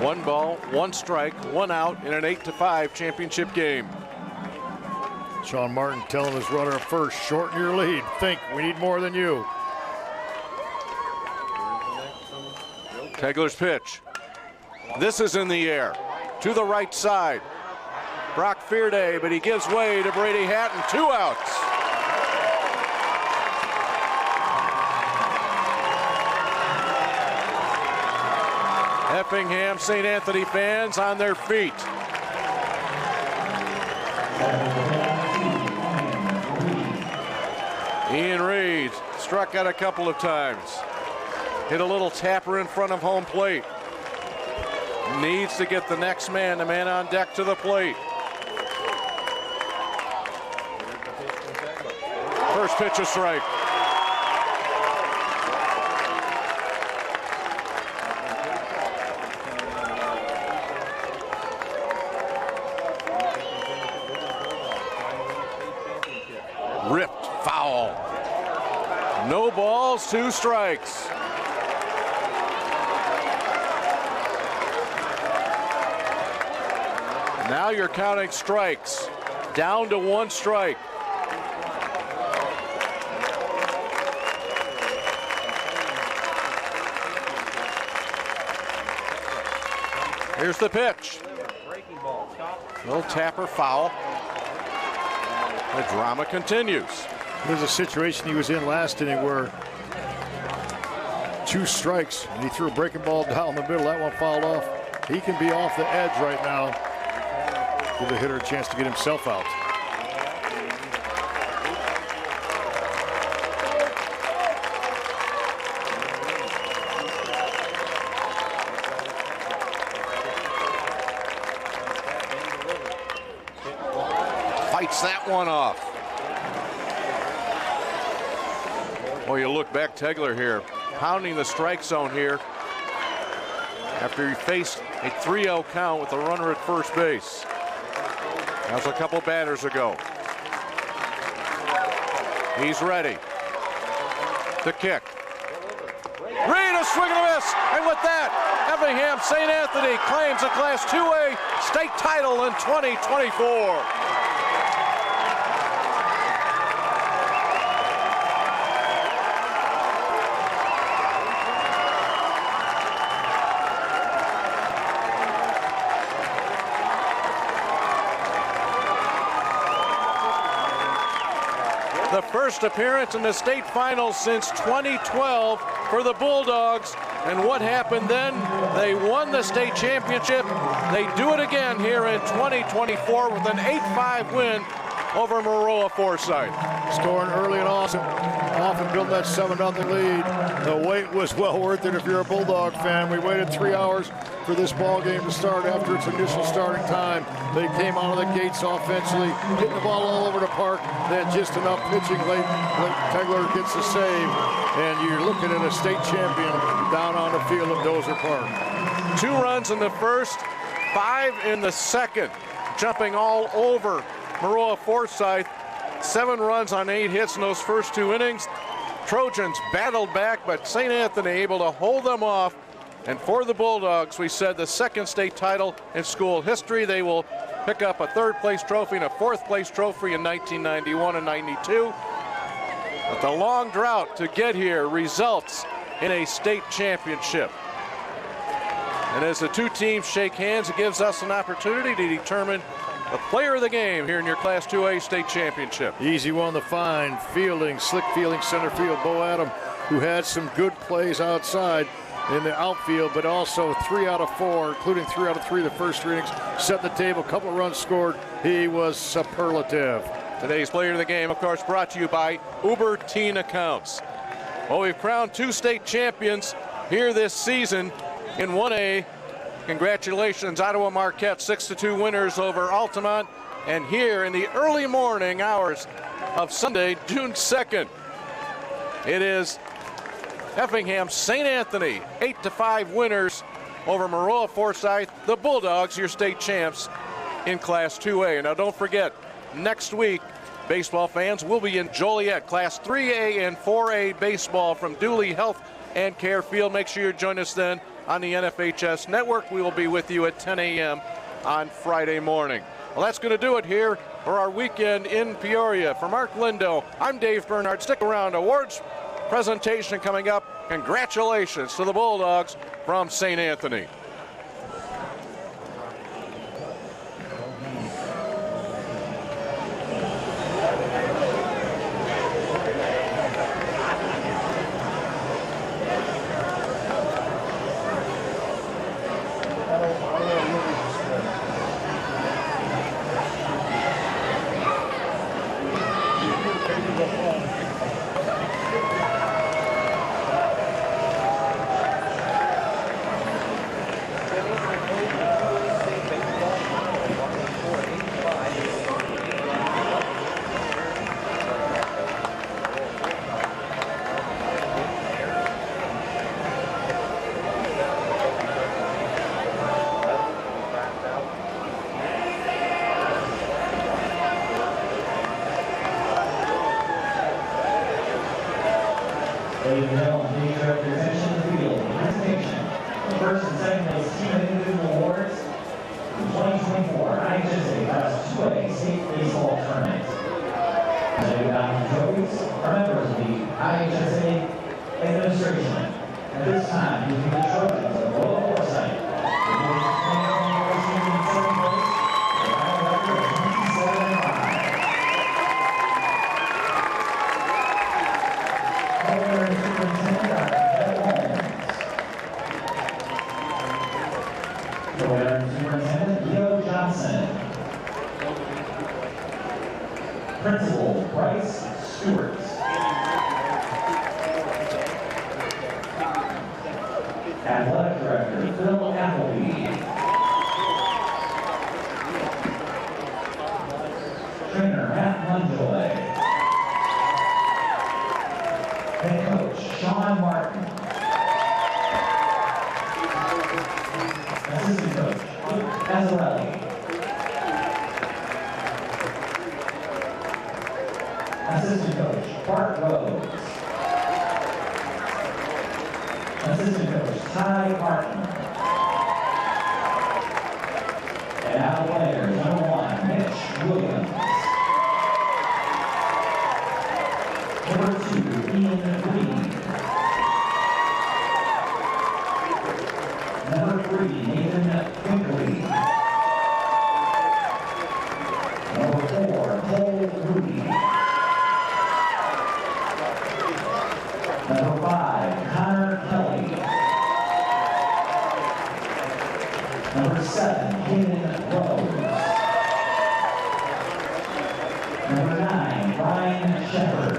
One ball, 1 strike, 1 out in an 8-5 championship game. Sean Martin telling his runner at first, shorten your lead. Think, we need more than you. Tegler's pitch. This is in the air. To the right side. Brock Fearday, but he gives way to Brady Hatton. 2 outs. Effingham St. Anthony fans on their feet. Ian Reed struck out a couple of times. Hit a little tapper in front of home plate. Needs to get the next man, the man on deck, to the plate. First pitch, a strike. ripped foul. No balls, 2 strikes. Now you're counting strikes, down to 1 strike. Here's the pitch. Little tapper foul. The drama continues. There's a situation he was in last inning where 2 strikes and he threw a breaking ball down the middle. That one fouled off. He can be off the edge right now. Give the hitter a chance to get himself out. Fights that one off. Well, you look back, Tegler here, pounding the strike zone here after he faced a 3-0 count with a runner at first base. That was a couple batters ago. He's ready. The kick. Reed, a swing and a miss. And with that, Effingham St. Anthony claims a Class 2A state title in 2024. The first appearance in the state finals since 2012 for the Bulldogs. And what happened then? They won the state championship. They do it again here in 2024 with an 8-5 win over Maroa Forsyth. Scoring early and often building that 7-0 lead. The wait was well worth it if you're a Bulldog fan. We waited 3 hours for this ball game to start after its initial starting time. They came out of the gates offensively, hitting the ball all over the park. They had just enough pitching late. Tegler gets a save, and you're looking at a state champion down on the field of Dozer Park. 2 runs in the first, 5 in the second, jumping all over Maroa Forsyth. 7 runs on 8 hits in those first 2 innings. Trojans battled back, but St. Anthony able to hold them off. And for the Bulldogs, we said the second state title in school history. They will pick up a 3rd place trophy and a 4th place trophy in 1991 and 92. But the long drought to get here results in a state championship. And as the 2 teams shake hands, it gives us an opportunity to determine the player of the game here in your Class 2A state championship. Easy one to find. Fielding, slick fielding center field. Bo Adam, who had some good plays outside in the outfield, but also 3 out of 4, including 3 out of 3 the first 3 innings. Set the table, a couple of runs scored. He was superlative. Today's player of the game, of course, brought to you by Uber Teen Accounts. Well, we've crowned 2 state champions here this season in 1A. Congratulations, Ottawa Marquette, 6-2 winners over Altamont. And here in the early morning hours of Sunday, June 2nd, it is Effingham St. Anthony, 8-5 winners over Maroa Forsyth. The Bulldogs, your state champs in Class 2A. Now don't forget, next week, baseball fans will be in Joliet, Class 3A and 4A baseball from Dooley Health and Care Field. Make sure you join us then on the NFHS network. We will be with you at 10 a.m. on Friday morning. Well, that's going to do it here for our weekend in Peoria. For Mark Lindo, I'm Dave Bernhardt. Stick around. Awards presentation coming up. Congratulations to the Bulldogs from St. Anthony. first and second place team and individual awards for the 2024 IHSA Class 2A State Baseball Tournament. The Dr. Trophies are members of the IHSA administration. At this time, you can the trophies of Maroa Forsyth. The 2024 season in second place, the final record of 27-5. Culinary Superintendent Dr. Holmes. Culinary Superintendent Leo Johnson. Principal Bryce Stewart. Athletic Director Phil Appleby. Trainer Matt Munjoy. Head Coach Sean Martin. Assistant Coach Luke Azzarelli. Assistant Coach Bart Rose. Assistant Coach Ty Martin. And now players, number 1, Mitch Williams. Number 2, Ian Reed. Number 3, Nathan Finkley. Number 4, Cole Rudy. Number 5, Connor Kelly. Number 7, Hayden Rose. Number 9, Ryan Shepard.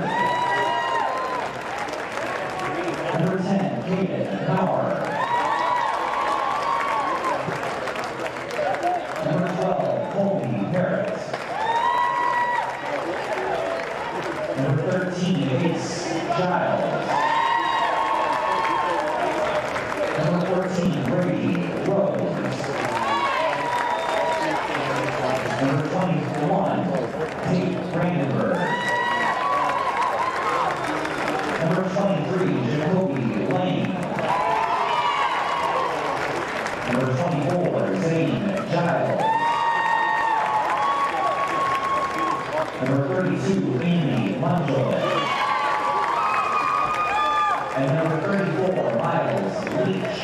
Number 10, Caden Bauer. Number 12, Colby Parrott. Number 13, Ace Giles. Number 14, Brady Rose. Number 21, Tate Brandenburg. Number 23, Jacoby Lane. Number 24, Zane Giles. Number 32, Amy Munjoy. And number 34, Miles Leach.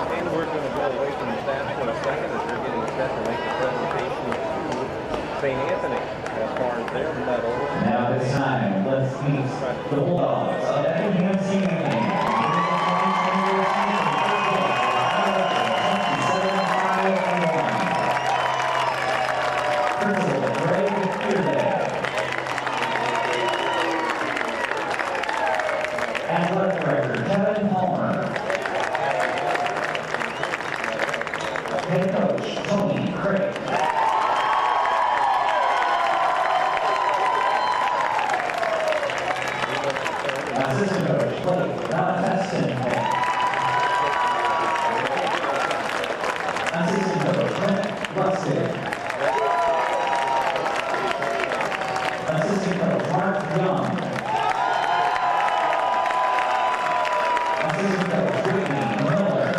And we're going to go away from the stats for a second as they're getting set to make the presentation to St. Anthony as far as their medal. Now this time, let's meet the Bulldogs of Effingham Senior. Athletic Director Kevin Palmer. Head Coach Tony Craig. Assistant Coach Blake Valenteston. Assistant Coach Clint Lustig. Assistant Coach Mark Young. Assistant Coach Whitney Miller.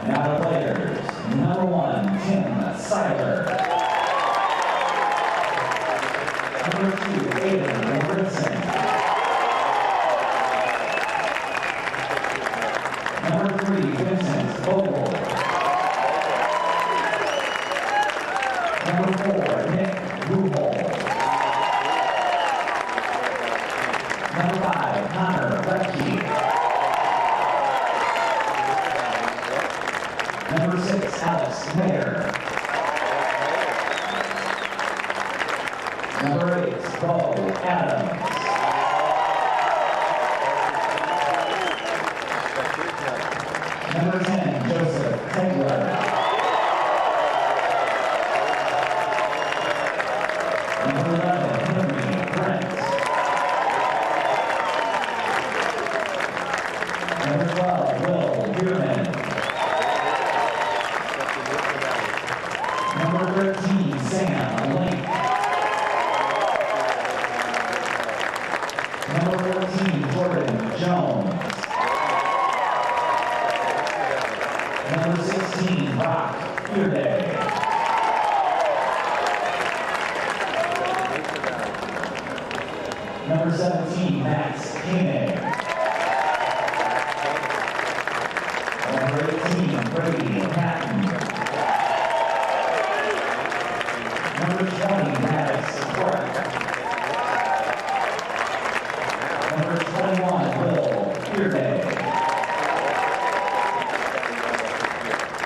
Now the players. Number 1, Tim Seiler. Number 2, Aiden Brinson. Number 3, Vincent Vogel. Number 4, Nick Ruhol. Number 5, Connor Leckie. Number 6, Alex Mayer. Number 8, Bo Adams. Number 10, Joseph Tegler. Number 11, Henry Brent. Number 12, Will Bierman. Number 17, Max Koenig. Number 18, Brady Patton. Number 20, Maddox Clark. Number 21, Will Fearday.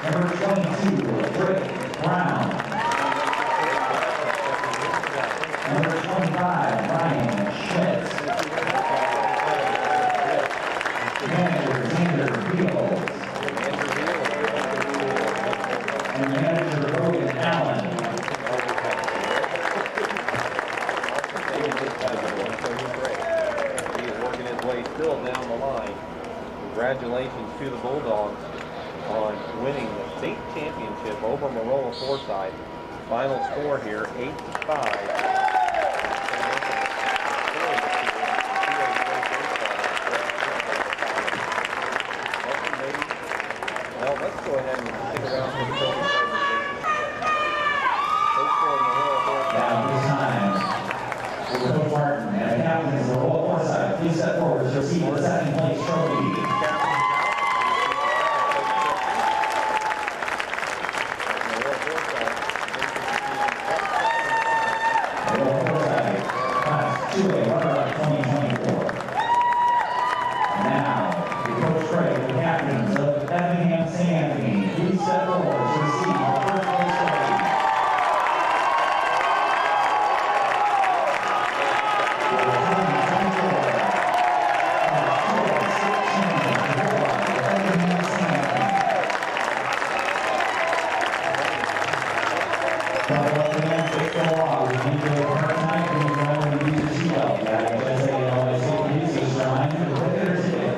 Number 22, Drake Brown. Number 25, Ryan Schmidt. Manager, Xander Fields. And manager, Logan Allen. He is working his way still down the line. Congratulations to the Bulldogs on winning the state championship over Maroa Forsyth. Final score here, 8-5. Well, let's go ahead and stick around for the trophy presentation. Now, this time, Coach Martin and the captains of Maroa Forsyth, please step forward to receive the second place trophy. Captains of Effingham St. Anthony, please step forward to receive the first place trophy.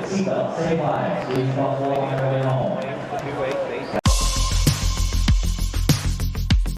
Seatbelt, stay quiet. Please don't